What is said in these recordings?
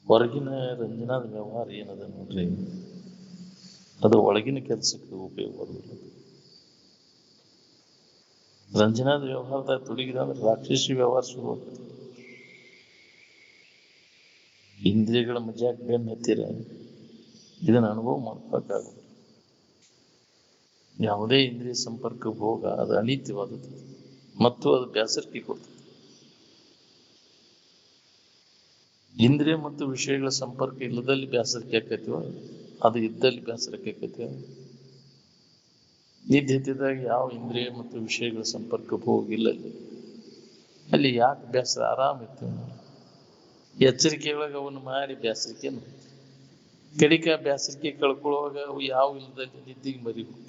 ಹೊರಗಿನ ರಂಜನಾದ ವ್ಯವಹಾರ ಏನದ ನೋಡ್ರಿ, ಅದು ಒಳಗಿನ ಕೆಲಸಕ್ಕೆ ಉಪಯೋಗ ಬರುವುದಿಲ್ಲ. ರಂಜನಾದ ವ್ಯವಹಾರದಾಗ ತೊಡಗಿದ ಅಂದ್ರೆ ರಾಕ್ಷಸಿ ವ್ಯವಹಾರ ಶುರುವಾಗ್ತದೆ. ಇಂದ್ರಿಯಗಳ ಮಜಾಕ್ ಬೆನ್ನು ಹತ್ತಿರ ಇದನ್ನ ಅನುಭವ ಮಾಡ್ಬೇಕಾಗುತ್ತೆ. ಯಾವುದೇ ಇಂದ್ರಿಯ ಸಂಪರ್ಕಕ್ಕೆ ಹೋಗ ಅದು ಅನಿತ್ಯವಾದದ್ದು ಮತ್ತು ಅದು ಬೇಸರಿಕೆ ಕೊಡ್ತದೆ. ಇಂದ್ರಿಯ ಮತ್ತು ವಿಷಯಗಳ ಸಂಪರ್ಕ ಇಲ್ಲದಲ್ಲಿ ಬೇಸರಿಕೆ ಆಕೈತಿವ, ಅದು ಇದ್ದಲ್ಲಿ ಬೇಸರಕ್ಕೆ ಆಕೈತಿವ. ನಿದ್ದೆ ಹತ್ತಿದಾಗ ಯಾವ ಇಂದ್ರಿಯ ಮತ್ತು ವಿಷಯಗಳ ಸಂಪರ್ಕಕ್ಕೆ ಹೋಗಿಲ್ಲ ಅಲ್ಲಿ ಯಾಕೆ ಬೇಸರ? ಆರಾಮ ಇರ್ತೀವಿ ನಾವು. ಎಚ್ಚರಿಕೆ ಒಳಗೆ ಅವನು ಮಾಡಿ ಬೇಸರಿಕೆ ಕಡಿಕ ಬೇಸರಿಕೆ ಕಳ್ಕೊಳ್ಳುವಾಗ ಅವು ಯಾವ ಇಲ್ಲದಲ್ಲಿ ನಿದ್ದಿಗೆ ಮರಿಬೇಕು.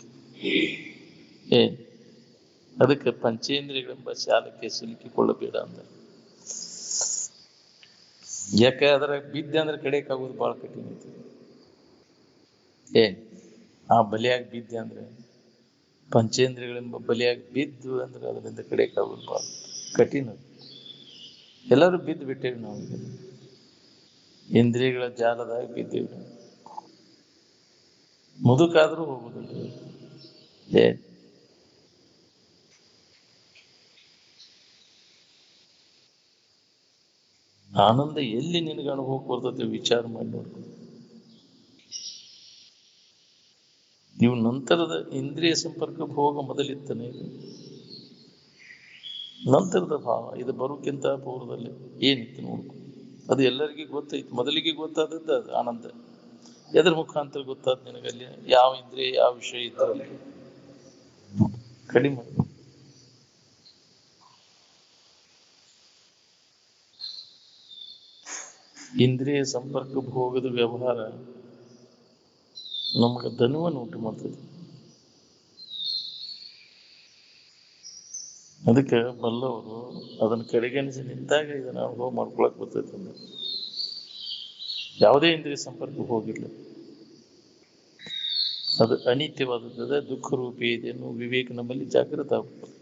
ಅದಕ್ಕೆ ಪಂಚೇಂದ್ರಿಯಗಳೆಂಬ ಶಾಲಕ್ಕೆ ಸಿಲುಕಿಕೊಳ್ಳಬೇಡ ಅಂದ. ಯಾಕೆ ಅದರ ಬಿದ್ದೆ ಅಂದ್ರೆ ಕಡೆಕಾಗೋದು ಬಹಳ ಕಠಿಣ ಐತಿ. ಆ ಬಲಿಯಾಗಿ ಬಿದ್ದೆ ಅಂದ್ರೆ, ಪಂಚೇಂದ್ರಿಯಗಳೆಂಬ ಬಲಿಯಾಗಿ ಬಿದ್ದು ಅಂದ್ರೆ ಅದರಿಂದ ಕಡೆಕಾಗೋದು ಬಹಳ ಕಠಿಣ. ಎಲ್ಲರೂ ಬಿದ್ದು ಬಿಟ್ಟೇವಿ ನಾವು. ಇಂದ್ರಿಯಗಳ ಜಾಲದಾಗ ಬಿದ್ದೇವೆ. ಮುದುಕಾದ್ರೂ ಹೋಗುದಿಲ್ಲ. ಆನಂದ ಎಲ್ಲಿ ನಿನಗೆ ಅನುಭವಕ್ಕೆ ಬರ್ತದೆ ವಿಚಾರ ಮಾಡಿ ನೋಡ್ಕೊ. ನೀವು ನಂತರದ ಇಂದ್ರಿಯ ಸಂಪರ್ಕಕ್ಕೆ ಹೋಗ ಮೊದಲಿತ್ತಾನೆ ಇದು ನಂತರದ ಭಾವ. ಇದು ಬರೋಕ್ಕಿಂತ ಪೂರ್ವದಲ್ಲಿ ಏನಿತ್ತು ನೋಡ್ಕೊ. ಅದು ಎಲ್ಲರಿಗೂ ಗೊತ್ತೈತಿ. ಮೊದಲಿಗೆ ಗೊತ್ತಾದದ್ದು ಅದು ಆನಂದ. ಎದ್ರ ಮುಖಾಂತರ ಗೊತ್ತಾದ ನಿನಗಲ್ಲಿ ಯಾವ ಇಂದ್ರಿಯ ಯಾವ ವಿಷಯ ಇದ್ರಲ್ಲಿ ಕಡಿಮೆ. ಇಂದ್ರಿಯ ಸಂಪರ್ಕ ಭೋಗದ ವ್ಯವಹಾರ ನಮಗೆ ಧನವನ್ನು ಉಂಟು ಮಾಡ್ತದೆ. ಅದಕ್ಕೆ ಬಲ್ಲವರು ಅದನ್ನು ಕಡೆಗಣಿಸಿ ನಿಂತಾಗ ಇದನ್ನು ಅನುಭವ ಮಾಡ್ಕೊಳಕ್ ಬರ್ತೈತೆ. ಅಂದ್ರೆ ಯಾವುದೇ ಇಂದ್ರಿಯ ಸಂಪರ್ಕ ಹೋಗಿಲ್ಲ, ಅದು ಅನಿತ್ಯವಾದದ್ದು, ದುಃಖ ರೂಪಿ ಇದೆ ಅನ್ನೋ ವಿವೇಕ ನಮ್ಮಲ್ಲಿ ಜಾಗೃತ ಆಗ್ತದೆ.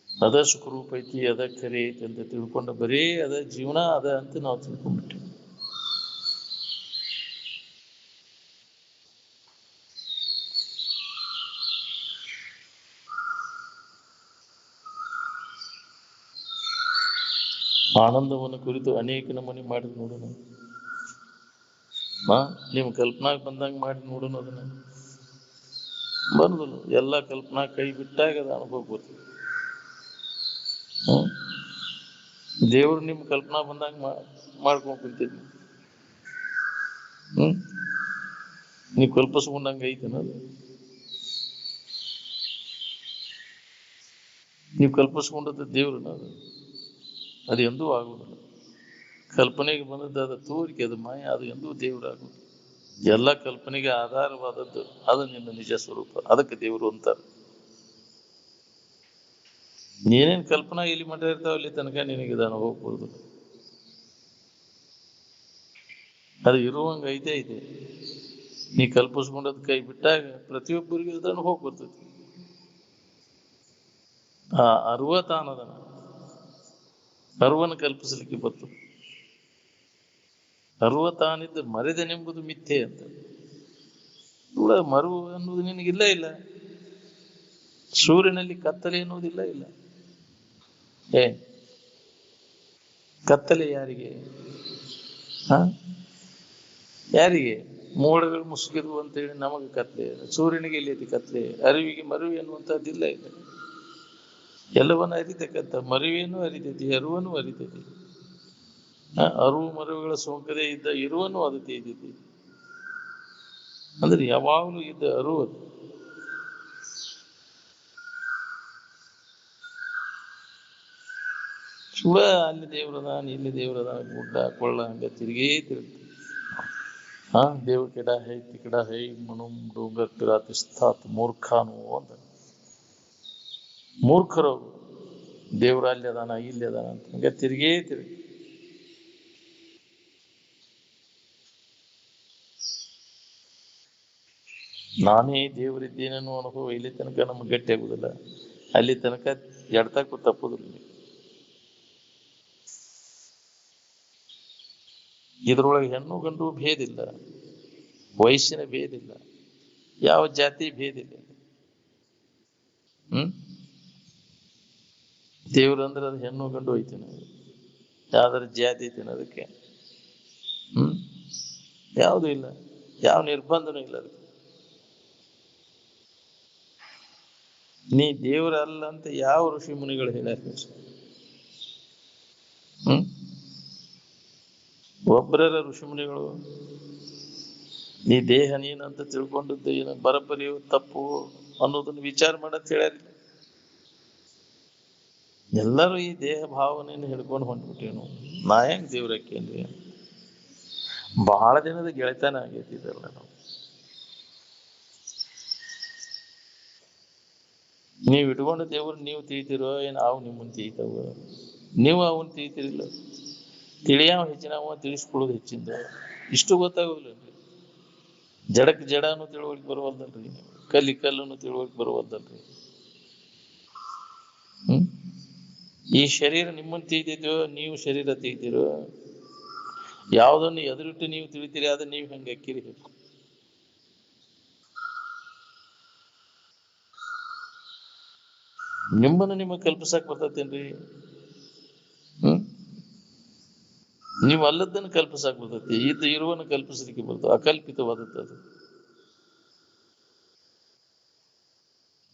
ಅದ ಸುಖರೂಪ ಐತಿ, ಅದ ಖರೆ ಐತಿ ಅಂತ ತಿಳ್ಕೊಂಡು ಬರೀ ಅದ ಜೀವನ ಅದ ಅಂತ ನಾವು ತಿಳ್ಕೊಂಡ್ಬಿಟ್ಟಿವಿ. ಆನಂದವನ್ನು ಕುರಿತು ಅನೇಕ ನಮೂನೆ ಮಾಡಿ ನೋಡೋಣ. ನಿಮ್ ಕಲ್ಪನಾಗ ಬಂದಂಗ ಮಾಡಿ ನೋಡೋಣ. ಅದನ್ನ ಬರುದಿಲ್ಲ. ಎಲ್ಲ ಕಲ್ಪನಾ ಕೈ ಬಿಟ್ಟಾಗ ಅದು ಅನುಭವ ಬರ್ತದೆ. ದೇವ್ರು ನಿಮ್ ಕಲ್ಪನಾ ಬಂದಂಗ ಮಾಡ್ಕೊಂಡ್ ಕುಂತಿದ್ವಿ. ನೀವು ಕಲ್ಪಿಸ್ಕೊಂಡಂಗ ಐತೇನ? ನೀವು ಕಲ್ಪಿಸ್ಕೊಂಡದ್ದು ದೇವ್ರನ್ನ ಅದು ಎಂದೂ ಆಗುವುದಿಲ್ಲ. ಕಲ್ಪನೆಗೆ ಬಂದದ್ದು ಅದು ತೋರಿಕೆ, ಅದು ಮಾಯ, ಅದು ಎಂದೂ ದೇವರಾಗುವುದು. ಎಲ್ಲ ಕಲ್ಪನೆಗೆ ಆಧಾರವಾದದ್ದು ಅದು ನಿನ್ನ ನಿಜ ಸ್ವರೂಪ. ಅದಕ್ಕೆ ದೇವರು ಅಂತಾರೆ. ನೀನೇನ್ ಕಲ್ಪನಾ ಎಲ್ಲಿ ಮಠ ಇರ್ತಾವ ಅಲ್ಲಿ ತನಕ ನಿನಗೆ ಇದು ಅನುಭವ ಬರುವುದಿಲ್ಲ. ಅದು ಇರುವಂಗ ಐತೆ ಇದೆ. ನೀ ಕಲ್ಪಿಸ್ಕೊಂಡದ್ ಕೈ ಬಿಟ್ಟಾಗ ಪ್ರತಿಯೊಬ್ಬರಿಗೂ ಅದು ಅನುಭವ ಬರ್ತೈತಿ. ಆ ಅರುವ ತಾನದನ ಅರುವನ್ನು ಕಲ್ಪಿಸಲಿಕ್ಕೆ ಬರ್ತದೆ. ಅರುವ ತಾನಿದ್ದು ಮರೆದನೆಂಬುದು ಮಿಥ್ಯೆ ಅಂತ. ಮರು ಅನ್ನುವುದು ನಿನಗಿಲ್ಲ ಇಲ್ಲ. ಸೂರ್ಯನಲ್ಲಿ ಕತ್ತಲೆ ಎನ್ನುವುದಿಲ್ಲ ಇಲ್ಲ. ಕತ್ತಲೆ ಯಾರಿಗೆ? ಯಾರಿಗೆ? ಮೋಡಗಳು ಮುಸುಕಿದ್ವು ಅಂತೇಳಿ ನಮಗೆ ಕತ್ತಲೆ. ಸೂರ್ಯನಿಗೆ ಎಲ್ಲಿ ಐತಿ ಕತ್ತಲೆ? ಅರಿವಿಗೆ ಮರುವು ಎನ್ನುವಂಥದ್ದಿಲ್ಲ ಇಲ್ಲ. ಎಲ್ಲವನ್ನ ಅರಿತಕ್ಕಂಥ ಮರುವೇನು ಅರಿತೈತಿ, ಅರುವನು ಅರಿತೈತಿ. ಅರುವು ಮರುವುಗಳ ಸೋಂಕದೇ ಇದ್ದ ಇರುವನು ಅದು ತೇದೈತಿ. ಅಂದ್ರೆ ಯಾವಾಗಲೂ ಇದ್ದ ಅರುವು ಅದು. ಸುಳ ಅಲ್ಲಿ ದೇವ್ರದಾನ ಇಲ್ಲಿ ದೇವ್ರದಾನ ಗುಡ್ಡ ಕೊಳ್ಳ ಹಂಗ ತಿರುಗೇ ತಿರುಗ್ತಿ. ದೇವ್ ಕೆಡ ಹೈ ತಿಕಡ ಹೈ ಮನುಮ್ ಡೋಂಗರ್ ಪಿರಾತಿಸ್ತಾತ್ ಮೂರ್ಖಾನು ಅಂತ. ಮೂರ್ಖರು ದೇವ್ರ ಅಲ್ಲಿ ಅದಾನ ಇಲ್ಲಿ ಅದಾನ ಅಂತ ಹಂಗ ತಿರುಗೇ ತಿರುಗಿ. ನಾನೇ ದೇವರಿದ್ದೇನೋ ಅನುಭವ ಇಲ್ಲಿ ತನಕ ನಮ್ಗೆ ಗಟ್ಟಿ ಆಗುದಿಲ್ಲ. ಅಲ್ಲಿ ತನಕ ಎಡ್ತಕ್ಕೂ ತಪ್ಪುದಿಲ್ಲ. ಇದ್ರೊಳಗೆ ಹೆಣ್ಣು ಗಂಡು ಭೇದ ಇಲ್ಲ, ವಯಸ್ಸಿನ ಭೇದ ಇಲ್ಲ, ಯಾವ ಜಾತಿ ಭೇದ ಇಲ್ಲ. ಹ್ಮ್ ದೇವ್ರು ಅಂದ್ರೆ ಅದು ಹೆಣ್ಣು ಗಂಡು ಐತಿನ, ಯಾವ್ದಾರ ಜಾತಿ ಐತಿನ ಅದಕ್ಕೆ? ಹ್ಮ್ ಯಾವುದು ಇಲ್ಲ, ಯಾವ ನಿರ್ಬಂಧನೂ ಇಲ್ಲ ಅದಕ್ಕೆ. ನೀ ದೇವ್ರ ಅಲ್ಲ ಅಂತ ಯಾವ ಋಷಿ ಮುನಿಗಳು ಹೇಳ್ಯಾರ? ಹ್ಮ್ ಒಬ್ಬರ ಋಷಿ ಮುನಿಗಳು ನೀ ದೇಹ ನೀನಂತ ತಿಳ್ಕೊಂಡದ್ದು ಏನು ಬರಬರಿ ತಪ್ಪು ಅನ್ನೋದನ್ನ ವಿಚಾರ ಮಾಡತ್ ಹೇಳ್ಯಾರಿಲ್ಲ. ಎಲ್ಲರೂ ಈ ದೇಹ ಭಾವನೆಯನ್ನು ಹಿಡ್ಕೊಂಡು ಹೊಂಟ್ಬಿಟ್ಟೇನು. ನಾ ಹೆಂಗ್ ದೇವ್ರಕ್ಕೇನ್ರಿ? ಬಹಳ ದಿನದ ಗೆಳೆತನ ಆಗೈತಿ ಇದೆಲ್ಲ. ನೀವು ಇಟ್ಕೊಂಡ ದೇವ್ರು ನೀವು ತಿಳಿತಿರೋ ಏನು ಅವು ನಿಮ್ಮನ್ನ ತಿಳಿತಾವ? ನೀವು ಅವನ್ ತಿಳಿತಿರಿಲ್ಲ. ತಿಳಿಯಾವ ಹೆಚ್ಚಿನವ, ತಿಳಿಸ್ಕೊಳ್ಳೋದು ಹೆಚ್ಚಿಂದ. ಇಷ್ಟು ಗೊತ್ತಾಗೋದಿಲ್ಲನ್ರಿ. ಜಡಕ್ಕೆ ಜಡನು ತಿಳುವಳಿಕೆ ಬರುವಲ್ದಲ್ರಿ, ಕಲ್ಲಿ ಕಲ್ಲನ್ನು ತಿಳುವಳಿಕೆ ಬರುವಲ್ದಲ್ರಿ. ಹ್ಮ್ ಈ ಶರೀರ ನಿಮ್ಮನ್ನು ತಿಳಿತಿದ್ಯೋ, ನೀವು ಶರೀರ ತಿಳಿತಿರೋ? ಯಾವುದನ್ನು ಎದುರಿಟ್ಟು ನೀವು ತಿಳಿತೀರಿ, ಅದನ್ನ ನೀವು ಹೆಂಗೆ ಅಕ್ಕಿರಿ? ನಿಮ್ಮನ್ನು ನಿಮಗೆ ಕಲ್ಪಿಸಕ್ ಬರ್ತೈತೇನ್ರಿ? ಹ್ಮ್ ನೀವು ಅಲ್ಲದನ್ನು ಕಲ್ಪಿಸಕ್ ಬರ್ತೈತಿ, ಇರುವನ್ನು ಕಲ್ಪಿಸಲಿಕ್ಕೆ ಬರ್ತದೆ. ಅಕಲ್ಪಿತವಾದದ್ದು ಅದು.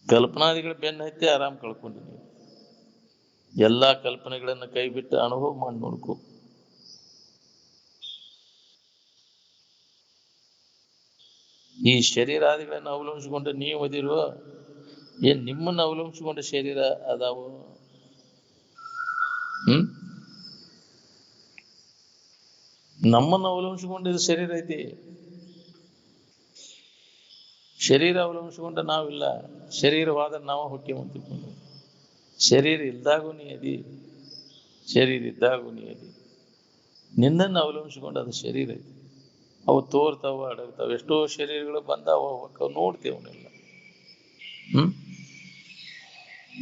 ಕಲ್ಪನಾದಿಗಳ ಬೆನ್ನ ಹತ್ತಿ ಆರಾಮ್ ಕಳ್ಕೊಂಡಿ ನೀವು. ಎಲ್ಲಾ ಕಲ್ಪನೆಗಳನ್ನ ಕೈ ಬಿಟ್ಟು ಅನುಭವ ಮಾಡಿ ನೋಡ್ಕೊ. ಈ ಶರೀರಾದಿಗಳನ್ನ ಅವಲಂಬಿಸಿಕೊಂಡು ನೀವು ಅದಿರುವ, ಏನ್ ನಿಮ್ಮನ್ನ ಅವಲಂಬಿಸಿಕೊಂಡ ಶರೀರ ಅದಾವು? ಹ್ಮ್ ನಮ್ಮನ್ನ ಅವಲಂಬಿಸಿಕೊಂಡಿದ್ದ ಶರೀರ ಐತಿ. ಶರೀರ ಅವಲಂಬಿಸಿಕೊಂಡ ನಾವಿಲ್ಲ. ಶರೀರವಾದ ನಾವು ಹೊಕ್ಕೆ ಮುಂತಿಕೊಂಡು, ಶರೀರ ಇಲ್ದಾಗೂ ನೀ ಅದಿ, ಶರೀರ ಇದ್ದಾಗೂ ನೀ ಅದಿ. ನಿನ್ನನ್ನು ಅವಲಂಬಿಸಿಕೊಂಡು ಅದು ಶರೀರ ಐತಿ. ಅವು ತೋರ್ತಾವ, ಅಡಗ್ತಾವ. ಎಷ್ಟೋ ಶರೀರಗಳು ಬಂದಾವ, ನೋಡ್ತೇವನ್ನೆಲ್ಲ. ಹ್ಮ್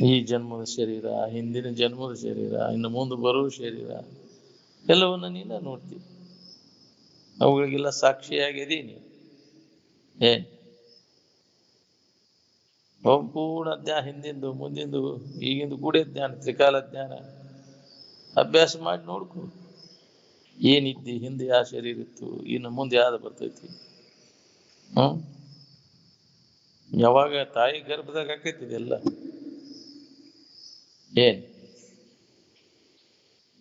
ಈ ಜನ್ಮದ ಶರೀರ, ಹಿಂದಿನ ಜನ್ಮದ ಶರೀರ, ಇನ್ನು ಮುಂದೆ ಬರುವ ಶರೀರ, ಎಲ್ಲವನ್ನ ನೀನ ನೋಡ್ತೀವಿ. ಅವುಗಳಿಗೆಲ್ಲ ಸಾಕ್ಷಿಯಾಗಿದೀನಿ. ಏನ್ ಸಂಪೂರ್ಣ ಜ್ಞಾನ, ಹಿಂದಿಂದು ಮುಂದಿಂದು ಈಗಿಂದು ಕೂಡೇ ಜ್ಞಾನ, ತ್ರಿಕಾಲ ಜ್ಞಾನ ಅಭ್ಯಾಸ ಮಾಡಿ ನೋಡ್ಕೊ. ಏನಿದ್ದಿ ಹಿಂದೆ ಯಾವ ಶರೀರ ಇತ್ತು, ಇನ್ನು ಮುಂದೆ ಯಾವ್ದು ಬರ್ತೈತಿ? ಹ್ಮ್ ಯಾವಾಗ ತಾಯಿ ಗರ್ಭದಾಗ ಆಕೈತಿದೆಲ್ಲ. ಏನ್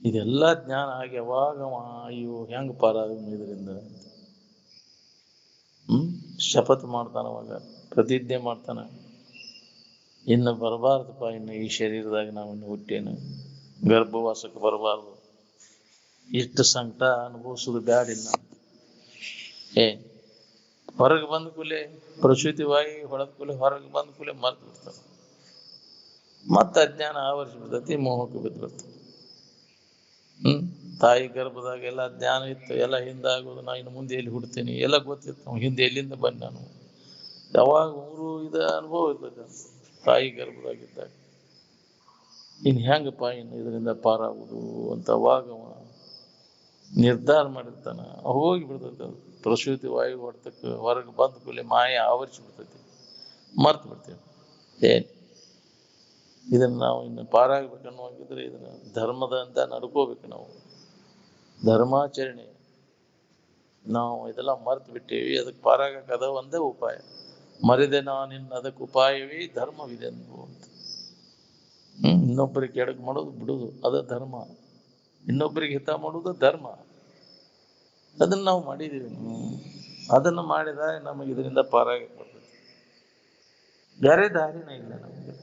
ಇದೆಲ್ಲ ಜ್ಞಾನ ಆಗಿ ಯಾವಾಗ ಅಯ್ಯೋ ಹೆಂಗ್ ಪಾರ ಇದರಿಂದ? ಶಪಥ ಮಾಡ್ತಾನ, ಅವಾಗ ಪ್ರತಿಜ್ಞೆ ಮಾಡ್ತಾನ, ಇನ್ನು ಬರಬಾರ್ದಪ್ಪ, ಇನ್ನು ಈ ಶರೀರದಾಗ ನಾವಿನ್ನು ಹುಟ್ಟೇನು, ಗರ್ಭವಾಸಕ್ಕೆ ಬರಬಾರ್ದು, ಇಷ್ಟು ಸಂಕಟ ಅನುಭವಿಸೋದು ಬ್ಯಾಡಿಲ್ಲ. ಹೊರಗೆ ಬಂದ ಕೂಲೆ ಪ್ರಸೂತಿವಾಗಿ ಹೊಡೆದ ಕೂಲೆ ಹೊರಗೆ ಬಂದ ಕೂಲೆ ಮರ್ತು ಬಿಡ್ತಾನೆ. ಮತ್ತೆ ಅಜ್ಞಾನ ಆವರಿಸಿ ಬಿಡ್ತೈತಿ, ಮೋಹಕ್ಕೆ ಬಿದ್ದುಬಿಡ್ತಾನೆ. ತಾಯಿ ಗರ್ಭದಾಗ ಎಲ್ಲ ಜ್ಞಾನ ಇತ್ತು, ಎಲ್ಲ ಹಿಂದಾಗೋದು, ನಾ ಇನ್ನು ಮುಂದೆ ಎಲ್ಲಿ ಹುಡ್ತೇನೆ ಎಲ್ಲ ಗೊತ್ತಿತ್ತು. ಹಿಂದೆ ಎಲ್ಲಿಂದ ಬಂದ ನಾನು, ಯಾವಾಗ ಇದು ಅನುಭವ ಇರ್ತದೆ ತಾಯಿ ಗರ್ಭದಾಗಿದ್ದಾಗ. ಇನ್ ಹೆಂಗಪ್ಪ ಇನ್ನು ಇದರಿಂದ ಪಾರಾಗುದು ಅಂತ ಅವಾಗ ನಿರ್ಧಾರ ಮಾಡಿರ್ತಾನ. ಹೋಗಿ ಬಿಡ್ತೈತೆ ಪ್ರಸೂತಿ ವಾಯು ಹೊಡ್ತಕ್ಕೆ ಹೊರಗೆ ಬಂದ ಕೂಲೆ ಮಾಯ ಆವರಿಸಿ ಬಿಡ್ತೈತಿ, ಮರ್ತು ಬಿಡ್ತೇವೆ. ಇದನ್ನ ನಾವು ಇನ್ನು ಪಾರಾಗ್ಬೇಕನ್ನುವಾಗಿದ್ರೆ ಇದನ್ನ ಧರ್ಮದ ಅಂತ ನಡ್ಕೋಬೇಕು. ನಾವು ಧರ್ಮಾಚರಣೆ ನಾವು ಇದೆಲ್ಲ ಮರ್ತು ಬಿಟ್ಟೇವಿ. ಅದಕ್ಕೆ ಪಾರಾಗಕ್ಕೆ ಅದ ಒಂದೇ ಉಪಾಯ. ಮರಿದೆ ನಾನಿನ್ ಅದಕ್ಕೆ ಉಪಾಯವೇ ಧರ್ಮವಿದೆ ಅಂತ. ಇನ್ನೊಬ್ಬರಿಗೆ ಕೆಡಕ್ ಮಾಡೋದು ಬಿಡುದು ಅದ ಧರ್ಮ. ಇನ್ನೊಬ್ಬರಿಗೆ ಹಿತ ಮಾಡುವುದು ಧರ್ಮ. ಅದನ್ನ ನಾವು ಮಾಡಿದೀವಿ. ಅದನ್ನು ಮಾಡಿದಾಗ ನಮಗೆ ಇದರಿಂದ ಪಾರಾಗಕ್ಕೆ ಬರ್ತದೆ. ಬೇರೆ ದಾರಿನ ಇಲ್ಲ ನಮಗೆ.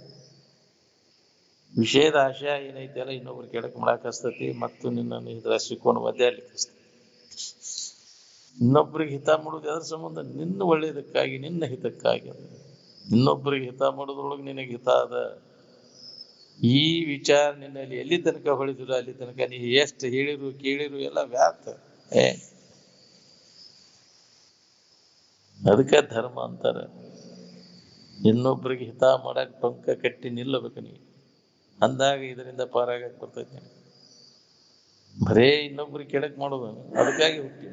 ವಿಷಯದ ಆಶಯ ಏನೈತೆ ಅಲ್ಲ ಇನ್ನೊಬ್ರು ಕೆಡಕ್ ಮಾಡಕ್ ಹಸ್ತತಿ, ಮತ್ತು ನಿನ್ನನ್ನು ಇದ್ರ ಸಿಕ್ಕೊಂಡು ಮಧ್ಯ ಅಲ್ಲಿ ಹಸ್ತತಿ. ಇನ್ನೊಬ್ಬರಿಗೆ ಹಿತ ಮಾಡೋದು ಯಾವ್ದ್ರ ಸಂಬಂಧ? ನಿನ್ನ ಒಳ್ಳೆಯದಕ್ಕಾಗಿ, ನಿನ್ನ ಹಿತಕ್ಕಾಗಿ. ಇನ್ನೊಬ್ಬರಿಗೆ ಹಿತ ಮಾಡೋದ್ರೊಳಗೆ ನಿನಗೆ ಹಿತ ಅದ. ಈ ವಿಚಾರ ನಿನ್ನಲ್ಲಿ ಎಲ್ಲಿ ತನಕ ಹೊಳಿದ್ರು ಅಲ್ಲಿ ತನಕ ನೀ ಎಷ್ಟು ಹೇಳಿರು ಕೇಳಿರು ಎಲ್ಲ ವ್ಯಾರ್ಥ. ಅದಕ್ಕೆ ಧರ್ಮ ಅಂತಾರೆ. ಇನ್ನೊಬ್ಬರಿಗೆ ಹಿತ ಮಾಡಕ್ ಟೊಂಕ ಕಟ್ಟಿ ನಿಲ್ಲಬೇಕು ನೀ, ಅಂದಾಗ ಇದರಿಂದ ಪಾರಾಗಕ್ಕೆ ಬರ್ತೈತಿ. ಬರೇ ಇನ್ನೊಬ್ರಿಗೆ ಕೆಡಕ್ ಮಾಡೋದು, ಅದಕ್ಕಾಗಿ ಹುಟ್ಟಿ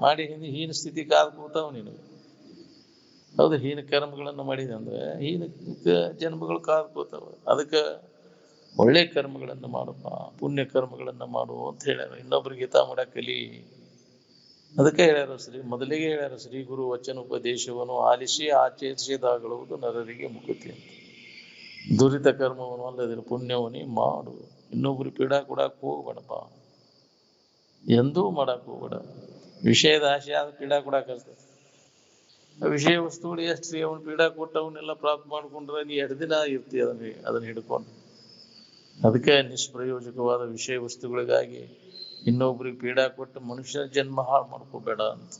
ಮಾಡಿ ಹೀನ ಸ್ಥಿತಿ ಕಾದು ಕೂತಾವ ನೀನು. ಹೌದು, ಹೀನ ಕರ್ಮಗಳನ್ನ ಮಾಡಿದೆ ಅಂದ್ರೆ ಹೀನ ಜನ್ಮಗಳು ಕಾದು ಕೂತಾವ. ಅದಕ್ಕೆ ಒಳ್ಳೆ ಕರ್ಮಗಳನ್ನ ಮಾಡಪ್ಪ, ಪುಣ್ಯ ಕರ್ಮಗಳನ್ನ ಮಾಡು ಅಂತ ಹೇಳ್ಯಾರ. ಇನ್ನೊಬ್ರಿಗೆ ಹಿತ ಮಾಡಕ್ ಕಲಿ. ಅದಕ್ಕೆ ಹೇಳ್ಯಾರ ಮೊದಲಿಗೆ ಹೇಳ್ಯಾರ, ಶ್ರೀ ಗುರು ವಚನ ಉಪದೇಶವನ್ನು ಆಲಿಸಿ ಆಚರಿಸಿದಾಗಳುವುದು ನರರಿಗೆ ಮುಕುತಿ ಅಂತ. ದುರಿತ ಕರ್ಮವನ್ನು ಅಲ್ಲದಿರ ಪುಣ್ಯವನಿ ಮಾಡು. ಇನ್ನೊಬ್ರು ಪೀಡಾ ಕೊಡಾಕ್ ಹೋಗ್ಬೇಡಪ್ಪ, ಎಂದೂ ಮಾಡಕ್ ಹೋಗ್ಬೇಡ. ವಿಷಯದ ಆಶೆ ಆದ ಪೀಡಾ ಕೊಡಾಕರ್ತದೆ. ವಿಷಯ ವಸ್ತುಗಳು ಎಷ್ಟು ಅವನು ಪೀಡಾ ಕೊಟ್ಟು ಅವನ್ನೆಲ್ಲ ಪ್ರಾಪ್ತ ಮಾಡ್ಕೊಂಡ್ರೆ ನೀ 2 ದಿನ ಇರ್ತಿ ಅದನ್ನ ಹಿಡ್ಕೊಂಡು. ಅದಕ್ಕೆ ನಿಷ್ಪ್ರಯೋಜಕವಾದ ವಿಷಯ ವಸ್ತುಗಳಿಗಾಗಿ ಇನ್ನೊಬ್ರಿಗೆ ಪೀಡಾ ಕೊಟ್ಟು ಮನುಷ್ಯ ಜನ್ಮ ಹಾಳು ಮಾಡ್ಕೋಬೇಡ ಅಂತ.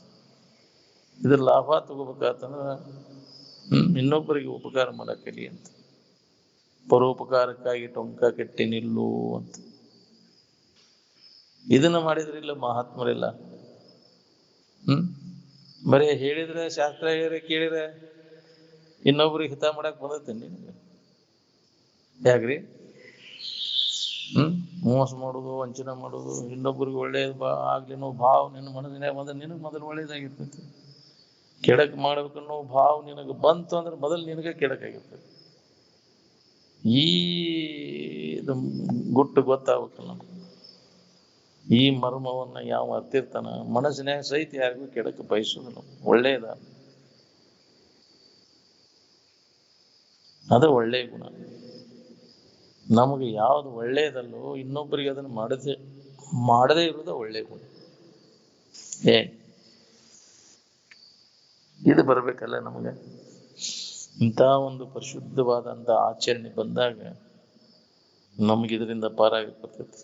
ಇದ್ರ ಲಾಭ ತಗೋಬೇಕಾತಂದ್ರ ಇನ್ನೊಬ್ಬರಿಗೆ ಉಪಕಾರ ಮಾಡಕ್ಕಲಿ ಅಂತ. ಪರೋಪಕಾರಕ್ಕಾಗಿ ಟೊಂಕ ಕಟ್ಟಿ ನಿಲ್ಲು ಅಂತ. ಇದನ್ನ ಮಾಡಿದ್ರಿಲ್ಲ ಮಹಾತ್ಮರೆಲ್ಲ. ಬರೀ ಹೇಳಿದ್ರೆ ಶಾಸ್ತ್ರ ಹೇಳಿದ್ರೆ ಕೇಳಿದ್ರೆ ಇನ್ನೊಬ್ರಿಗೆ ಹಿತ ಮಾಡಕ್ ಬಂದತ್ತೇನೆ ನಿನಗೆ? ಯಾಕ್ರಿ? ಮೋಸ ಮಾಡೋದು, ವಂಚನೆ ಮಾಡೋದು, ಇನ್ನೊಬ್ರಿಗೆ ಒಳ್ಳೇದು ಆಗ್ಲಿನೋ ಭಾವ ನಿನ್ನ ಮನಸ್ಸಿನಾಗ ಬಂದ್ರೆ ನಿನಗೆ ಮೊದಲು ಒಳ್ಳೇದಾಗಿರ್ತೈತಿ. ಕೆಡಕ್ ಮಾಡ್ಬೇಕನ್ನೋ ಭಾವ ನಿನಗೆ ಬಂತು ಅಂದ್ರೆ ಮೊದಲು ನಿನಗೆ ಕೆಡಕಾಗಿರ್ತೈತಿ. ಈ ಗುಟ್ಟು ಗೊತ್ತಾಗ್ಬೇಕಲ್ಲ ನಮ್ಗೆ. ಈ ಮರ್ಮವನ್ನ ಯಾವ ಅರ್ತಿರ್ತಾನ ಮನಸ್ಸಿನಾಗ ಸಹಿತ ಯಾರಿಗೂ ಕೆಡಕ ಬಯಸುದಿಲ್ಲ. ಒಳ್ಳೇದ ಅದ ಒಳ್ಳೆಯ ಗುಣ. ನಮಗೆ ಯಾವ್ದು ಒಳ್ಳೇದಲ್ಲೋ ಇನ್ನೊಬ್ಬರಿಗೆ ಅದನ್ನು ಮಾಡದೇ ಇರುವುದ ಒಳ್ಳೆಯ ಗುಣ. ಇದು ಬರ್ಬೇಕಲ್ಲ ನಮಗೆ. ಇಂಥ ಒಂದು ಪರಿಶುದ್ಧವಾದಂತ ಆಚರಣೆ ಬಂದಾಗ ನಮಗಿದರಿಂದ ಪಾರಾಗಿ ಬರ್ತೈತಿ.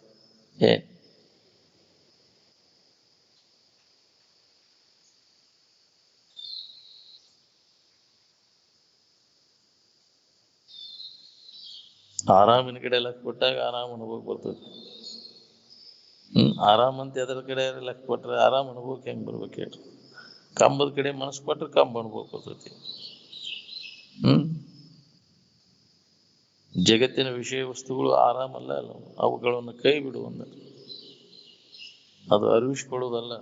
ಆರಾಮಿನ ಕಡೆ ಲಕ್ಷ ಕೊಟ್ಟಾಗ ಆರಾಮ್ ಅನುಭವ ಬರ್ತದೆ. ಆರಾಮಂತ ಎದರ ಕಡೆ ಲಕ್ಷ ಕೊಟ್ರೆ ಆರಾಮ್ ಅನುಭವಕ್ಕೆ ಹೆಂಗ್ ಬರ್ಬೇಕು ಹೇಳ್ರಿ? ಕಂಬದ ಕಡೆ ಮನಸ್ಸು ಕೊಟ್ರೆ ಕಂಬ ಅನುಭವ ಬರ್ತೈತಿ. ಜಗತ್ತಿನ ವಿಷಯ ವಸ್ತುಗಳು ಆರಾಮಲ್ಲ ಅಲ್ಲ, ಅವುಗಳನ್ನು ಕೈ ಬಿಡುವಂದ. ಅದು ಅರಿವಿಸ್ಕೊಳ್ಳೋದಲ್ಲ.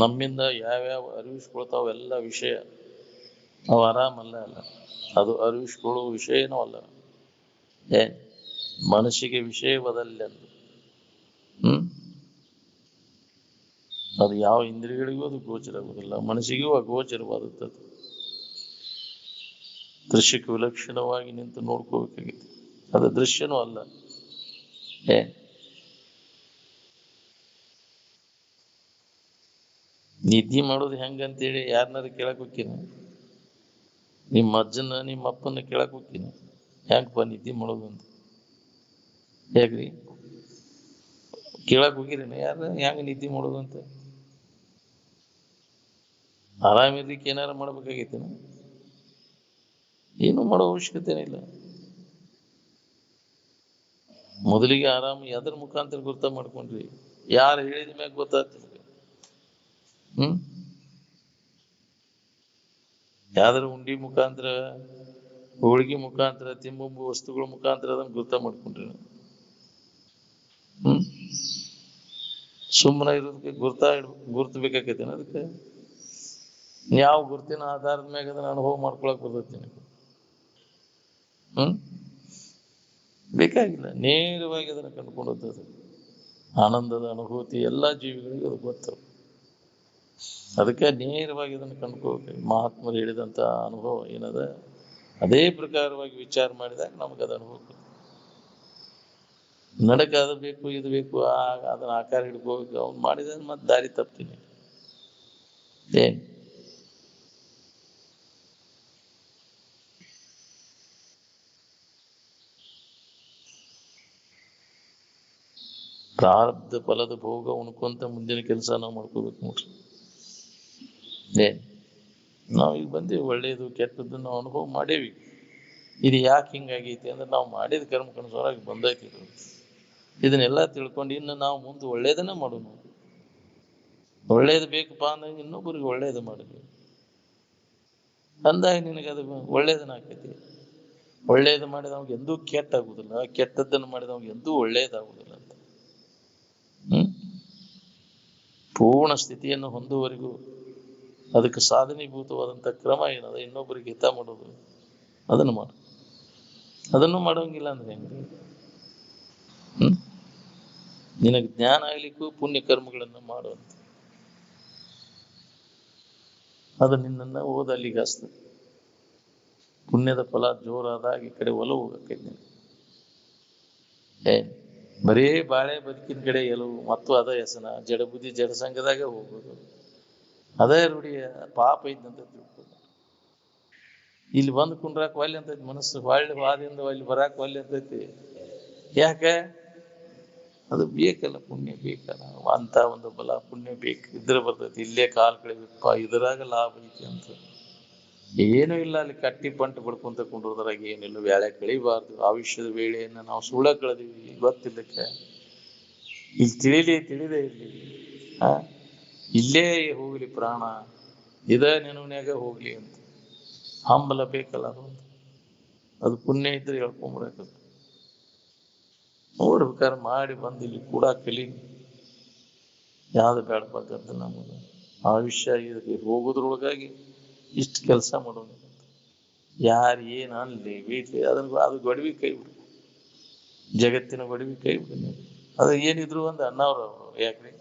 ನಮ್ಮಿಂದ ಯಾವ್ಯಾವ ಅರಿವಿಸ್ಕೊಳ್ತಾವೆಲ್ಲ ವಿಷಯ ಅವು ಆರಾಮಲ್ಲ ಅಲ್ಲ. ಅದು ಅರಿವಿಸ್ಕೊಳ್ಳುವ ವಿಷಯನೂ ಅಲ್ಲ. ಮನಸ್ಸಿಗೆ ವಿಷಯವದಲ್ಲ. ಅದು ಯಾವ ಇಂದ್ರಿಯಗಳಿಗೂ ಅದು ಗೋಚರವಾಗುವುದಿಲ್ಲ, ಮನಸ್ಸಿಗೂ ಅಗೋಚರವಾದದ್ದು. ದೃಶ್ಯಕ್ಕೆ ವಿಲಕ್ಷಣವಾಗಿ ನಿಂತು ನೋಡ್ಕೋಬೇಕಾಗಿತ್ತು. ಅದು ದೃಶ್ಯನೂ ಅಲ್ಲ. ನಿದ್ದೆ ಮಾಡೋದು ಹೆಂಗಂತೇಳಿ ಯಾರನ್ನಾರ ಕೇಳಕ್ ಹೋಗ್ತೀನಿ? ನಿಮ್ಮ ಅಜ್ಜನ ನಿಮ್ಮ ಅಪ್ಪನ ಕೇಳಕ್ ಹೋಗ್ತೀನಿ, ಹೆಂಗಪ್ಪ ನಿದ್ದೆ ಮಾಡೋದು ಅಂತ? ಹೇಗ್ರಿ ಕೇಳಕ್ ಹೋಗಿರೇನ? ಯಾರ ಹೆಂಗ ನಿದ್ದೆ ಮಾಡೋದು ಅಂತ? ಆರಾಮಿರ್ಲಿಕ್ಕೆ ಏನಾರ ಮಾಡ್ಬೇಕಾಗೈತೇನ? ಏನು ಮಾಡೋ ಅವಶ್ಯಕತೆನೇ ಇಲ್ಲ. ಮೊದಲಿಗೆ ಆರಾಮ ಎದ್ರ ಮುಖಾಂತರ ಗುರ್ತ ಮಾಡ್ಕೊಂಡ್ರಿ? ಯಾರು ಹೇಳಿದ ಮ್ಯಾಗ ಗೊತ್ತಾಗ್ತ ನಿಮಗೆ? ಯಾವ್ದಾರ ಉಂಡಿ ಮುಖಾಂತರ, ಹೋಳಿಗೆ ಮುಖಾಂತರ, ತಿಂಬುಂಬು ವಸ್ತುಗಳ ಮುಖಾಂತರ ಅದನ್ನ ಗುರ್ತ ಮಾಡ್ಕೊಂಡ್ರಿ? ಸುಮ್ಮನೆ ಇರೋದಕ್ಕೆ ಗುರ್ತು ಬೇಕಾಕೈತೇನ? ಅದಕ್ಕೆ ಯಾವ ಗುರ್ತಿನ ಆಧಾರದ ಮ್ಯಾಗ ಅದನ್ನ ಅನುಭವ ಮಾಡ್ಕೊಳಕ್ ಬರ್ತೈತಿ ನಿನಗೆ? ಬೇಕಾಗಿಲ್ಲ. ನೇರವಾಗಿ ಅದನ್ನು ಕಂಡುಕೊಂಡದ್ದು. ಆನಂದದ ಅನುಭೂತಿ ಎಲ್ಲಾ ಜೀವಿಗಳಿಗೂ ಅದು ಗೊತ್ತು. ಅದಕ್ಕೆ ನೇರವಾಗಿ ಅದನ್ನು ಕಂಡುಕೋಬೇಕು. ಮಹಾತ್ಮರು ಹೇಳಿದಂತ ಅನುಭವ ಏನದ ಅದೇ ಪ್ರಕಾರವಾಗಿ ವಿಚಾರ ಮಾಡಿದಾಗ ನಮ್ಗೆ ಅದು ಅನುಭವ. ನಡಕ ಅದು ಬೇಕು ಇದು ಬೇಕು ಅದನ್ನ ಆಕಾರ ಹಿಡ್ಕೋಬೇಕು, ಅವ್ನು ಮಾಡಿದ ಮತ್ತೆ ದಾರಿ ತಪ್ತೀನಿ. ಪ್ರಾರಬ್ಧ ಫಲದ ಭೋಗ ಉಣ್ಕೊಂತ ಮುಂದಿನ ಕೆಲಸ ನಾವು ಮಾಡ್ಕೋಬೇಕು ನೋಡ್ರಿ. ನಾವ್ ಈಗ ಬಂದೇವಿ, ಒಳ್ಳೇದು ಕೆಟ್ಟದ್ದು ನಾವು ಅನುಭವ ಮಾಡೇವಿ. ಇದು ಯಾಕೆ ಹಿಂಗಾಗೈತಿ ಅಂದ್ರೆ ನಾವು ಮಾಡಿದ ಕರ್ಮಕ್ಕನುಸಾರಾಗಿ ಬಂದಾಕಿದ್ರು. ಇದನ್ನೆಲ್ಲ ತಿಳ್ಕೊಂಡು ಇನ್ನು ನಾವು ಮುಂದೆ ಒಳ್ಳೇದನ್ನ ಮಾಡೋಣ. ಒಳ್ಳೇದು ಬೇಕಪ್ಪ ಅಂದಾಗ ಇನ್ನೊಬ್ಬರಿಗೆ ಒಳ್ಳೇದು ಮಾಡಿದ್ವಿ ಅಂದಾಗ ನಿನಗದು ಒಳ್ಳೇದನ್ನ ಆಕೈತಿ. ಒಳ್ಳೇದು ಮಾಡಿದವಾಗ ಎಂದೂ ಕೆಟ್ಟಾಗುದಿಲ್ಲ, ಕೆಟ್ಟದ್ದನ್ನು ಮಾಡಿದವಾಗ ಎಂದೂ ಒಳ್ಳೇದಾಗುದಿಲ್ಲ ಅಂತ. ಪೂರ್ಣ ಸ್ಥಿತಿಯನ್ನು ಹೊಂದುವವರೆಗೂ ಅದಕ್ಕೆ ಸಾಧನೀಭೂತವಾದಂಥ ಕ್ರಮ ಏನದ, ಇನ್ನೊಬ್ಬರಿಗೆ ಹಿತ ಮಾಡೋದು, ಅದನ್ನು ಮಾಡು. ಅದನ್ನು ಮಾಡೋಂಗಿಲ್ಲ ಅಂದ್ರೆ ಹೆಂಗೆ? ನಿನಗೆ ಜ್ಞಾನ ಆಗ್ಲಿಕ್ಕೂ ಪುಣ್ಯ ಕರ್ಮಗಳನ್ನು ಮಾಡುವಂತ ಅದು ನಿನ್ನನ್ನು ಓದಲ್ಲಿಗೆ ಹಸ್ತದೆ. ಪುಣ್ಯದ ಫಲ ಜೋರಾದಾಗ ಈ ಕಡೆ ಒಲವು ಹೋಗಕ್ಕೈತಿ. ಬರೇ ಬಾಳೆ ಬದುಕಿನ ಕಡೆ ಎಲ್ಲವು ಮತ್ತು ಅದ ಹೆಸನ ಜಡ ಬುದ್ಧಿ ಜಡ ಸಂಘದಾಗ ಹೋಗೋದು, ಅದೇ ರೂಢಿಯ ಪಾಪ ಇದ್ದಂತ ತಿಳ್ಕೊಂಡು ಇಲ್ಲಿ ಬಂದು ಕುಂಡ್ರಾಕ ಒಲ್ಲೆ ಅಂತೈತಿ ಮನಸ್ಸು, ಹೊಳ್ಳಿ ವಾದಿಂದ ಅಲ್ಲಿ ಬರಾಕ ಒಲ್ಲೆ ಅಂತೈತಿ. ಯಾಕೆ? ಅದು ಬೇಕಲ್ಲ, ಪುಣ್ಯ ಬೇಕಲ್ಲ, ಅಂತ ಒಂದು ಬಲ ಪುಣ್ಯ ಬೇಕು, ಇದ್ರೆ ಬರ್ತೈತಿ. ಇಲ್ಲೇ ಕಾಲ್ ಕಳಿಬೇಕಪ್ಪ, ಇದ್ರಾಗ ಲಾಭ ಐತಿ ಅಂತ ಏನು ಇಲ್ಲ. ಅಲ್ಲಿ ಕಟ್ಟಿ ಪಂಟು ಬಿಡ್ಕೊಂತ ಕುಂಡ್ರದ್ರಾಗ ಏನಿಲ್ಲ, ವ್ಯಾಳೆ ಕಳಿಬಾರ್ದು. ಆಯುಷ್ಯದ ವೇಳೆಯನ್ನು ನಾವು ಸುಳ್ಳ ಕಳೆದಿವಿ ಗೊತ್ತಿಲ್ಲಕ್ಕೆ. ಇಲ್ಲಿ ತಿಳಿದೇ ಇರ್ಲಿ, ಇಲ್ಲೇ ಹೋಗ್ಲಿ ಪ್ರಾಣ, ಇದ ನೆನವನ್ಯಾಗ ಹೋಗ್ಲಿ ಅಂತ ಹಂಬಲ ಬೇಕಲ್ಲ. ಅದು ಪುಣ್ಯ ಇದ್ರೆ ಹೇಳ್ಕೊಂಬರಕಲ್ಲ. ನೋಡ್ಬೇಕಾದ್ರೆ ಮಾಡಿ ಬಂದು ಇಲ್ಲಿ ಕೂಡ ಕಲಿ. ಯಾವ್ದು ಬೇಡಬೇಕಂತ ನಮಗೆ ಆಯುಷ್ಯ ಹೋಗೋದ್ರೊಳಗಾಗಿ ಇಷ್ಟು ಕೆಲಸ ಮಾಡೋದು. ಯಾರು ಏನು ಅನ್ಲಿ ಬೀಟ್ಲಿ ಅದು ಗೊಡವಿ ಕೈ ಬಿಡು, ಜಗತ್ತಿನ ಗೊಡವಿ ಕೈ ಬಿಡು. ಅದು ಏನಿದ್ರು ಒಂದು ಅನ್ನವ್ರು ಯಾಕ್ರಿ?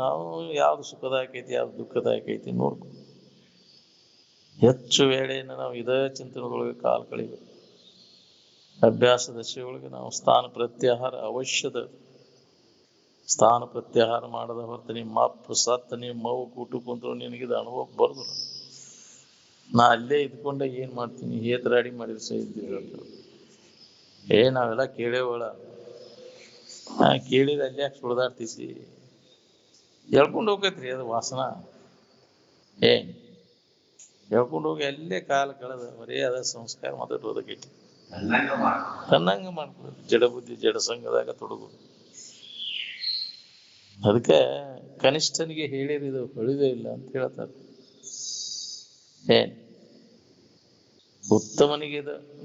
ನಾವು ಯಾವ್ದು ಸುಖದಾಯಕ ಐತಿ ಯಾವ್ದು ದುಃಖದಾಯಕ ಐತಿ ನೋಡ್ಕೊ. ಹೆಚ್ಚು ವೇಳೆಯನ್ನು ನಾವು ಇದೇ ಚಿಂತನೆಗಳಿಗೆ ಕಾಲ ಕಳಿಬೇಕು. ಅಭ್ಯಾಸ ದಶೆಯೊಳಗೆ ನಾವು ಸ್ಥಾನ ಪ್ರತ್ಯಾಹಾರ ಅವಶ್ಯದ. ಸ್ಥಾನ ಪ್ರತ್ಯಾಹಾರ ಮಾಡದ ಹೊರತು ನಿಮ್ಮ ಅಪ್ಪ ಸತ್ತ ನೀವು ಮಗು ಕೂಟು ಕುಂತ್ರು ನಿನಗಿದ ಅನುಭವ ಬರುದಿಲ್ಲ. ನಾ ಅಲ್ಲೇ ಇದ್ಕೊಂಡೆ ಏನ್ ಮಾಡ್ತೀನಿ, ಹೇತರಾಡಿ ಮಾಡಿದ್ರೆ ಸಹ ಇದ್ದೀವಿ. ನಾವೆಲ್ಲ ಕೇಳೇವಳ, ಕೇಳಿದ ಅಲ್ಲಿ ಯಾಕೆ ಸುಳ್ದಾಡ್ತೀಸಿ? ಹೇಳ್ಕೊಂಡು ಹೋಗತ್ರಿ ಅದು ವಾಸನ. ಹೇಳ್ಕೊಂಡು ಹೋಗಿ ಅಲ್ಲೇ ಕಾಲ ಕಳೆದ ಬರೀ ಅದ ಸಂಸ್ಕಾರ ಮಾತಾಡೋದಕ್ಕೈತಿ. ತನ್ನಂಗ ಮಾಡ್ಕೊಳ್ಳೋದು, ಜಡ ಬುದ್ಧಿ ಜಡ ಸಂಘದಾಗ ತೊಡಗುದು. ಅದಕ್ಕೆ ಕನಿಷ್ಠನಿಗೆ ಹೇಳಿರಿದು ಹೊಳಿದೇ ಇಲ್ಲ ಅಂತ ಹೇಳ್ತಾರೆ. ಉತ್ತಮನಿಗೆ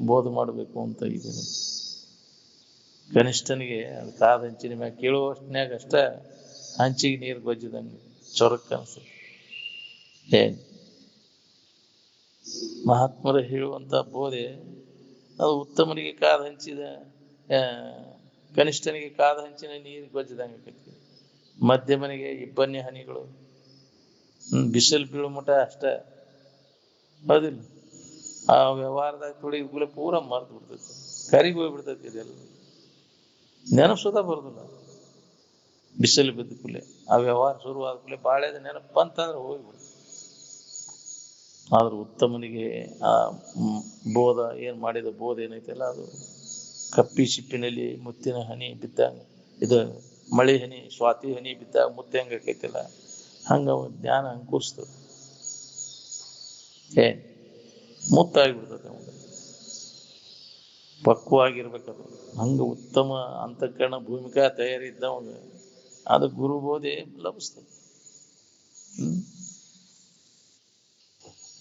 ಬೋಧ ಮಾಡಬೇಕು ಅಂತ ಇದ್ದೀನಿ. ಕನಿಷ್ಠನಿಗೆ ಅದು ಕಾದ ಹಂಚಿನ ಮ್ಯಾಗ ಕೇಳುವಷ್ಟನ್ಯಾಗ ಅಷ್ಟ ಹಂಚಿಗೆ ನೀರು ಗೊಜ್ಜಿದಂಗೆ ಚೊರಕ್ ಅನ್ಸುತ್ತೆ. ಮಹಾತ್ಮರು ಹೇಳುವಂತ ಬೋಧೆ ಅದು ಉತ್ತಮನಿಗೆ ಕಾದ ಹಂಚಿದ ಕನಿಷ್ಠನಿಗೆ ಕಾದ ಹಂಚಿನ ನೀರು ಗೊಜ್ಜಿದಂಗೆ ಆಕೈತಿ. ಮಧ್ಯಮನಿಗೆ ಇಬ್ಬನಿ ಹನಿಗಳು ಬಿಸಿಲು ಬೀಳು ಮಠ ಅಷ್ಟ. ಹೌದಿಲ್ಲ? ಆ ವ್ಯವಹಾರದಾಗ ತೊಡಗಿ ಪೂರ ಮರ್ತು ಬಿಡ್ತೈತಿ, ಕರಿಗಿ ಹೋಗ್ಬಿಡ್ತೈತಿ. ಇದೆಲ್ಲ ನೆನಪುಸದ ಬರುದಿಲ್ಲ. ಬಿಸಿಲು ಬಿದ್ದ ಕೂಲೆ ಆ ವ್ಯವಹಾರ ಶುರುವಾದ ಕೂಲೆ ಬಾಳೆದ ನೆನಪು ಅಂತಂದ್ರೆ ಹೋಗ್ಬಿಡ್ತು. ಆದ್ರೆ ಉತ್ತಮನಿಗೆ ಆ ಬೋಧ ಏನ್ ಮಾಡಿದ ಬೋಧ ಏನೈತಲ್ಲ, ಅದು ಕಪ್ಪಿ ಸಿಪ್ಪಿನಲ್ಲಿ ಮುತ್ತಿನ ಹನಿ ಬಿದ್ದಂಗ, ಇದು ಮಳೆ ಹನಿ ಸ್ವಾತಿ ಹನಿ ಬಿದ್ದಾಗ ಮುತ್ತೆ ಹಂಗ ಆಕೈತಿಲ್ಲ, ಹಂಗ ಜ್ಞಾನ ಅಂಕುಸ್ತದ. ಮುತ್ತಾಗಿಬಿಡ್ತದೆ, ಪಕ್ವಾಗಿರ್ಬೇಕದು. ಹಂಗ ಉತ್ತಮ ಅಂತಃಕರಣ ಭೂಮಿಕಾ ತಯಾರಿದ್ದವಾಗ ಅದು ಗುರು ಬೋಧೆ ಲಭಿಸ್ತದೆ.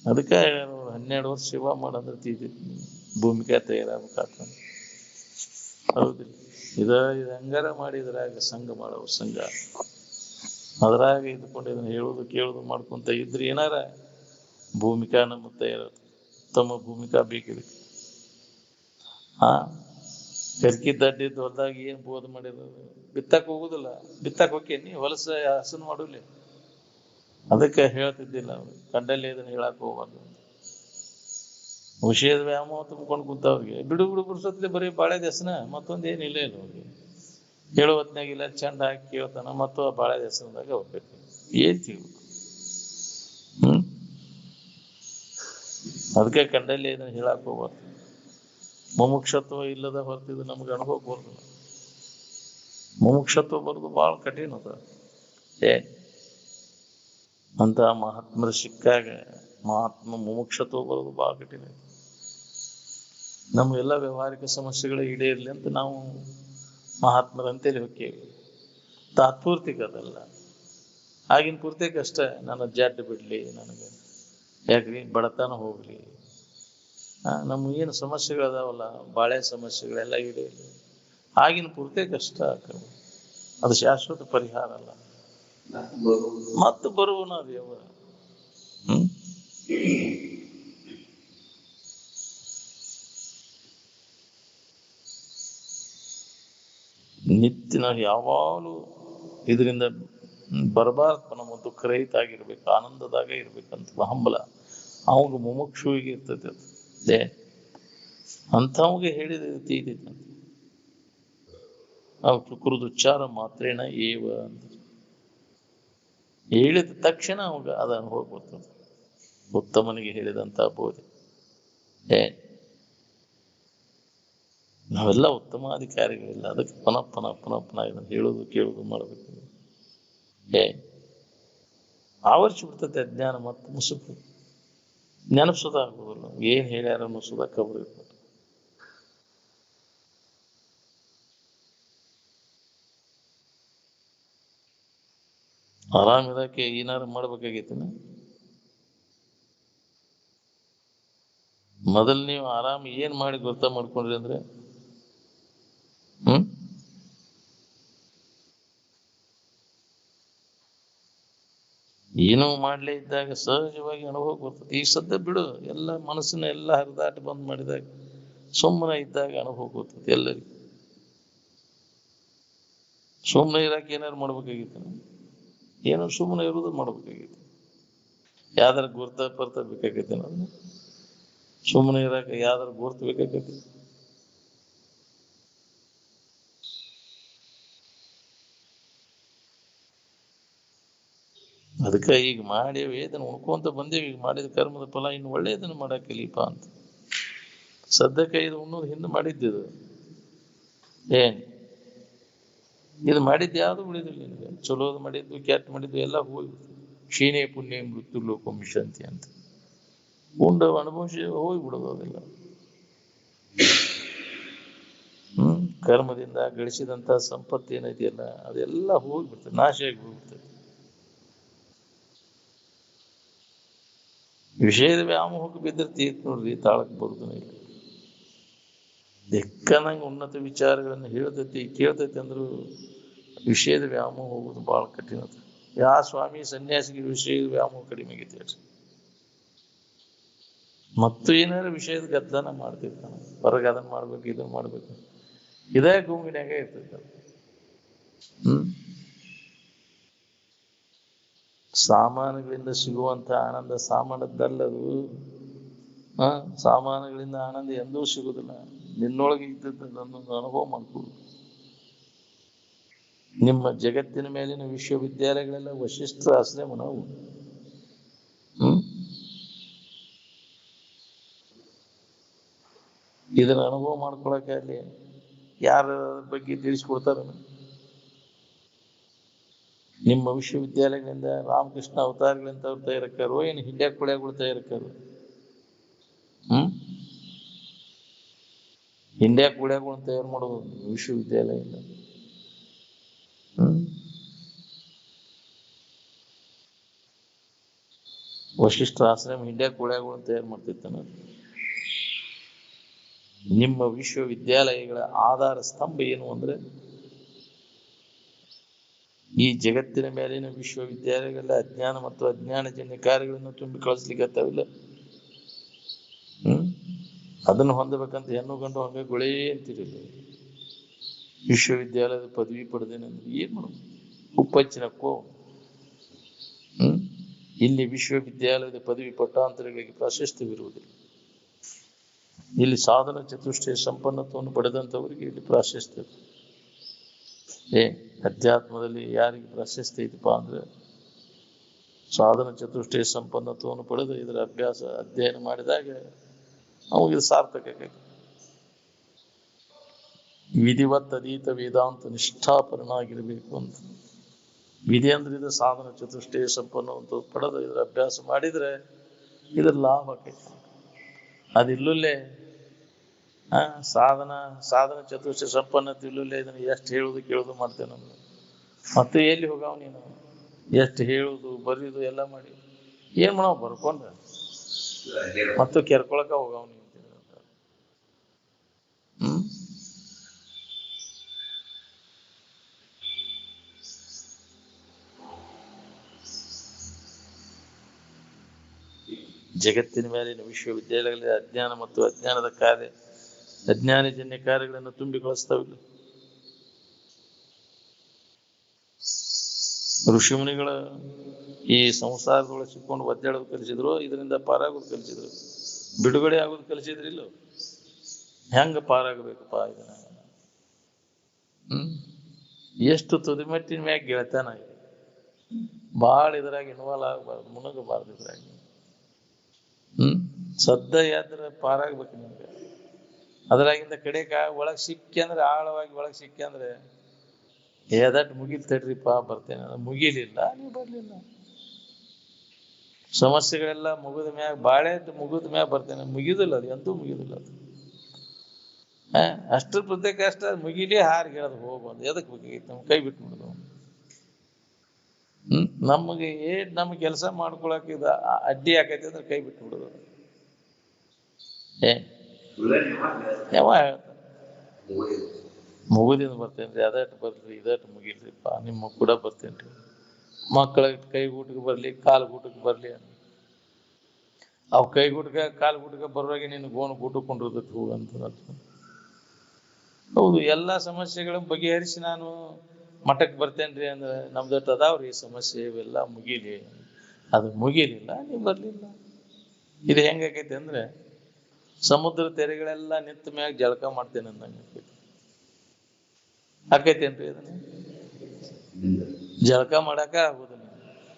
ಅದಕ್ಕೆ 12 ವರ್ಷ ಸೇವಾ ಮಾಡಂದ್ರೆ ಭೂಮಿಕಾ ತಯಾರಾಗಬೇಕಾಗ್ತ. ಹೌದ್ರಿ? ಇದು ಹಂಗಾರ ಮಾಡಿದ್ರಾಗ ಸಂಘ ಮಾಡೋ ಸಂಘ ಅದ್ರಾಗ ಇದ್ಕೊಂಡು ಇದನ್ನ ಹೇಳುದು ಕೇಳುದು ಮಾಡ್ಕೊಂತ ಇದ್ರಿ ಏನಾರ ಭೂಮಿಕಾ ನಮ್ಮ ತಯಾರ. ಉತ್ತಮ ಭೂಮಿಕಾ ಬೇಕಿದೆ. ಕರ್ಕಿದ್ದಡ್ಡಿದ್ದು ಹೊಲ್ದಾಗ ಏನ್ ಬೋಧ ಮಾಡಿರೋದು? ಬಿತ್ತಕ್ ಹೋಗುದಿಲ್ಲ. ಬಿತ್ತಕ್ ಹೋಗ್ಯನಿ ಹೊಲಸ ಹಸನ್ ಮಾಡಲಿ. ಅದಕ್ಕೆ ಹೇಳ್ತಿದ್ದಿಲ್ಲ ಅವ್ರು, ಕಂಡಲ್ಲಿ ಇದನ್ನ ಹೇಳಕ್ ಹೋಗ್ಬಾರ್ದು. ವಿಷಯದ ವ್ಯಾಮೋಹ ತುಂಬ್ಕೊಂಡು ಕೂತವ್ರಿಗೆ ಬಿಡು ಪುರ್ಸತ್ಲೆ ಬರೀ ಬಾಳೆ ದಸನ ಮತ್ತೊಂದು ಏನಿಲ್ಲ ಇಲ್ಲ ಅವ್ರಿಗೆ. ಹೇಳೋ ಹೊತ್ನಾಗಿಲ್ಲ ಚಂದ ಹಾಕಿ ಕೇಳ್ತಾನ, ಮತ್ತು ಆ ಬಾಳೆ ದಸನದಾಗ ಹೋಗ್ಬೇಕು. ಏನ್ ತಿಳ್ಬೇಕು? ಅದಕ್ಕೆ ಕಂಡಲ್ಲಿ ಇದನ್ನ ಹೇಳಕ್ ಹೋಗ್ಬಾರ್ದು. ಮುಮುಕ್ಷತ್ವ ಇಲ್ಲದ ಹೊರತಿದ್ದು ನಮ್ಗೆ ಅನುಭವ ಬರೋದಿಲ್ಲ. ಮುಮುಕ್ಷತ್ವ ಬರೋದು ಬಹಳ ಕಠಿಣ ಅದ. ಅಂತ ಮಹಾತ್ಮರ ಸಿಕ್ಕಾಗ ಮಹಾತ್ಮ ಮುಮುಕ್ಷತ್ವ ಬರೋದು ಬಹಳ ಕಠಿಣ. ನಮ್ಗೆಲ್ಲ ವ್ಯವಹಾರಿಕ ಸಮಸ್ಯೆಗಳು ಈಡೇರ್ಲಿ ಅಂತ ನಾವು ಮಹಾತ್ಮರಂತೇಳಿ ಹೋಗ್ತೇವೆ. ತಾತ್ಪೂರ್ತಿಕ ಅದಲ್ಲ, ಆಗಿನ ಪೂರ್ತಿಕ ಅಷ್ಟೇ. ನನ್ನ ಜಡ್ಡು ಬಿಡ್ಲಿ, ನನಗೆ ಯಾಕ್ರಿ ಬಡತನ ಹೋಗ್ಲಿ, ನಮ್ಮ ಏನು ಸಮಸ್ಯೆಗಳದಾವಲ್ಲ ಬಾಳೆ ಸಮಸ್ಯೆಗಳೆಲ್ಲ ಈಡೇರ್ಲಿ, ಆಗಿನ ಪೂರ್ತಿ ಕಷ್ಟ ಆಗ್ತದೆ, ಅದು ಶಾಶ್ವತ ಪರಿಹಾರ ಅಲ್ಲ. ಮತ್ತು ಬರುವನ ದೇವ. ನಿತ್ಯನ ಯಾವಾಗಲೂ ಇದರಿಂದ ಬರಬಾರ್ದು, ನಮ್ಮ ದುಃಖ ರಹಿತ ಆಗಿರ್ಬೇಕು, ಆನಂದದಾಗ ಇರ್ಬೇಕಂತ ಹಂಬಲ ಅವಾಗ ಮುಮುಕ್ಷುವಿಗೆ ಇರ್ತೈತೆ. ಅದು ಅಂಥವ್ಗೆ ಹೇಳಿದ ತೀರಿದಂತೆ ಅವ್ರು ಕುರುದುಚ್ಚಾರ ಮಾತ್ರೇನ ಏವ ಅಂತ ಹೇಳಿದ ತಕ್ಷಣ ಅವಾಗ ಅದ ಅನುಭವ ಬರ್ತದೆ. ಉತ್ತಮನಿಗೆ ಹೇಳಿದಂತ ಬೋಧೆ. ನಾವೆಲ್ಲ ಉತ್ತಮಾಧಿಕಾರಿಗಳಿಲ್ಲ, ಅದಕ್ಕೆ ಪುನಃ ಇದನ್ನು ಹೇಳೋದು ಕೇಳೋದು ಮಾಡಬೇಕು. ಆವರಿಸಿ ಬಿಡ್ತೈತೆ ಅಜ್ಞಾನ, ಮತ್ತೆ ಮುಸುಕು ನೆನಪಿಸೋದ ಆಗುದಿಲ್ಲ. ಏನ್ ಹೇಳ್ಯಾರ ಅನ್ನಿಸೋದ ಕಬರ್ ಇರ್ತದೆ. ಆರಾಮಿದಕ್ಕೆ ಏನಾರು ಮಾಡ್ಬೇಕಾಗೈತಿನ? ಮೊದಲು ನೀವು ಆರಾಮ್ ಏನ್ ಮಾಡಿ ಗೊತ್ತಾ ಮಾಡ್ಕೊಂಡ್ರಿ ಅಂದ್ರೆ ಏನೋ ಮಾಡ್ಲೇ ಇದ್ದಾಗ ಸಹಜವಾಗಿ ಅನುಭವ ಬರ್ತದೆ. ಈಗ ಸದ್ಯ ಬಿಡು, ಎಲ್ಲ ಮನಸ್ಸಿನ ಎಲ್ಲ ಹರಿದಾಟ ಬಂದ್ ಮಾಡಿದಾಗ ಸುಮ್ಮನೆ ಇದ್ದಾಗ ಅನುಭವ ಬರ್ತದೆ ಎಲ್ಲರಿಗೂ. ಸುಮ್ಮನೆ ಇರಾಕ ಏನಾರು ಮಾಡ್ಬೇಕಾಗಿತ್ತು? ಏನೋ ಸುಮ್ಮನೆ ಇರೋದು ಮಾಡ್ಬೇಕಾಗಿತ್ತು. ಯಾವ್ದಾರ ಗುರ್ತ ಪರ್ತ ಬೇಕಾಗೈತೆ? ನಾನು ಸುಮ್ಮನೆ ಇರಾಕ ಯಾವ್ದಾರ ಗುರ್ತು ಬೇಕಾಗೈತಿ? ಅದಕ್ಕೆ ಈಗ ಮಾಡೇವಿ, ಇದನ್ನು ಉಣ್ಕೊಂತ ಬಂದೇವಿ. ಈಗ ಮಾಡಿದ ಕರ್ಮದ ಫಲ ಇನ್ನು ಒಳ್ಳೆಯದನ್ನು ಮಾಡಕ್ ಕಲೀಪ ಅಂತ. ಸದ್ಯಕ್ಕೆ ಇದು ಉಣ್ಣೋದು ಹಿಂದೆ ಮಾಡಿದ್ದಿದು ಇದು ಮಾಡಿದ್ದು ಯಾವುದು ಉಳಿದಿಲ್ಲ ನಿನಗೆ. ಚಲೋದು ಮಾಡಿದ್ದು ಕೆಟ್ಟ ಮಾಡಿದ್ದು ಎಲ್ಲ ಹೋಗಿ ಕ್ಷೀಣೆ ಪುಣ್ಯ ಮೃತ್ಯು ಲೋಕ ಮಿಷಂತಿ ಅಂತ ಉಂಡ ಅನುಭವಿಸಿ ಹೋಗ್ಬಿಡೋದು. ಅದೆಲ್ಲ ಕರ್ಮದಿಂದ ಗಳಿಸಿದಂತ ಸಂಪತ್ತು ಏನೈತಿಯಲ್ಲ ಅದೆಲ್ಲ ಹೋಗ್ಬಿಡ್ತದೆ, ನಾಶ ಆಗಿ ಹೋಗ್ಬಿಡ್ತದೆ. ವಿಷಯದ ವ್ಯಾಮೋಹಕ್ಕೆ ಬಿದ್ದರೆ ತೀರ್ಥ ನೋಡ್ರಿ, ತಾಳಕ್ ಬರುದನೇ ಇಲ್ಲ. ನಂಗೆ ಉನ್ನತ ವಿಚಾರಗಳನ್ನು ಹೇಳ್ತೈತಿ ಕೇಳ್ತೈತಿ ಅಂದ್ರು ವಿಷಯದ ವ್ಯಾಮೋಹ ಹೋಗೋದು ಬಹಳ ಕಠಿಣ. ಯಾ ಸ್ವಾಮಿ ಸನ್ಯಾಸಿಗೆ ವಿಷಯದ ವ್ಯಾಮೋಹ ಕಡಿಮೆ ಆಗೈತಿ. ಮತ್ತು ಏನಾದ್ರು ವಿಷಯದ ಗದ್ದಲನ ಮಾಡ್ತಿರ್ತಾನೆ, ಹೊರಗೆ ಅದನ್ನ ಮಾಡ್ಬೇಕು ಇದನ್ನ ಮಾಡ್ಬೇಕು, ಇದೇ ಗುಂಗಿನಾಗ ಇರ್ತೈತ. ಸಾಮಾನುಗಳಿಂದ ಸಿಗುವಂತ ಆನಂದ ಸಾಮಾನದ್ದಲ್ಲದು. ಸಾಮಾನುಗಳಿಂದ ಆನಂದ ಎಂದೂ ಸಿಗುದಿಲ್ಲ. ನಿನ್ನೊಳಗೆ ಇದ್ದದ್ದನ್ನು ಅನುಭವ ಮಾಡ್ಕೊಳ್ಳು. ನಿಮ್ಮ ಜಗತ್ತಿನ ಮೇಲಿನ ವಿಶ್ವವಿದ್ಯಾಲಯಗಳೆಲ್ಲ ವಶಿಷ್ಠ ಆಶ್ರಮ ನಾವು. ಇದನ್ನ ಅನುಭವ ಮಾಡ್ಕೊಳಕ್ಕೆ ಅಲ್ಲಿ ಯಾರ ಬಗ್ಗೆ ತಿಳಿಸ್ಕೊಡ್ತಾರ? ನಿಮ್ಮ ವಿಶ್ವವಿದ್ಯಾಲಯಗಳಿಂದ ರಾಮಕೃಷ್ಣ ಅವತಾರಗಳಿಂದ ಅವ್ರು ತಯಾರಕ್ಕಾರೋ ಏನು ಹಿಂಡ್ಯಾ ಕುಳ್ಯಾಗಳು ತಯಾರಕ್ಕಾರೋ? ಹಿಂಡ್ಯಾ ಕುಳ್ಯಾಗಳನ್ನ ತಯಾರು ಮಾಡೋದು ವಿಶ್ವವಿದ್ಯಾಲಯ ಇಲ್ಲ. ವಶಿಷ್ಠ ಆಶ್ರಮ ಹಿಂಡ್ಯಾ ಕುಳ್ಯಾಗಳನ್ನ ತಯಾರು ಮಾಡ್ತಿರ್ತಾನ. ನಿಮ್ಮ ವಿಶ್ವವಿದ್ಯಾಲಯಗಳ ಆಧಾರ ಸ್ತಂಭ ಏನು ಅಂದ್ರೆ ಈ ಜಗತ್ತಿನ ಮೇಲಿನ ವಿಶ್ವವಿದ್ಯಾಲಯಗಳ ಅಜ್ಞಾನ ಮತ್ತು ಅಜ್ಞಾನಜನ್ಯ ಕಾರ್ಯಗಳನ್ನು ತುಂಬಿ ಕಳಿಸ್ಲಿಕ್ಕತ್ತಾವಿಲ್ಲ. ಅದನ್ನು ಹೊಂದಬೇಕಂತ ಹೆಣ್ಣು ಗಂಡು ಹಂಗೆ ಗುಳೇ ಅಂತಿರಲಿಲ್ಲ. ವಿಶ್ವವಿದ್ಯಾಲಯದ ಪದವಿ ಪಡೆದೇನೆ ಅಂದ್ರೆ ಏನ್ ಮಾಡೋದು? ಉಪ್ಪಚ್ಚಿನಕ್ಕೋ. ಇಲ್ಲಿ ವಿಶ್ವವಿದ್ಯಾಲಯದ ಪದವಿ ಪಟ್ಟಾಂತರಗಳಿಗೆ ಪ್ರಾಶಸ್ತ್ಯವಿರುವುದಿಲ್ಲ. ಇಲ್ಲಿ ಸಾಧನ ಚತುಷ್ಟಯ ಸಂಪನ್ನತ್ವವನ್ನು ಪಡೆದಂಥವರಿಗೆ ಇಲ್ಲಿ ಪ್ರಾಶಸ್ತ್ಯ. ಅಧ್ಯಾತ್ಮದಲ್ಲಿ ಯಾರಿಗೆ ಪ್ರಾಶಸ್ತ್ಯ ಐತಪ್ಪ ಅಂದ್ರೆ ಸಾಧನ ಚತುಷ್ಟಯ ಸಂಪನ್ನತ್ವವನ್ನು ಪಡೆದು ಇದರ ಅಭ್ಯಾಸ ಅಧ್ಯಯನ ಮಾಡಿದಾಗ ಅವಾಗ ಸಾರ್ಥಕ. ವಿಧಿವತ್ ಅದೀತ ವೇದಾಂತ ನಿಷ್ಠಾಪರನಾಗಿರ್ಬೇಕು ಅಂತ. ವಿಧಿ ಅಂದ್ರೆ ಇದು ಸಾಧನ ಚತುಷ್ಟಯ ಸಂಪನ್ನವಂತ ಪಡೆದು ಇದರ ಅಭ್ಯಾಸ ಮಾಡಿದ್ರೆ ಇದ್ರ ಲಾಭ ಆಕೈತಿ. ಅದಿಲ್ಲೇ ಸಾಧನ ಚತುಷ್ಟಯ ಸಂಪನ್ನತೆ ಇಲ್ಲೇ ಇದನ್ನ ಎಷ್ಟು ಹೇಳುದು ಕೇಳುದು ಮಾಡ್ತೇವೆ ನಮ್ಗೆ. ಮತ್ತೆ ಎಲ್ಲಿ ಹೋಗಾವ ನೀನು? ಎಷ್ಟು ಹೇಳುದು ಬರೆಯುದು ಎಲ್ಲ ಮಾಡಿ ಏನ್ ಮಾಡವ? ಬರ್ಕೊಂಡ ಮತ್ತು ಕೆರ್ಕೊಳಕ ಹೋಗಾವ ನೀನು. ಜಗತ್ತಿನ ಮೇಲಿನ ವಿಶ್ವವಿದ್ಯಾಲಯಗಳಲ್ಲಿ ಅಜ್ಞಾನ ಮತ್ತು ಅಜ್ಞಾನದ ಕಾರ್ಯ ಅಜ್ಞಾನಜನ್ಯ ಕಾರ್ಯಗಳನ್ನು ತುಂಬಿಗೊಳಿಸ್ತಾವಿಲ್ಲ. ಋಷಿಮುನಿಗಳ ಈ ಸಂಸಾರದೊಳಗೆ ಸಿಕ್ಕೊಂಡು ಒದ್ದಾಡೋದು ಕಲಿಸಿದ್ರು, ಇದರಿಂದ ಪಾರಾಗೋದು ಕಲಿಸಿದ್ರು, ಬಿಡುಗಡೆ ಆಗೋದು ಕಲಿಸಿದ್ರಿಲ್ಲ. ಹೆಂಗ ಪಾರಾಗಬೇಕಪ್ಪ ಇದನ್ನ? ಎಷ್ಟು ತುದಿಮಟ್ಟಿನ ಮ್ಯಾಗ ಗೆಳತಾನ ಇದೆ, ಬಾಳ ಇದ್ರಾಗ ಇನ್ವಾಲ್ವ್ ಆಗಬಾರ್ದು, ಮುಣಗಬಾರ್ದು ಇದ್ರಾಗ. ಸದ್ದ ಯಾತ್ರ ಪಾರಾಗ್ಬೇಕು ನಿಮ್ಗೆ. ಅದ್ರಾಗಿಂದ ಕಡೆಕ ಒಳಗ್ ಸಿಕ್ಕಿ ಅಂದ್ರೆ, ಆಳವಾಗಿ ಒಳಗ್ ಸಿಕ್ಕಿ ಅಂದ್ರೆ ಏದಟ್ ಮುಗಿಲ್ ತಡ್ರಿಪ್ಪ ಬರ್ತೇನೆ, ಮುಗಿಲಿಲ್ಲ, ನೀವು ಬರ್ಲಿಲ್ಲ. ಸಮಸ್ಯೆಗಳೆಲ್ಲ ಮುಗಿದ ಮ್ಯಾಗ, ಬಾಳೆ ಮುಗಿದ ಮ್ಯಾಗ ಬರ್ತೇನೆ, ಮುಗಿದಿಲ್ಲ ಅದು, ಎಂದೂ ಮುಗಿದಿಲ್ಲ ಅದು. ಅಷ್ಟ್ರ ಪ್ರತ್ಯೇಕ ಅಷ್ಟ ಮುಗಿಲಿ ಹಾರಿಗೆಳದು ಹೋಗ್ಬಂದು ಎದಕ್ ಬೇಕಾಗಿತ್ತು? ನಮ್ಗೆ ಕೈ ಬಿಟ್ಟು ಬಿಡುದು. ನಮಗೆ ನಮ್ ಕೆಲಸ ಮಾಡ್ಕೊಳಕ್ ಇದು ಅಡ್ಡಿ ಆಕೈತಿ ಅಂದ್ರೆ ಕೈ ಬಿಟ್ಟು ಬಿಡುದು. ಯಾವ ಮುಗುದಿಂದ ಬರ್ತೇನ್ರಿ, ಅದಟ್ ಬರ್ರಿ, ಇದಟ್ ಮುಗಿಲ್ರಿಪ್ಪ, ನಿಮ್ಮ ಕೂಡ ಬರ್ತೇನ್ರಿ. ಮಕ್ಕಳ ಕೈಗೂಟಕ್ಕೆ ಬರ್ಲಿ, ಕಾಲ್ಗೂಟಕ್ಕೆ ಬರ್ಲಿ, ಅವ್ ಕೈಗೂಟಕ ಕಾಲ್ಗೂಟಕ ಬರುವಾಗ ನಿನ್ನ ಗೋಣು ಗೂಟಕ್ಕೆ ಕೊಂಡಿರ್ತೈತಿ ಹೋಗಂತ. ಹೌದು, ಎಲ್ಲಾ ಸಮಸ್ಯೆಗಳನ್ನ ಬಗೆಹರಿಸಿ ನಾನು ಮಠಕ್ಕೆ ಬರ್ತೇನ್ರಿ ಅಂದ್ರೆ ನಮ್ದಟ್ಟು ಅದಾವ್ರಿ ಸಮಸ್ಯೆ, ಇವೆಲ್ಲ ಮುಗಿಲಿ. ಅದು ಮುಗಿಲಿಲ್ಲ, ನೀವು ಬರ್ಲಿಲ್ಲ. ಇದು ಹೆಂಗಾಕೈತಿ ಅಂದ್ರೆ ಸಮುದ್ರ ತೆರೆಗಳೆಲ್ಲ ನಿಂತ ಮ್ಯಾಗ ಜಳಕ ಮಾಡ್ತೇನೆ ಅಂದಂಗ ಆಕೈತೇನ್ರಿ? ಅದನ್ನ ಜಳಕ ಮಾಡಾಕ ಆಗುದಿಲ್ಲ.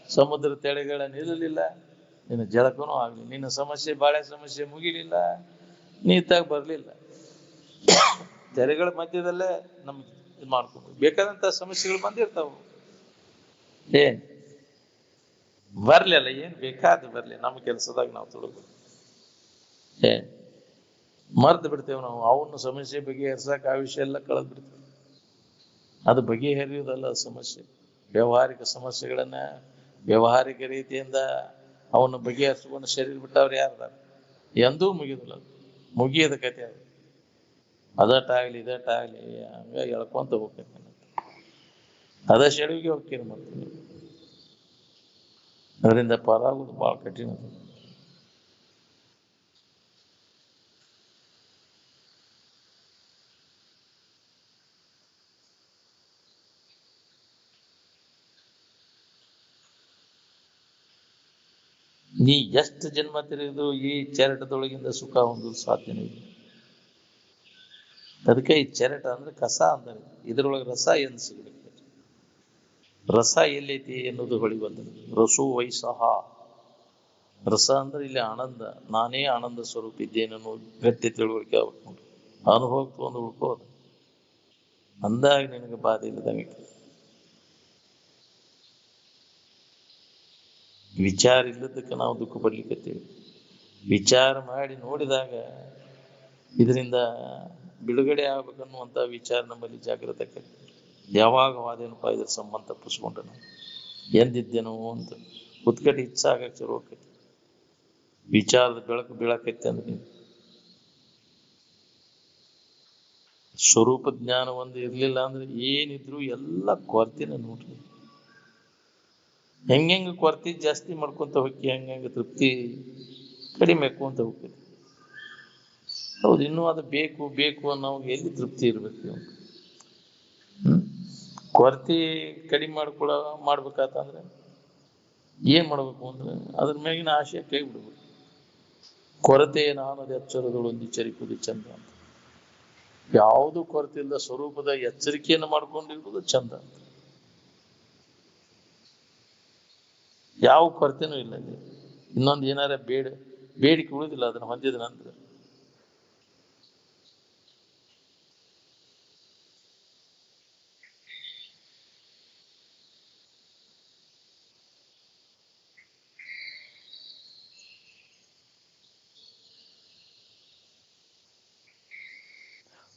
ಸಮುದ್ರ ತೆರೆಗಳ ನಿಲ್ಲಲಿಲ್ಲ, ನಿನ್ನ ಜಳಕನೂ ಆಗ್ಲಿ, ನಿನ್ನ ಸಮಸ್ಯೆ ಬಾಳೆ ಸಮಸ್ಯೆ ಮುಗಿಲಿಲ್ಲ, ನೀತಾಗ ಬರ್ಲಿಲ್ಲ. ತೆರೆಗಳ ಮಧ್ಯದಲ್ಲೇ ನಮ್ಗೆ ಇದು ಮಾಡ್ಕೊಂಡು ಬೇಕಾದಂತ ಸಮಸ್ಯೆಗಳು ಬಂದಿರ್ತಾವ. ಏನ್ ಬರ್ಲಿ ಅಲ್ಲ, ಏನ್ ಬೇಕಾದ ಬರ್ಲಿ, ನಮ್ಮ ಕೆಲಸದಾಗ ನಾವು ತೊಡಗು. ಮರ್ತು ಬಿಡ್ತೇವೆ ನಾವು. ಅವನ್ನ ಸಮಸ್ಯೆ ಬಗೆಹರಿಸಕ್ ಆ ವಿಷಯ ಎಲ್ಲ ಕಳೆದ್ ಬಿಡ್ತೇವೆ. ಅದು ಬಗೆಹರಿಯುವುದಲ್ಲ ಸಮಸ್ಯೆ. ವ್ಯಾವಹಾರಿಕ ಸಮಸ್ಯೆಗಳನ್ನ ವ್ಯಾವಹಾರಿಕ ರೀತಿಯಿಂದ ಅವನ್ನ ಬಗೆಹರಿಸಿಕೊಂಡು ಶರೀರ ಬಿಟ್ಟವ್ರು ಯಾರ್ದಾರ? ಎಂದೂ ಮುಗಿದಿಲ್ಲ. ಮುಗಿಯದ ಕತೆ ಅದು. ಅದಟ್ಟಾಗ್ಲಿ ಇದಟ್ಟಾಗ್ಲಿ ಹಂಗ ಎಳ್ಕೊಂತ ಹೋಗ್ತೇನೆ. ಅದ ಶೆಳವಿಗೆ ಹೋಗ್ತೀನಿ ಮತ್ತೆ. ಅದರಿಂದ ಪಾರಾಗುದು ಬಹಳ ಕಠಿಣ. ನೀ ಎಷ್ಟು ಜನ್ಮ ತಿರುಗಿದ್ರು ಈ ಚರಟದೊಳಗಿಂದ ಸುಖ ಹೊಂದೋದು ಸಾಧ್ಯನೇ ಇಲ್ಲ. ಅದಕ್ಕೆ ಈ ಚರಟ ಅಂದ್ರೆ ಕಸ ಅಂದ್ರೆ, ಇದ್ರೊಳಗೆ ರಸ ಏನು ಸಿಗಬೇಕು? ರಸ ಎಲ್ಲೈತಿ ಎನ್ನುವುದು ಹೊಳಿ ಬಂದ. ರಸೋ ವೈಸಹ. ರಸ ಅಂದ್ರೆ ಇಲ್ಲಿ ಆನಂದ, ನಾನೇ ಆನಂದ ಸ್ವರೂಪ ಇದ್ದೇನನ್ನು ಗಟ್ಟಿ ತಿಳುವಳಿಕೆ ಆಗ್ಬೇಕು ನೋಡಿ. ಅನುಭವಕ್ಕೆ ಒಂದು ಉಳ್ಕೋದು, ಅಂದಾಗ ನಿನಗೆ ಬಾಧೆ ಇಲ್ಲದಂಗೆ. ವಿಚಾರ ಇಲ್ಲದಕ್ಕೆ ನಾವು ದುಃಖ ಪಡ್ಲಿಕ್ಕತ್ತೀವಿ. ವಿಚಾರ ಮಾಡಿ ನೋಡಿದಾಗ ಇದರಿಂದ ಬಿಡುಗಡೆ ಆಗ್ಬೇಕನ್ನುವಂತ ವಿಚಾರ ನಮ್ಮಲ್ಲಿ ಜಾಗೃತ ಆಕೈತಿ. ಯಾವಾಗ ವಾದೇನಪ್ಪ ಇದ್ರ ಸಂಬಂಧ ತಪ್ಪಿಸ್ಕೊಂಡ ನಾವು ಎಂದಿದ್ದೇನೋ ಅಂತ ಉತ್ಕಟ ಇಚ್ಛಾಗಕ್ಕೆ ಶುರು ಆಕೈತಿ. ವಿಚಾರದ ಬೆಳಕು ಬೀಳಕೈತಿ ಅಂದ್ರೆ ಸ್ವರೂಪ ಜ್ಞಾನ ಒಂದು ಇರ್ಲಿಲ್ಲ ಅಂದ್ರೆ ಏನಿದ್ರು ಎಲ್ಲ ಕೊರತೆನ ನೋಡ್ರಿ. ಹೆಂಗ ಕೊರತೆ ಜಾಸ್ತಿ ಮಾಡ್ಕೊಂತ ಹೋಗಿ ಹೆಂಗ ತೃಪ್ತಿ ಕಡಿಮೆ ಹಾಕೊಂತ ಹೋಗ್ತೈತಿ. ಹೌದು, ಇನ್ನೂ ಅದು ಬೇಕು ಬೇಕು ಅನ್ನೋ ಎಲ್ಲಿ ತೃಪ್ತಿ ಇರ್ಬೇಕು? ಕೊರತೆ ಕಡಿಮೆ ಮಾಡ್ಬೇಕಾತಂದ್ರೆ ಏನ್ ಮಾಡ್ಬೇಕು ಅಂದ್ರೆ ಅದ್ರ ಮ್ಯಾಗಿನ ಆಶೆ ಕೈ ಬಿಡ್ಬೇಕು. ಕೊರತೆ ನಾನದ ಎಚ್ಚರದೊಳೊಂದು ಎಚ್ಚರಿಕೆದು ಚಂದ ಅಂತ. ಯಾವುದು ಕೊರತೆ ಇಲ್ಲ ಸ್ವರೂಪದ ಎಚ್ಚರಿಕೆಯನ್ನು ಮಾಡ್ಕೊಂಡಿರುವುದು ಚಂದ ಅಂತ. ಯಾವ ಕೊರತೆನೂ ಇಲ್ಲ ಇಲ್ಲಿ. ಇನ್ನೊಂದು ಏನಾರ ಬೇಡಿಕೆ ಉಳಿದಿಲ್ಲ ಅದನ್ನ ಹೊಂದಿದ ನಂತರ.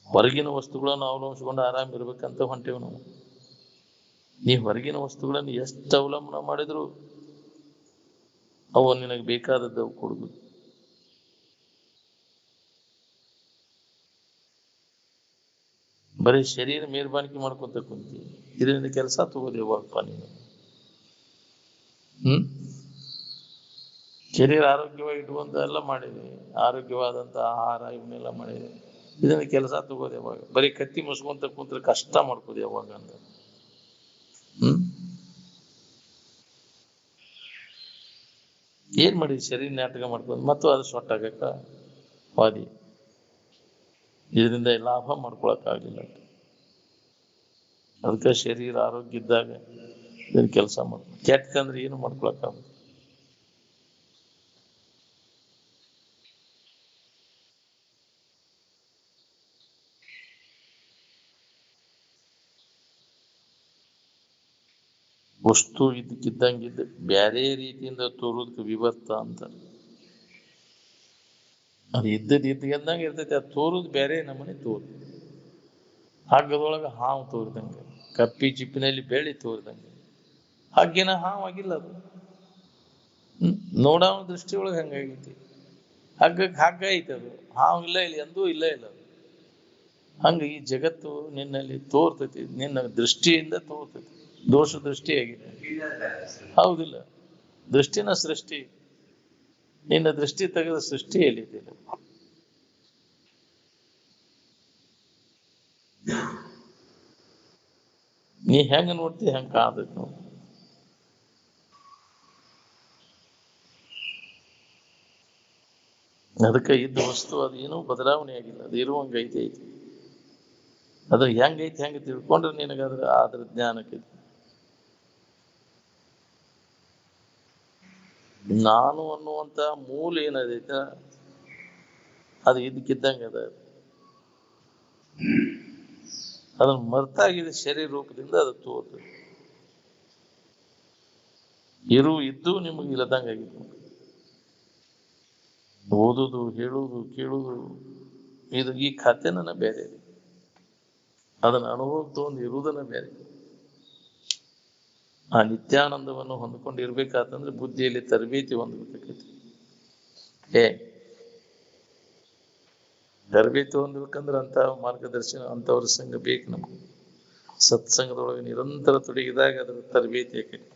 ಹೊರಗಿನ ವಸ್ತುಗಳನ್ನು ಅವಲಂಬಿಸ್ಕೊಂಡು ಆರಾಮ್ ಇರ್ಬೇಕಂತ ಹೊಂಟೇವು ನಾವು. ನೀ ಹೊರಗಿನ ವಸ್ತುಗಳನ್ನು ಎಷ್ಟು ಅವಲಂಬನ ಮಾಡಿದ್ರು ಅವು ನಿನಗೆ ಬೇಕಾದದ್ದು ಅವು ಕೊಡುದು. ಬರೀ ಶರೀರ ಮೇಲ್ಬಾನಿಕೆ ಮಾಡ್ಕೊಂತ ಕುಂತಿ, ಇದರಿಂದ ಕೆಲಸ ತಗೋದು ಯಾವಾಗಪ್ಪ ನೀನು? ಶರೀರ ಆರೋಗ್ಯವಾಗಿ ಇಟ್ಕೊಂತ ಎಲ್ಲ ಮಾಡಿದ್ವಿ, ಆರೋಗ್ಯವಾದಂತ ಆಹಾರ ಇವನ್ನೆಲ್ಲ ಮಾಡಿದ್ವಿ. ಇದನ್ನ ಕೆಲಸ ತಗೋದು ಯಾವಾಗ? ಬರೀ ಕತ್ತಿ ಮುಸ್ಕೊಂತ ಕುಂತ್ರೆ ಕಷ್ಟ ಮಾಡ್ಕೋದು ಯಾವಾಗ ಅಂತ. ಏನ್ ಮಾಡಿದ್ವಿ? ಶರೀರ ನಾಟಕ ಮಾಡ್ಕೊಂಡು ಮತ್ತು ಅದು ಸೊಟ್ಟಾಗಕ್ಕ ವಾದಿ. ಇದರಿಂದ ಲಾಭ ಮಾಡ್ಕೊಳಕ್ ಆಗ್ಲಿಲ್ಲ. ಅದಕ್ಕೆ ಶರೀರ ಆರೋಗ್ಯ ಇದ್ದಾಗ ಇದನ್ನ ಕೆಲಸ ಮಾಡ್ಕೊ. ಕೆಟ್ಟಂದ್ರೆ ಏನು ಮಾಡ್ಕೊಳಕ್ ಆಗುತ್ತೆ? ವಸ್ತು ಇದಕ್ಕಿದ್ದಂಗಿದ್ದ ಬ್ಯಾರೆ ರೀತಿಯಿಂದ ತೋರೋದಕ್ಕೆ ವಿವರ್ತ ಅಂತ. ಅದು ಇದ್ದಂಗೆ ಇರ್ತೈತಿ. ಅದು ತೋರುದು ಬೇರೆ ನಮ್ಮನೆ ತೋರು. ಹಗ್ಗದೊಳಗ ಹಾವು ತೋರಿದಂಗೆ, ಕಪ್ಪಿ ಚಿಪ್ಪಿನಲ್ಲಿ ಬೆಳ್ಳಿ ತೋರಿದಂಗೆ. ಹಗ್ಗಿನ ಹಾವು ಆಗಿಲ್ಲ ಅದು. ನೋಡೋ ದೃಷ್ಟಿಯೊಳಗೆ ಹಂಗಾಗೈತಿ. ಹಗ್ಗಕ್ಕೆ ಹಗ್ಗ ಐತಿ, ಅದು ಹಾವು ಇಲ್ಲ, ಇಲ್ಲಿ ಎಂದೂ ಇಲ್ಲ ಇಲ್ಲ ಅದು. ಹಂಗ ಈ ಜಗತ್ತು ನಿನ್ನಲ್ಲಿ ತೋರ್ತೈತಿ, ನಿನ್ನ ದೃಷ್ಟಿಯಿಂದ ತೋರ್ತೈತಿ. ದೋಷ ದೃಷ್ಟಿಯಾಗಿದೆ. ಹೌದಿಲ್ಲ? ದೃಷ್ಟಿನ ಸೃಷ್ಟಿ. ನಿನ್ನ ದೃಷ್ಟಿ ತೆಗೆದ ಸೃಷ್ಟಿ ಎಲ್ಲಿದೆ? ನೀ ಹೆಂಗ ನೋಡ್ತಿ ಹೆಂಗ ಕಾಣತೈತಿ ನೋಡಿ. ಅದಕ್ಕೆ ಇದ್ದ ವಸ್ತು ಅದು ಏನೂ ಬದಲಾವಣೆ ಆಗಿಲ್ಲ, ಅದು ಇರುವಂಗ ಐತಿ. ಅದು ಹೆಂಗೈತಿ ಹೆಂಗ ತಿಳ್ಕೊಂಡ್ರೆ ಅದ್ರ ಜ್ಞಾನಕ್ಕೆ. ನಾನು ಅನ್ನುವಂತ ಮೂಲ ಏನದೈತ ಅದು ಇದಕ್ಕಿದ್ದಂಗ ಅದ. ಅದನ್ನ ಮರ್ತಾಗಿದೆ ಶರೀರ ರೂಪದಿಂದ ಅದು ತೋರ್ತದೆ. ಇದ್ದು ನಿಮಗೆ ಇಲ್ಲದಂಗ ಆಗಿದೆ. ಓದುದು, ಹೇಳುವುದು, ಕೇಳುವುದು, ಇದು ಈ ಖಾತೆನ ಬೇರೆ. ಅದನ್ನ ಅನುಭವ ತಗೊಂಡು ಇರುವುದನ್ನ ಬೇರೆ. ಆ ನಿತ್ಯಾನಂದವನ್ನು ಹೊಂದ್ಕೊಂಡಿರ್ಬೇಕಾತಂದ್ರೆ ಬುದ್ಧಿಯಲ್ಲಿ ತರಬೇತಿ ಹೊಂದ್ಬೇಕಾಗೈತಿ. ತರಬೇತಿ ಹೊಂದ್ಬೇಕಂದ್ರೆ ಅಂತ ಮಾರ್ಗದರ್ಶನ, ಅಂತವ್ರ ಸಂಘ ಬೇಕು ನಮ್ಗೆ. ಸತ್ಸಂಗದೊಳಗೆ ನಿರಂತರ ತೊಡಗಿದಾಗ ಅದರ ತರಬೇತಿ ಆಕೈತಿ.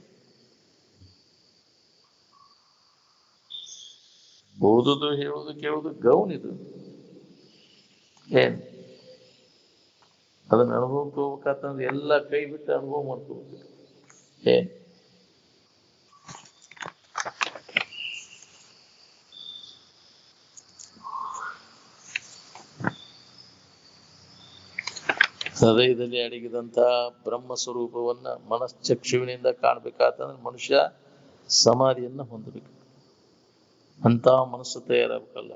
ಓದುದು, ಹೇಳುದು, ಕೇಳುದು ಗೌನ್ ಇದು. ಅದನ್ನ ಅನುಭವಕ್ಕೆ ಹೋಗ್ಬೇಕಂತಂದ್ರೆ ಎಲ್ಲ ಕೈ ಬಿಟ್ಟು ಅನುಭವ ಮಾಡ್ಕೋಬೇಕು. ಹೃದಯದಲ್ಲಿ ಅಡಗಿದಂತ ಬ್ರಹ್ಮ ಸ್ವರೂಪವನ್ನ ಮನಶ್ಚಕ್ಷುವಿನಿಂದ ಕಾಣ್ಬೇಕಾತಂದ್ರೆ ಮನುಷ್ಯ ಸಮಾಧಿಯನ್ನ ಹೊಂದಬೇಕು. ಅಂತ ಮನಸ್ಸು ತಯಾರಾಗಬೇಕಲ್ಲ,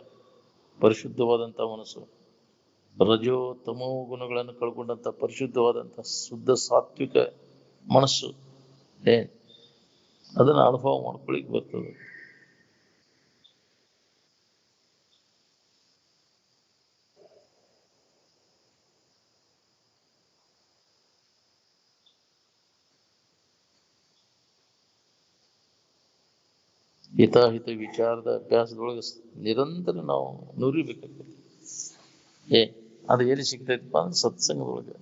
ಪರಿಶುದ್ಧವಾದಂತ ಮನಸ್ಸು. ರಜೋ ತಮೋ ಗುಣಗಳನ್ನು ಕಳ್ಕೊಂಡಂತ ಪರಿಶುದ್ಧವಾದಂತ ಶುದ್ಧ ಸಾತ್ವಿಕ ಮನಸ್ಸು ಅದನ್ನ ಅನುಭವ ಮಾಡ್ಕೊಳಿಕ್ ಬರ್ತದೆ. ಹಿತಾಹಿತ ವಿಚಾರದ ಅಭ್ಯಾಸದೊಳಗೆ ನಿರಂತರ ನಾವು ನುರಿಬೇಕಾಗ್ತದೆ. ಅದು ಎಲ್ಲಿ ಸಿಗ್ತೈತಪ್ಪ ಅಂದ್ರೆ ಸತ್ಸಂಗದೊಳಗೆ,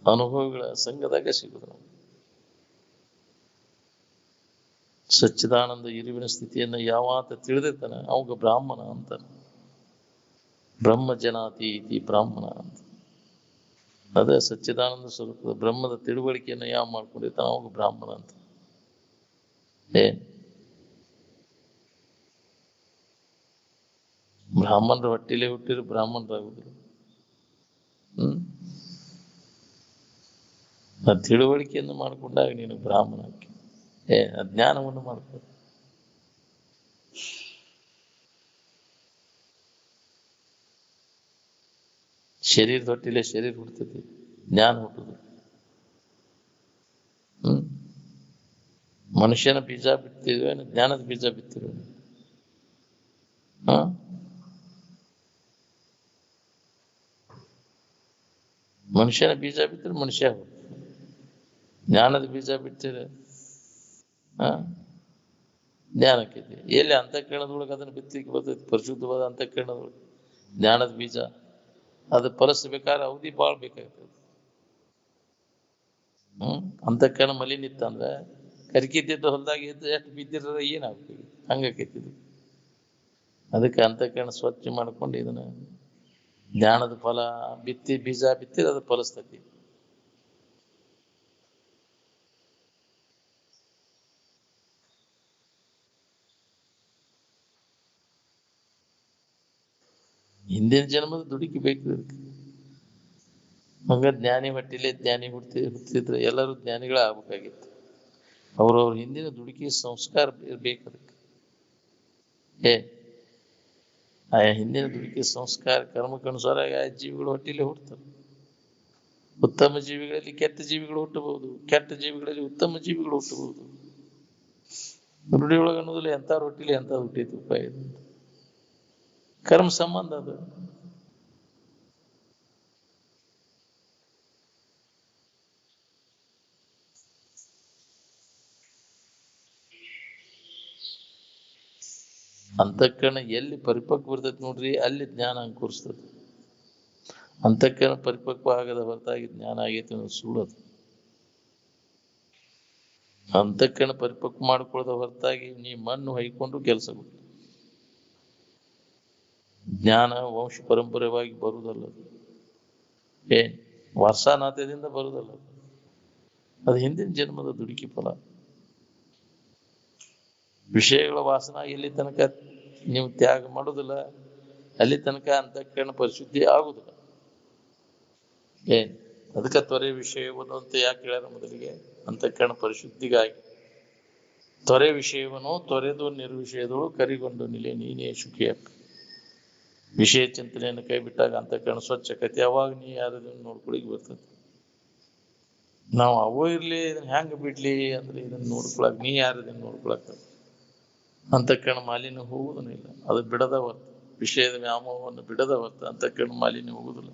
ಅನುಭವಿಗಳ ಸಂಘದಾಗ ಸಿಗುದು. ನಾವು ಸಚ್ಚಿದಾನಂದ ಇರುವಿನ ಸ್ಥಿತಿಯನ್ನ ಯಾವಾತ ತಿಳಿದಿರ್ತಾನೆ ಅವಾಗ ಬ್ರಾಹ್ಮಣ ಅಂತ. ಬ್ರಹ್ಮ ಜನಾತಿ ಇತಿ ಬ್ರಾಹ್ಮಣ ಅಂತ. ಅದೇ ಸಚ್ಚಿದಾನಂದ ಸ್ವರೂಪದ ಬ್ರಹ್ಮದ ತಿಳುವಳಿಕೆಯನ್ನ ಯಾವ ಮಾಡ್ಕೊಂಡಿರ್ತಾನೆ ಅವಾಗ ಬ್ರಾಹ್ಮಣ ಅಂತ. ಬ್ರಾಹ್ಮಣರ ಹೊಟ್ಟಿಲೆ ಹುಟ್ಟಿದ್ರು ಬ್ರಾಹ್ಮಣರಾಗುದಿಲ್ಲ. ಆ ತಿಳುವಳಿಕೆಯನ್ನು ಮಾಡಿಕೊಂಡಾಗ ನೀನು ಬ್ರಾಹ್ಮಣಕ್ಕೆ ಜ್ಞಾನವನ್ನು ಮಾಡ್ಕೊ. ಶರೀರದ ಹೊಟ್ಟಿಲೆ ಶರೀರ ಹುಡ್ತೈತಿ, ಜ್ಞಾನ ಹುಟ್ಟುದು. ಮನುಷ್ಯನ ಬೀಜ ಬಿತ್ತಿರುವೇನು, ಜ್ಞಾನದ ಬೀಜ ಬಿತ್ತಿರುವೇನು? ಮನುಷ್ಯನ ಬೀಜ ಬಿತ್ತರೆ ಮನುಷ್ಯ ಹುಟ್ಟು. ಜ್ಞಾನದ ಬೀಜ ಬಿತ್ತಿರ ಜ್ಞಾನಕ್ಕೈತಿ. ಎಲ್ಲಿ ಅಂತಃಕರಣದೊಳಗೆ ಅದನ್ನು ಬಿತ್ತಲಿಕ್ಕೆ ಬರ್ತೈತಿ. ಪರಿಶುದ್ಧವಾದ ಅಂತಃಕರಣದೊಳಗೆ ಜ್ಞಾನದ ಬೀಜ ಅದು ಫಲಿಸ್ಬೇಕಾದ್ರೆ ಅವಧಿ ಬಾಳ್ ಬೇಕಾಗ್ತದೆ. ಅಂತಃಕರಣ ಮಲಿನಿತ್ತಂದ್ರೆ ಕರಿಕಿದ್ದಿದ್ದು ಹೊಲದಾಗ ಇದ್ದು ಎಷ್ಟು ಬಿದ್ದಿರ ಏನಾಗ್ತದೆ, ಹಂಗಾಕೈತಿದ್ದು. ಅದಕ್ಕೆ ಅಂತಃಕರಣ ಸ್ವಚ್ಛ ಮಾಡ್ಕೊಂಡು ಇದನ್ನ ಜ್ಞಾನದ ಫಲ ಬಿತ್ತಿ ಬೀಜ ಬಿತ್ತಿ ಅದು ಫಲಿಸ್ತತಿ. ಹಿಂದಿನ ಜನ್ಮದ ದುಡುಕಿ ಬೇಕು ಇದಕ್ಕೆ. ಹಂಗ ಜ್ಞಾನಿ ಹೊಟ್ಟಿಲೆ ಜ್ಞಾನಿ ಹುಟ್ಟಿದ್ರೆ ಎಲ್ಲರೂ ಜ್ಞಾನಿಗಳ ಆಗ್ಬೇಕಾಗಿತ್ತು. ಅವ್ರವ್ರ ಹಿಂದಿನ ದುಡುಕಿ ಸಂಸ್ಕಾರ ಇರ್ಬೇಕು ಅದಕ್ಕೆ. ಆಯಾ ಹಿಂದಿನ ದುಡುಕಿ ಸಂಸ್ಕಾರ ಕರ್ಮಕ್ಕನುಸಾರ ಆಯಾ ಜೀವಿಗಳು ಹೊಟ್ಟಿಲೆ ಹುಟ್ಟುತ್ತವೆ. ಉತ್ತಮ ಜೀವಿಗಳಲ್ಲಿ ಕೆಟ್ಟ ಜೀವಿಗಳು ಹುಟ್ಟಬಹುದು, ಕೆಟ್ಟ ಜೀವಿಗಳಲ್ಲಿ ಉತ್ತಮ ಜೀವಿಗಳು ಹುಟ್ಟಬಹುದು. ನುಡಿ ಒಳಗ ಅನ್ನೋದಿಲ್ಲ ಎಂತ ಹೊಟ್ಟಿಲಿ ಎಂತ ಹುಟ್ಟೈತಿ ಉಪಾಯ. ಕರ್ಮ ಸಂಬಂಧ ಅದು. ಅಂತಃಕರಣ ಎಲ್ಲಿ ಪರಿಪಕ್ವ ಇರ್ತೈತಿ ನೋಡ್ರಿ, ಅಲ್ಲಿ ಜ್ಞಾನ ಅಂಕುರಿಸ್ತದೆ. ಅಂತಃಕರಣ ಪರಿಪಕ್ವ ಆಗದ ಹೊರತಾಗಿ ಜ್ಞಾನ ಆಗೈತಿ ಅನ್ನೋದು ಸುಳ್ಳದು. ಅಂತಃಕರಣ ಪರಿಪಕ್ವ ಮಾಡ್ಕೊಳ್ಳದ ಹೊರತಾಗಿ ನೀ ಮಣ್ಣು ಹೊಯ್ಕೊಂಡು ಕೆಲಸ ಬಿಟ್ಟು. ಜ್ಞಾನ ವಂಶ ಪರಂಪರೆವಾಗಿ ಬರುವುದಲ್ಲ, ವಾರಸಾನಾತ್ಯದಿಂದ ಬರುವುದಲ್ಲ, ಅದು ಹಿಂದಿನ ಜನ್ಮದ ದುಡುಕಿ ಫಲ. ವಿಷಯಗಳ ವಾಸನ ಎಲ್ಲಿ ತನಕ ನೀವು ತ್ಯಾಗ ಮಾಡುದಿಲ್ಲ ಅಲ್ಲಿ ತನಕ ಅಂತಃಕರಣ ಪರಿಶುದ್ಧಿ ಆಗುದಿಲ್ಲ. ಅದಕ್ಕೆ ತ್ವರೆ ವಿಷಯವನ್ನು ಅಂತ ಯಾಕೆ ಹೇಳ್ಯಾರ ಮೊದಲಿಗೆ? ಅಂತಃಕರಣ ಪರಿಶುದ್ಧಿಗಾಗಿ. ತ್ವರೆ ವಿಷಯವನ್ನು ತೊರೆದು ನಿರ್ವಿಷಯದಳು ಕರಿಗೊಂಡು ನಿಲೆ ನೀನೇ ಶುಖಿಯಪ್ಪ. ವಿಷಯ ಚಿಂತನೆಯನ್ನು ಕೈ ಬಿಟ್ಟಾಗ ಅಂತಃಕರಣ ಸ್ವಚ್ಛಕತೆ, ಅವಾಗ ನೀ ಯಾರದನ್ನು ನೋಡ್ಕೊಳಿಕ್ ಬರ್ತದೆ. ನಾವು ಅವೋ ಇರ್ಲಿ ಇದನ್ನ ಹೆಂಗ ಬಿಡ್ಲಿ ಅಂದ್ರೆ ಇದನ್ನ ನೋಡ್ಕೊಳಕ್ ನೀ ಯಾರದನ್ನು ನೋಡ್ಕೊಳಕ್. ಅಂತಃಕರಣ ಮಾಲಿನ್ಯ ಹೋಗುವುದೂ ಇಲ್ಲ, ಅದು ಬಿಡದ ಹೊರ್ತು, ವಿಷಯದ ವ್ಯಾಮೋಹವನ್ನು ಬಿಡದ ಹೊರ್ತು ಅಂತಃಕರಣ ಮಾಲಿನ್ಯ ಹೋಗುದಿಲ್ಲ.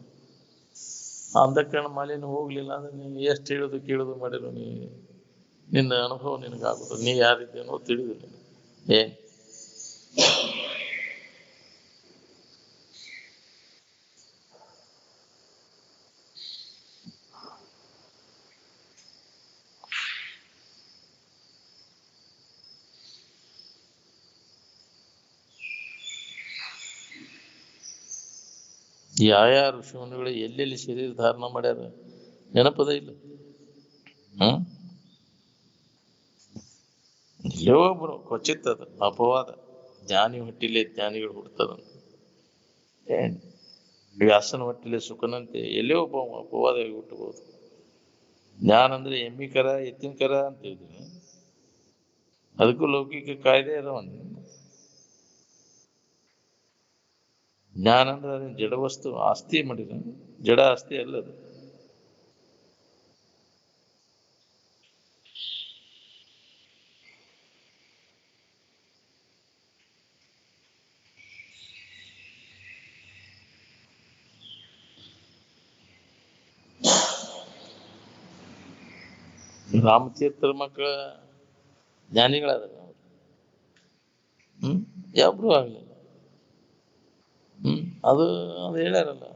ಅಂತಃಕರಣ ಮಾಲಿನ್ಯ ಹೋಗ್ಲಿಲ್ಲ ಅಂದ್ರೆ ನೀನು ಎಷ್ಟು ಹೇಳುದು ಕೇಳುದು ಮಾಡಿರು ನಿನ್ನ ಅನುಭವ ನಿನಗಾಗುದು. ನೀ ಯಾರಿದ್ದೇನೋ ತಿಳಿದಿಲ್ಲ. ಯಾವ ಋಷಿಮುನಿಗಳು ಎಲ್ಲೆಲ್ಲಿ ಶರೀರ ಧಾರಣ ಮಾಡ್ಯಾರ ನೆನಪದ ಇಲ್ಲ. ಎಲ್ಲೋ ಒಬ್ರು ಕ್ವಚಿತ್ ಅದ ಅಪವಾದ, ಜ್ಞಾನಿ ಹೊಟ್ಟಿಲೆ ಜ್ಞಾನಿಗಳು ಹುಡ್ತದಂತ. ವ್ಯಾಸನ ಹೊಟ್ಟಿಲೆ ಸುಖನಂತೆ ಎಲ್ಲೋ ಒಬ್ಬ ಅಪವಾದ ಹುಟ್ಟಬಹುದು. ಜ್ಞಾನ ಅಂದ್ರೆ ಎಮ್ಮಿ ಕರ ಎತ್ತಿನ ಕರ ಅಂತ ಹೇಳಿದ್ರೆ ಅದಕ್ಕೂ ಲೌಕಿಕ ಕಾಯ್ದೆ ಅದಾವನ್. ಜ್ಞಾನ ಅಂದ್ರೆ ಅದನ್ನ ಜಡ ವಸ್ತು ಆಸ್ತಿ ಮಾಡಿದ, ಜಡ ಆಸ್ತಿ ಅಲ್ಲದು. ರಾಮತೀರ್ಥರ ಮಕ್ಕಳ ಜ್ಞಾನಿಗಳಾದ ಯಾವ್ರು ಆಗ್ಲಿಲ್ಲ. ಅದು ಹೇಳ್ಯಾರಲ್ಲ,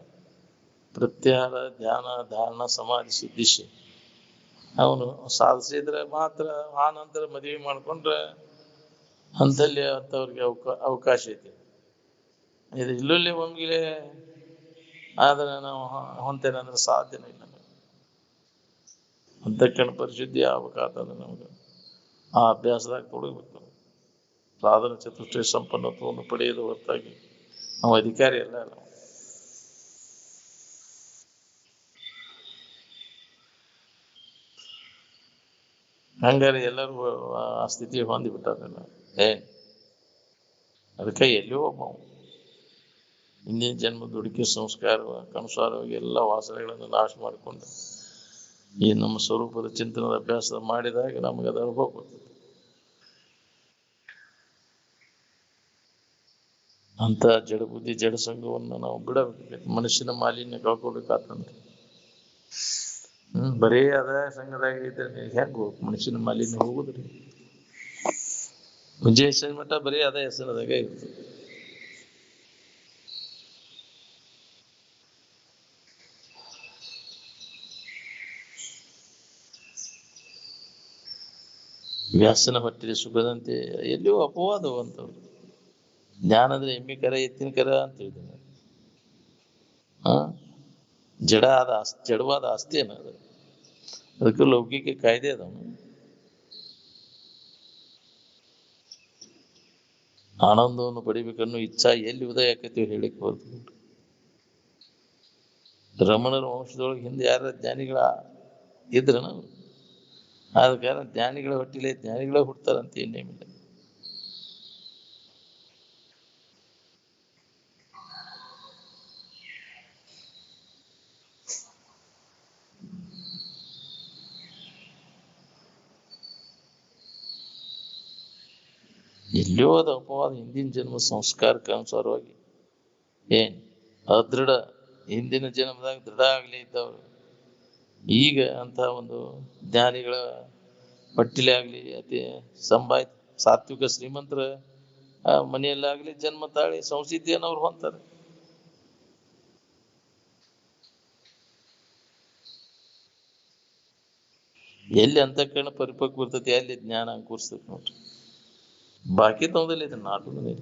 ಪ್ರತ್ಯಾಹಾರ ಧ್ಯಾನ ಧಾರಣ ಸಮಾಧಿ ಸಿದ್ಧಿಸಿ ಅವನು ಸಾಧಿಸಿದ್ರೆ ಮಾತ್ರ ಆ ನಂತರ ಮದುವೆ ಮಾಡ್ಕೊಂಡ್ರೆ ಅಂತಲ್ಲಿ ಅಂತವ್ರಿಗೆ ಅವಕಾಶ ಐತಿ. ಇದು ಇಲ್ಲಲ್ಲಿ ಒಮ್ಗಿಲೆ ಆದ್ರೆ ನಾವು ಹೊಂತೇನೆ ಅಂದ್ರೆ ಸಾಧ್ಯನೇ ಇಲ್ಲ. ಅಂತಃಕರಣ ಪರಿಶುದ್ಧಿ ಆಗ್ಬೇಕಾದ್ರೆ ನಮ್ಗೆ ಆ ಅಭ್ಯಾಸದಾಗ ತೊಡಗಬೇಕು. ಸಾಧನ ಚತುಷ್ಟಯ ಸಂಪನ್ನತ್ವವನ್ನು ಪಡೆಯುವುದು ಹೊರತಾಗಿ ನಾವು ಅಧಿಕಾರಿ ಅಲ್ಲ. ನಾವು ಹಂಗಾರೆ ಎಲ್ಲರೂ ಆ ಸ್ಥಿತಿ ಹೊಂದಿಬಿಟ್ಟಾರಲ್ಲ. ಅದಕ್ಕೆ ಎಲ್ಲಿಯೋ ಒಬ್ಬ ಹಿಂದಿನ ಜನ್ಮ ದುಡುಕಿ ಸಂಸ್ಕಾರ ಅನುಸಾರವಾಗಿ ಎಲ್ಲ ವಾಸನೆಗಳನ್ನು ನಾಶ ಮಾಡಿಕೊಂಡು ಈ ನಮ್ಮ ಸ್ವರೂಪದ ಚಿಂತನದ ಅಭ್ಯಾಸ ಮಾಡಿದಾಗ ನಮಗೆ ಅದು ಅನುಭವ ಬರ್ತದೆ. ಅಂತ ಜಡ ಬುದ್ಧಿ ಜಡ ಸಂಘವನ್ನು ನಾವು ಬಿಡಬೇಕು. ಮನುಷ್ಯನ ಮಾಲಿನ್ಯ ಕಳ್ಕೊಬೇಕಾತಂದ್ರೆ ಬರೀ ಅದ ಸಂಘದಾಗ ಇದ್ರೆ ಹೆಂಗ ಮನುಷ್ಯನ ಮಾಲಿನ್ಯ ಹೋಗುದ್ರಿ? ಮುಂಜೆ ಹೆಸರಿನ ಮಟ್ಟ ಬರೀ ಅದ ಹೆಸರದಾಗ ಇರ್ತದೆ. ವ್ಯಾಸನ ಹೊಟ್ಟಿಗೆ ಸುಖದಂತೆ ಎಲ್ಲಿಯೋ ಅಪವಾದವು ಅಂತವ್ರು. ಜ್ಞಾನ ಅಂದ್ರೆ ಎಮ್ಮೆ ಕರ ಎತ್ತಿನ ಕರ ಅಂತ ಹೇಳಿದ್ದೇನೆ. ಆ ಜಡವಾದ ಆಸ್ತಿ ಏನ ಅದು. ಅದಕ್ಕೆ ಲೌಕಿಕ ಕಾಯ್ದೆ ಅದ. ಆನಂದವನ್ನು ಪಡಿಬೇಕನ್ನೋ ಇಚ್ಛಾ ಎಲ್ಲಿ ಉದಯ ಆಕೈತಿ ಹೇಳಿಕ್ ಬರ್ತೀವಿ. ರಮಣರ ವಂಶದೊಳಗೆ ಹಿಂದೆ ಯಾರ ಜ್ಞಾನಿಗಳ ಇದ್ರ ನಾವು. ಆದ ಕಾರಣ ಜ್ಞಾನಿಗಳ ಹೊಟ್ಟಿಲೆ ಜ್ಞಾನಿಗಳ ಹುಡ್ತಾರಂತ ಏನೇಮಿಲ್ಲ. ಎಲ್ಲಿಯೋ ಅದು ಅಪವಾದ ಹಿಂದಿನ ಜನ್ಮ ಸಂಸ್ಕಾರಕ್ಕೆ ಅನುಸಾರವಾಗಿ ಏನ್ ಅದೃಢ ಹಿಂದಿನ ಜನ್ಮದಾಗ ದೃಢ ಆಗ್ಲಿ ಇದ್ದವ್ರು ಈಗ ಅಂತ ಒಂದು ಜ್ಞಾನಿಗಳ ಹೊಟ್ಟಿಲೆ ಆಗ್ಲಿ ಅತಿ ಸಾತ್ವಿಕ ಶ್ರೀಮಂತರ ಮನೆಯಲ್ಲಾಗ್ಲಿ ಜನ್ಮ ತಾಳಿ ಸಂಸಿದ್ಧಿಯನ್ನು ಅವ್ರು ಹೊಂತಾರೆ. ಎಲ್ಲಿ ಅಂತಃಕರಣ ಪರಿಪಕ್ವ ಇರ್ತೈತಿ ಅಲ್ಲಿ ಜ್ಞಾನ ಅಂಕುರಿಸ್ತೈತಿ ನೋಡ್ರಿ. ಬಾಕಿ ತಗೊಂಡಿಲ್ಲ ಇದನ್ನ ನಾಟುದಲ್ಲಿ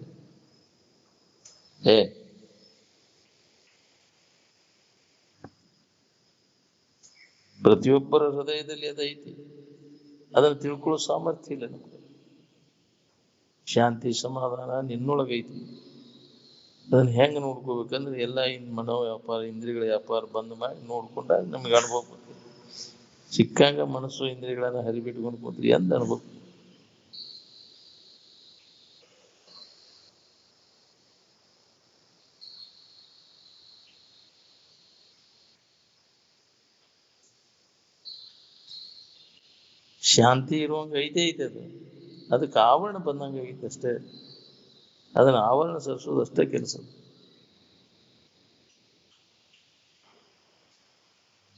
ಪ್ರತಿಯೊಬ್ಬರ ಹೃದಯದಲ್ಲಿ ಅದೈತಿ. ಅದನ್ನು ತಿಳ್ಕೊಳ್ಳೋ ಸಾಮರ್ಥ್ಯ ಇಲ್ಲ ನಮ್ಗೆ. ಶಾಂತಿ ಸಮಾಧಾನ ನಿನ್ನೊಳಗೈತಿ. ಅದನ್ನ ಹೆಂಗ್ ನೋಡ್ಕೋಬೇಕಂದ್ರೆ ಎಲ್ಲ ಮನೋ ವ್ಯಾಪಾರ ಇಂದ್ರಿಯಗಳ ವ್ಯಾಪಾರ ಬಂದ್ ಮಾಡಿ ನೋಡ್ಕೊಂಡಾಗ ನಮ್ಗೆ ಅನುಭವ ಬರ್ತದೆ. ಸಿಕ್ಕಂಗ ಮನಸ್ಸು ಇಂದ್ರಿಯಗಳನ್ನ ಹರಿಬಿಟ್ಕೊಂಡು ಕೂತ್ರಿ ಎಂದ ಅನುಭವ. ಶಾಂತಿ ಇರುವಂಗ ಐತೆ ಅದು. ಅದಕ್ಕೆ ಆವರಣ ಬಂದಂಗ ಐತೆ ಅಷ್ಟೇ. ಅದನ್ನ ಆವರಣ ಸರಿಸೋದು ಅಷ್ಟೇ ಕೆಲಸ.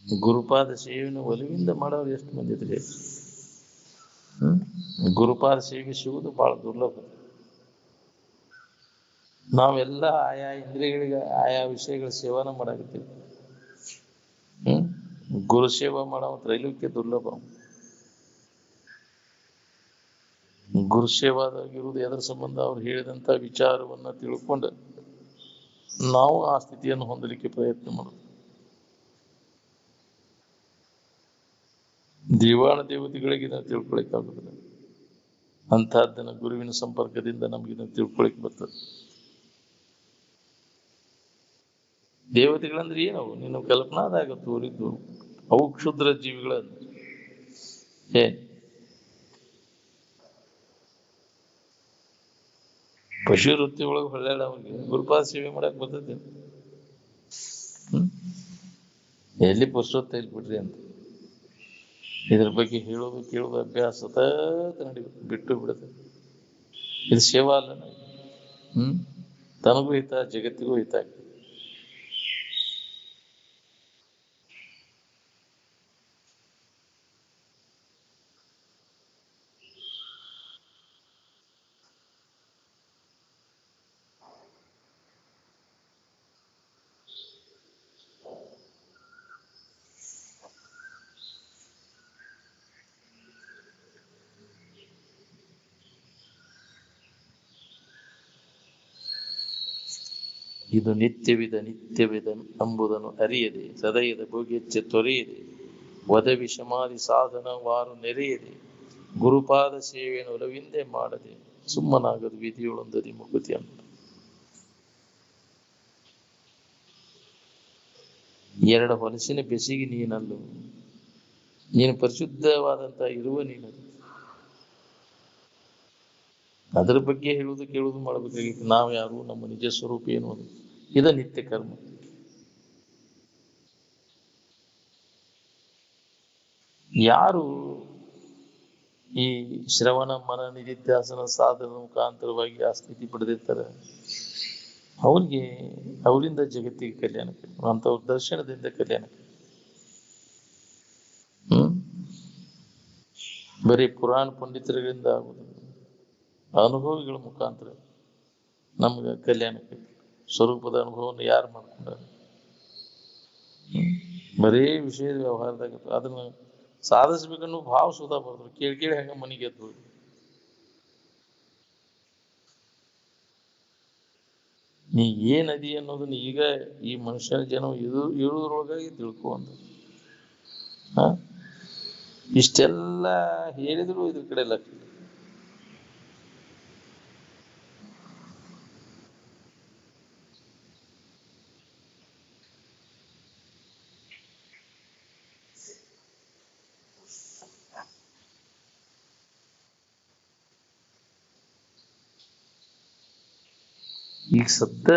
ಗುರುಪಾದ ಸೇವೆಯನ್ನು ಒಲವಿಂದ ಮಾಡೋರು ಎಷ್ಟು ಮಂದಿ ಇದ್ರಿ. ಗುರುಪಾದ ಸೇವೆ ಸಿಗುವುದು ಬಹಳ ದುರ್ಲಭ. ನಾವೆಲ್ಲ ಆಯಾ ಇಂದ್ರಿಯಗಳಿಗೆ ಆಯಾ ವಿಷಯಗಳ ಸೇವನ ಮಾಡಾಕತ್ತೀವಿ. ಗುರು ಸೇವಾ ಮಾಡೋ ತ್ರೈಲೋಕ್ಯ ದುರ್ಲಭ. ಗುರು ಸೇವಾದಾಗಿರುವುದು ಎದರ ಸಂಬಂಧ ಅವ್ರು ಹೇಳಿದಂತ ವಿಚಾರವನ್ನ ತಿಳ್ಕೊಂಡು ನಾವು ಆ ಸ್ಥಿತಿಯನ್ನು ಹೊಂದಲಿಕ್ಕೆ ಪ್ರಯತ್ನ ಮಾಡೋದು. ದೇವಾಣ ದೇವತೆಗಳಿಗೆ ಇದನ್ನು ತಿಳ್ಕೊಳಿಕ್ ಆಗುದಿಲ್ಲ. ಅಂತಹದ್ದನ್ನ ಗುರುವಿನ ಸಂಪರ್ಕದಿಂದ ನಮ್ಗೆ ಇದನ್ನು ತಿಳ್ಕೊಳಿಕ್ ಬರ್ತದೆ. ದೇವತೆಗಳಂದ್ರೆ ಏನವು ನೀನು ಕಲ್ಪನಾದಾಗ ತೋರಿದ್ದು ಅವು ಕ್ಷುದ್ರ ಜೀವಿಗಳನ್ನ ಪಶು ವೃತ್ತಿ ಒಳಗೆ ಹೊಳ್ಳ್ಯಾಡ ಅವ್ರಿಗೆ ಗುರುಪಾದ ಸೇವೆ ಮಾಡಕ್ ಬರ್ತೈತಿ. ಎಲ್ಲಿ ಪುರುಷೋತ್ತ ಬಿಡ್ರಿ ಅಂತ ಇದ್ರ ಬಗ್ಗೆ ಹೇಳೋದು ಕೇಳೋದು ಅಭ್ಯಾಸ ಸತತ ನಡಿಬೇಕು. ಬಿಟ್ಟು ಬಿಡುತ್ತೆ. ಇದು ಸೇವಾ ಅಲ್ಲ. ತನಗೂ ಹಿತ ಜಗತ್ತಿಗೂ ಹಿತ. ಇದು ನಿತ್ಯವಿದ ಎಂಬುದನ್ನು ಅರಿಯದೆ ಸದಯದ ಭೋಗ್ಯಚ್ಚೆ ತೊರೆಯದೆ ವದವಿ ಸಮಾಧಿ ಸಾಧನ ವಾರು ನೆರೆಯದೆ ಗುರುಪಾದ ಸೇವೆಯನ್ನು ಒಲವಿಂದೆ ಮಾಡದೆ ಸುಮ್ಮನಾಗದು ವಿಧಿಯೊಳೊಂದದಿ ಮುಕುತಿ ಅಂತ. ಎರಡು ಹೊಲಸಿನ ಬೆಸಿಗೆ ನೀನಲ್ಲು, ನೀನು ಪರಿಶುದ್ಧವಾದಂತಹ ಇರುವ ನೀನದು. ಅದರ ಬಗ್ಗೆ ಹೇಳುವುದು ಕೇಳುವುದು ಮಾಡಬೇಕಾಗಿತ್ತು. ನಾವು ಯಾರು, ನಮ್ಮ ನಿಜ ಸ್ವರೂಪ ಏನು ಅದು. ಇದ ನಿತ್ಯ ಕರ್ಮ. ಯಾರು ಈ ಶ್ರವಣ ಮನ ನಿಧಿಧ್ಯಾಸನ ಸಾಧನ ಮುಖಾಂತರವಾಗಿ ಆ ಸ್ಥಿತಿ ಪಡೆದಿರ್ತಾರೆ ಅವ್ರಿಗೆ ಅವರಿಂದ ಜಗತ್ತಿಗೆ ಕಲ್ಯಾಣಕ್ಕೆ ಅಂತವ್ರ ದರ್ಶನದಿಂದ ಕಲ್ಯಾಣಕ್ಕೆ. ಬರೀ ಪುರಾಣ ಪಂಡಿತರಿಂದ ಆಗುದು ಅನುಭವಿಗಳ ಮುಖಾಂತರ ನಮ್ಗೆ ಕಲ್ಯಾಣಕ್ಕೆ. ಸ್ವರೂಪದ ಅನುಭವವನ್ನು ಯಾರು ಮಾಡ್ಕೊಂಡಾರ? ಬರೀ ವಿಷಯದ ವ್ಯವಹಾರದಾಗ ಅದನ್ನ ಸಾಧಿಸ್ಬೇಕನ್ನೋ ಭಾವ ಸುಧಾ ಬರ್ದ್ರು. ಕೇಳಿ ಹೆಂಗ ಮನೆಗೆ ಎದ್ದು ನೀ ಏನದಿ ಅನ್ನೋದನ್ನ ಈಗ ಈ ಮನುಷ್ಯನ ಜನ ಇಳುವುದ್ರೊಳಗಾಗಿ ತಿಳ್ಕೊ ಅಂತ. ಇಷ್ಟೆಲ್ಲ ಹೇಳಿದ್ರು ಇದ್ರ ಕಡೆ ಲಕ್ಷ. ಈಗ ಸದ್ದ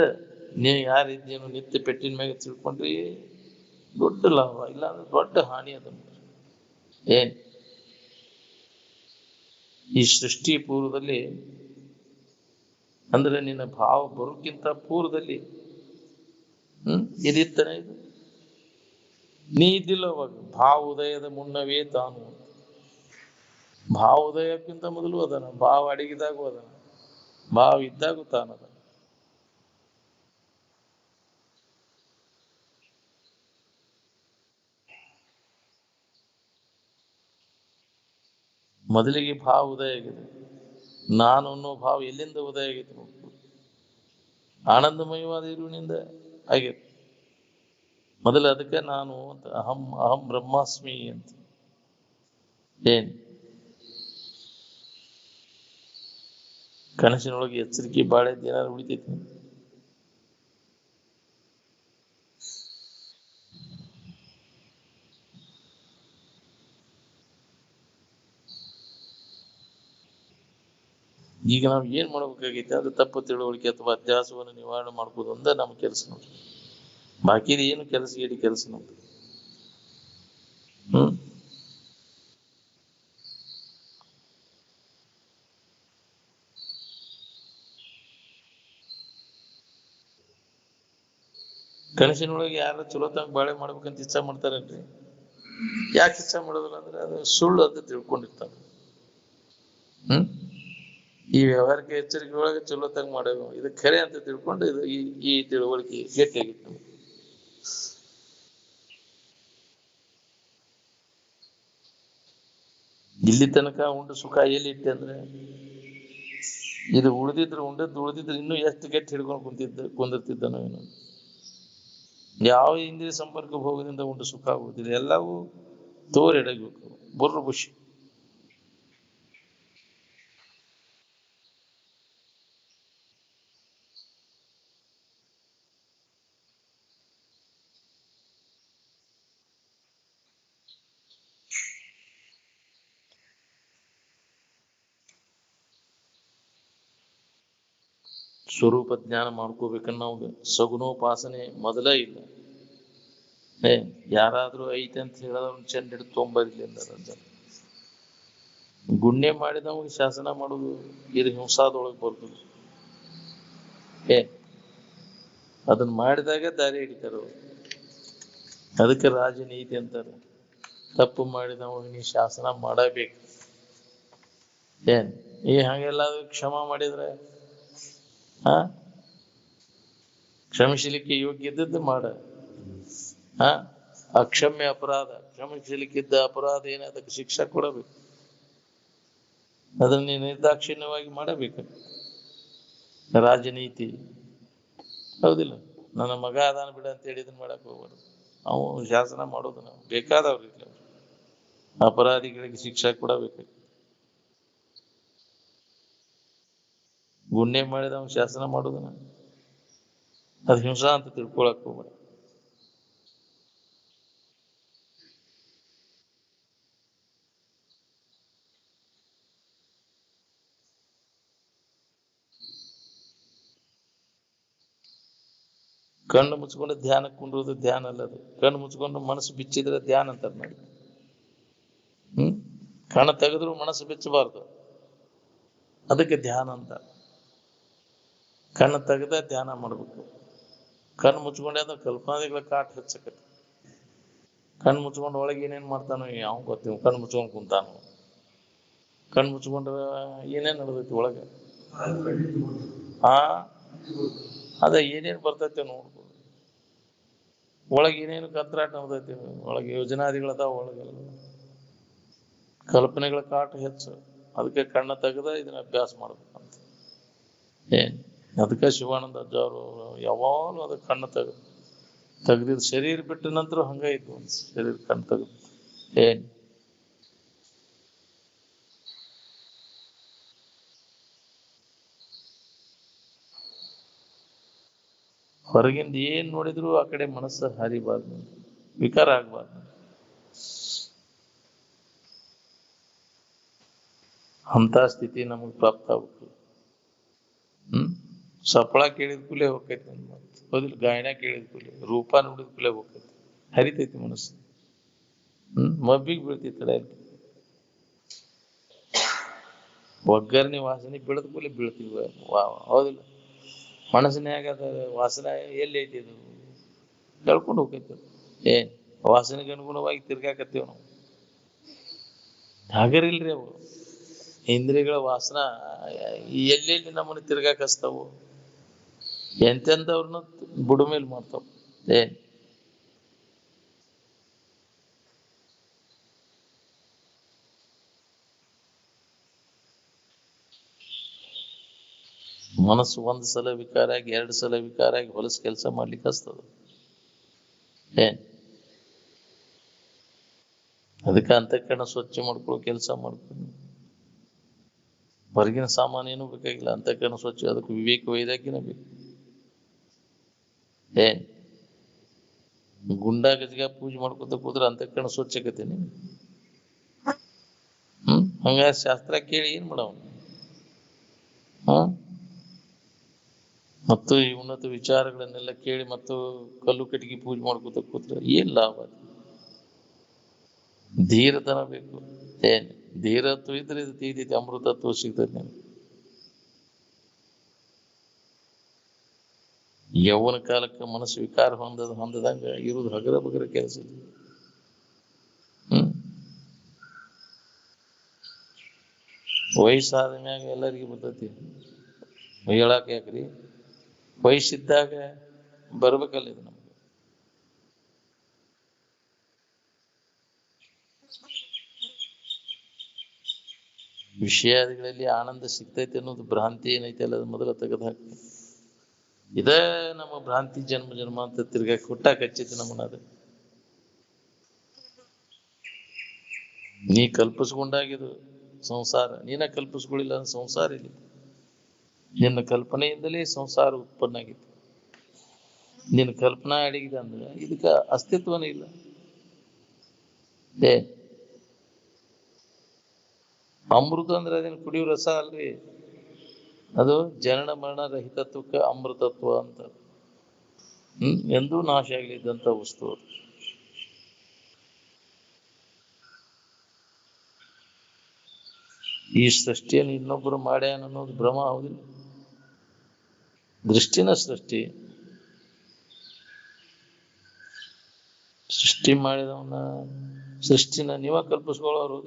ನೀವು ಯಾರಿದ್ದೇನು ನಿತ್ಯ ಪೆಟ್ಟಿನ ಮ್ಯಾಗ ತಿಳ್ಕೊಂಡ್ರಿ ದೊಡ್ಡ ಲಾಭ, ಇಲ್ಲ ಅಂದ್ರೆ ದೊಡ್ಡ ಹಾನಿ ಅದ. ಏನ್ ಈ ಸೃಷ್ಟಿ ಪೂರ್ವದಲ್ಲಿ ಅಂದ್ರೆ ನಿನ್ನ ಭಾವ ಬರೋಕ್ಕಿಂತ ಪೂರ್ವದಲ್ಲಿ ಇದಿತ್ತನೆ ಇದು. ನೀ ಇದ್ದಿಲ್ಲ ಅವಾಗ, ಭಾವ ಉದಯದ ಮುನ್ನವೇ ತಾನು. ಭಾವ ಉದಯಕ್ಕಿಂತ ಮೊದಲು ಅದನ, ಭಾವ ಅಡಗಿದಾಗೂ ಅದನ, ಭಾವ ಇದ್ದಾಗೂ ತಾನದ. ಮೊದಲಿಗೆ ಭಾವ ಉದಯ ಆಗಿದೆ. ನಾನು ಅನ್ನೋ ಭಾವ ಎಲ್ಲಿಂದ ಉದಯ ಆಗೈತಿ? ಆನಂದಮಯವಾದ ಇರುವಿನಿಂದ ಆಗೈತಿ. ಮೊದಲು ಅದಕ್ಕೆ ನಾನು ಅಂತ ಅಹಂ ಅಹಂ ಬ್ರಹ್ಮಾಸ್ಮಿ ಅಂತ. ಏನ್ ಕನಸಿನೊಳಗೆ ಎಚ್ಚರಿಕೆ ಬಾಳೆ ಏನಾದ್ರು ಉಳಿತೈತಿ? ಈಗ ನಾವು ಏನ್ ಮಾಡ್ಬೇಕಾಗೈತೆ ಅಂದ್ರೆ ತಪ್ಪು ತಿಳುವಳಿಕೆ ಅಥವಾ ಅಧ್ಯಾಸವನ್ನು ನಿವಾರಣೆ ಮಾಡ್ಬೋದು ಅಂದ ನಮ್ಮ ಕೆಲಸ ನೋಡಿ. ಬಾಕಿ ಏನು ಕೆಲಸ ಏಡಿ ಕೆಲಸ ನಮ್ದು. ಕನಸಿನೊಳಗೆ ಯಾರು ಚಲೋ ತಂಗ ಬಾಳೆ ಮಾಡ್ಬೇಕಂತ ಇಚ್ಛಾ ಮಾಡ್ತಾರಲ್ರಿ. ಯಾಕೆ ಇಚ್ಛಾ ಮಾಡೋದಿಲ್ಲ ಅಂದ್ರೆ ಅದು ಸುಳ್ಳು ಅಂತ ತಿಳ್ಕೊಂಡಿರ್ತಾರೆ. ಈ ವ್ಯವಹಾರಿಕ ಎಚ್ಚರಿಕೆ ಒಳಗೆ ಚಲೋ ತಂಗ ಮಾಡೇವು, ಇದು ಖರೆ ಅಂತ ತಿಳ್ಕೊಂಡು ಇದು ಈ ತಿಳುವಳಿಕೆ ಗಟ್ಟಿಯಾಗಿತ್ತು. ಇಲ್ಲಿ ತನಕ ಉಂಡು ಸುಖ ಎಲ್ಲಿ ಇಟ್ಟೆ ಅಂದ್ರೆ, ಇದು ಉಳಿದಿದ್ರೆ ಇನ್ನೂ ಎಷ್ಟು ಗಟ್ಟಿ ಹಿಡ್ಕೊಂಡು ಕುಂದಿರ್ತಿದ್ದನೋ ಏನು. ಯಾವ ಇಂದ್ರಿಯ ಸಂಪರ್ಕ ಭೋಗದಿಂದ ಉಂಟು ಸುಖ ಆಗುವುದಿಲ್ಲ, ಎಲ್ಲವೂ ತೋರೆಡಬೇಕು, ಬುರ್ರು ಬುಷಿ. ಸ್ವರೂಪ ಜ್ಞಾನ ಮಾಡ್ಕೋಬೇಕನ್ನ ನಾವು ಸಗುಣೋಪಾಸನೆ ಮೊದಲ ಇಲ್ಲ. ಯಾರಾದ್ರೂ ಐತೆ ಅಂತ ಹೇಳಿದವ್ರು ಚೆಂದ ಹಿಡಿದು ತೊಂಬರ್ಲಿಲ್ಲ. ಗುಣ್ಯ ಮಾಡಿದವಾಗ ಶಾಸನ ಮಾಡುದು ಇದು ಹಿಂಸಾದೊಳಗೆ ಬರ್ತದೆ. ಅದನ್ನ ಮಾಡಿದಾಗ ದಾರಿ ಹಿಡಿತಾರ. ಅದಕ್ಕೆ ರಾಜನೀತಿ ಅಂತಾರೆ. ತಪ್ಪು ಮಾಡಿದವಾಗ ನೀ ಶಾಸನ ಮಾಡಬೇಕು. ಈ ಹಾಗೆಲ್ಲ ಕ್ಷಮ ಮಾಡಿದ್ರೆ ಕ್ಷಮಿಸಲಿಕ್ಕೆ ಯೋಗ್ಯ ಇದ್ದದ್ದು ಮಾಡ. ಅಕ್ಷಮ್ಯ ಅಪರಾಧ, ಕ್ಷಮಿಸಲಿಕ್ಕಿದ್ದ ಅಪರಾಧ ಏನ ಅದಕ್ಕೆ ಶಿಕ್ಷೆ ಕೊಡಬೇಕು. ಅದನ್ನ ನೀನು ನಿರ್ದಾಕ್ಷಿಣ್ಯವಾಗಿ ಮಾಡಬೇಕು. ರಾಜನೀತಿ ಹೌದಿಲ್ಲ. ನನ್ನ ಮಗ ಅದಾನ ಬಿಡ ಅಂತ ಹೇಳಿ ಇದನ್ನ ಮಾಡಕ್ ಹೋಗ್ಬಾರ್ದು. ಅವು ಶಾಸನ ಮಾಡೋದು ನಾವು ಬೇಕಾದವ್ರಿಲ್ಲ, ಅಪರಾಧಿಗಳಿಗೆ ಶಿಕ್ಷೆ ಕೊಡಬೇಕು. ಗುಣ್ಯ ಮಾಡಿದ ಅವ್ನು ಶಾಸನ ಮಾಡೋದನ್ನ ಅದು ಹಿಂಸಾ ಅಂತ ತಿಳ್ಕೊಳಕ್ ಹೋಗ್ಬೇಡ. ಕಣ್ಣು ಮುಚ್ಕೊಂಡು ಧ್ಯಾನ ಕುಂಡ್ರೋದು ಧ್ಯಾನ ಅಲ್ಲ ಅದು. ಕಣ್ಣು ಮುಚ್ಕೊಂಡು ಮನಸ್ಸು ಬಿಚ್ಚಿದ್ರೆ ಧ್ಯಾನ ಅಂತಾರೆ ನೋಡಿ. ಕಣ್ಣು ತೆಗೆದ್ರು ಮನಸ್ಸು ಬಿಚ್ಚಬಾರ್ದು, ಅದಕ್ಕೆ ಧ್ಯಾನ ಅಂತ. ಕಣ್ಣು ತೆಗೆದ ಧ್ಯಾನ ಮಾಡ್ಬೇಕು. ಕಣ್ಣು ಮುಚ್ಕೊಂಡೆ ಅಂದ್ರೆ ಕಲ್ಪನಾದಿಗಳ ಕಾಟ ಹೆಚ್ಚಕತಿ. ಕಣ್ಣು ಮುಚ್ಕೊಂಡು ಒಳಗೆ ಏನೇನ್ ಮಾಡ್ತಾನೋ ಯಾವ ಗೊತ್ತೀವಿ. ಕಣ್ಣು ಮುಚ್ಕೊಂಡು ಕುಂತಾನು, ಕಣ್ಣು ಮುಚ್ಕೊಂಡ್ರ ಏನೇನ್ ನಡೆದೈತಿ ಒಳಗೆ. ಅದ ಏನೇನ್ ಬರ್ತೈತೆ ನೋಡ್ಬೋದು. ಒಳಗೆ ಏನೇನು ಕತ್ರಾಟ ನಡೆದೈತಿ, ಒಳಗೆ ಯೋಜನಾದಿಗಳದಾವ. ಒಳಗೆಲ್ಲ ಕಲ್ಪನೆಗಳ ಕಾಟ ಹೆಚ್ಚು. ಅದಕ್ಕೆ ಕಣ್ಣ ತೆಗೆದ ಇದನ್ನ ಅಭ್ಯಾಸ ಮಾಡ್ಬೇಕಂತ. ಅದಕ್ಕೆ ಶಿವಾನಂದ ಅಜ್ಜ ಅವರು ಯಾವಾಗಲೂ ಅದ ಕಣ್ಣು ತೆಗ್ದಿದ್ ಶರೀರ ಬಿಟ್ಟ ನಂತರ ಹಂಗ ಇತ್ತು, ಒಂದು ಶರೀರ ಕಣ್ಣು ತೆಗ್ದು ಏನ್ ಹೊರಗಿಂದ ಏನ್ ನೋಡಿದ್ರು ಆ ಕಡೆ ಮನಸ್ಸು ಹರಿಬಾರ್ದು, ವಿಕಾರ ಆಗ್ಬಾರ್ದು. ಅಂತ ಸ್ಥಿತಿ ನಮಗ್ ಪ್ರಾಪ್ತ ಆಗ್ಬೇಕು. ಸಪ್ಪಳ ಕೇಳಿದ ಕೂಲೆ ಹೋಗ್ತೈತಿ ನನ್ ಮಾತು, ಹೌದಿಲ್ಲ? ಗಾಯನ ಕೇಳಿದ ಕೂಲೆ, ರೂಪ ನೋಡಿದ ಕೂಲೆ ಹೋಗ್ತೈತಿ, ಹರಿತೈತಿ ಮನಸ್ಸು. ಮಬ್ಬಿಗೆ ಬೀಳ್ತೈತಿ, ಒಗ್ಗರಣೆ ವಾಸನೆ ಬೀಳದ ಕೂಲೆ ಬೀಳ್ತೀವಿ. ಹೌದಿಲ್ಲ? ಮನಸ್ಸಿನ್ಯಾಗ ಅದ ವಾಸನೆ ಎಲ್ಲಿ ಐತಿ, ಅದು ಕಳ್ಕೊಂಡು ಹೋಗ್ತೈತಿ. ವಾಸನೆಗೆ ಅನುಗುಣವಾಗಿ ತಿರ್ಗಾಕತ್ತೀವಿ ನಾವು. ಹಾಗರಿಲ್ರಿ ಅವು ಇಂದ್ರಿಯಗಳ ವಾಸನ ಎಲ್ಲೆಲ್ಲಿ ನಮ್ಮನ್ನ ತಿರ್ಗಾಕಸ್ತಾವು, ಎಂತೆಂಥವ್ರನ್ನ ಬುಡಮೇಲ್ ಮಾಡ್ತಾವ. ಮನಸ್ಸು ಒಂದ್ ಸಲ ವಿಕಾರ ಆಗಿ, 2 ಸಲ ವಿಕಾರ ಆಗಿ ಹೊಲಸು ಕೆಲಸ ಮಾಡ್ಲಿಕ್ಕೆ ಹಸ್ತದ. ಅದಕ್ಕೆ ಅಂತಃಕರಣ ಸ್ವಚ್ಛ ಮಾಡ್ಕೊಳ್ಳೋ ಕೆಲಸ ಮಾಡ್ಕೊಂಡು, ಹೊರಗಿನ ಸಾಮಾನು ಏನೂ ಬೇಕಾಗಿಲ್ಲ, ಅಂತಃಕರಣ ಸ್ವಚ್ಛ. ಅದಕ್ಕೆ ವಿವೇಕ ವೈರಾಗ್ಯನ ಬೇಕು. ಗುಂಡಾ ಗಜಗ ಪೂಜೆ ಮಾಡ್ಕೊತ ಕೂತ್ರೆ ಅಂತಃಕರಣ ಸ್ವಚ್ಛಕತೇನೆ. ಹಂಗ ಶಾಸ್ತ್ರ ಕೇಳಿ ಏನ್ ಮಾಡವ? ಮತ್ತು ಈ ಉನ್ನತ ವಿಚಾರಗಳನ್ನೆಲ್ಲ ಕೇಳಿ ಮತ್ತು ಕಲ್ಲು ಕಟ್ಟಿಗೆ ಪೂಜೆ ಮಾಡ್ಕೊತ ಕೂತ್ರೆ ಏನ್ ಲಾಭ? ಧೀರತನ ಬೇಕು. ಧೀರತ್ವ ಇದ್ರೆ ಇದು ತೀತೈತಿ, ಅಮೃತತ್ವ ಸಿಗ್ತದೆ ನಿಮ್ಗೆ. ಯೌವನ ಕಾಲಕ್ಕೆ ಮನಸ್ಸು ವಿಕಾರ ಹೊಂದದಂಗ ಇರುವುದು ಹಗರ ಬಗರ ಕೆಲಸ. ವಯಸ್ಸಾದ ಮ್ಯಾಗ ಎಲ್ಲರಿಗೂ ಬರ್ತೈತಿ, ಹೇಳಾಕ ಯಾಕ್ರಿ? ವಯಸ್ಸಿದ್ದಾಗ ಬರ್ಬೇಕಲ್ಲ ಇದು ನಮ್ಗೆ. ವಿಷಯಾದಿಗಳಲ್ಲಿ ಆನಂದ ಸಿಗ್ತೈತೆ ಅನ್ನೋದು ಭ್ರಾಂತಿ ಏನೈತೆ ಅಲ್ಲ, ಅದು ಮೊದಲ ತೆಗೆದು ಹಾಕಿ. ಇದೇ ನಮ್ಮ ಭ್ರಾಂತಿ ಜನ್ಮ ಜನ್ಮ ಅಂತ ತಿರ್ಗಾಕಿ ಹುಟ್ಟಾಕ ಹಚ್ಚೈತಿ ನಮ್ಮನ್ನ. ಅದು ನೀ ಕಲ್ಪಿಸ್ಕೊಂಡಾಗಿದು ಸಂಸಾರ, ನೀನ ಕಲ್ಪಿಸ್ಕೊಳ್ಳಿಲ್ಲ ಸಂಸಾರ ಇಲ್ಲಿ. ನಿನ್ನ ಕಲ್ಪನೆಯಿಂದಲೇ ಸಂಸಾರ ಉತ್ಪನ್ನ ಆಗಿತ್ತು. ನಿನ್ನ ಕಲ್ಪನಾ ಅಡಗಿದೆ ಅಂದ್ರೆ ಇದಕ್ಕ ಅಸ್ತಿತ್ವನೇ ಇಲ್ಲ. ಅಮೃತ ಅಂದ್ರೆ ಅದೇನು ಕುಡಿಯೋ ರಸ ಅಲ್ರಿ, ಅದು ಜನನ ಮರಣ ರಹಿತತ್ವಕ್ಕೆ ಅಮೃತತ್ವ ಅಂತ. ಎಂದೂ ನಾಶ ಆಗ್ಲಿದ್ದಂತ ವಸ್ತು. ಈ ಸೃಷ್ಟಿಯನ್ನು ಇನ್ನೊಬ್ಬರು ಮಾಡ್ಯಾನ ಅನ್ನೋದು ಭ್ರಮ, ಹೌದಿಲ್ಲ? ದೃಷ್ಟಿನ ಸೃಷ್ಟಿ ಮಾಡಿದವನ್ನ, ಸೃಷ್ಟಿನ ನೀವ ಕಲ್ಪಿಸ್ಕೊಳ್ಳೋರು.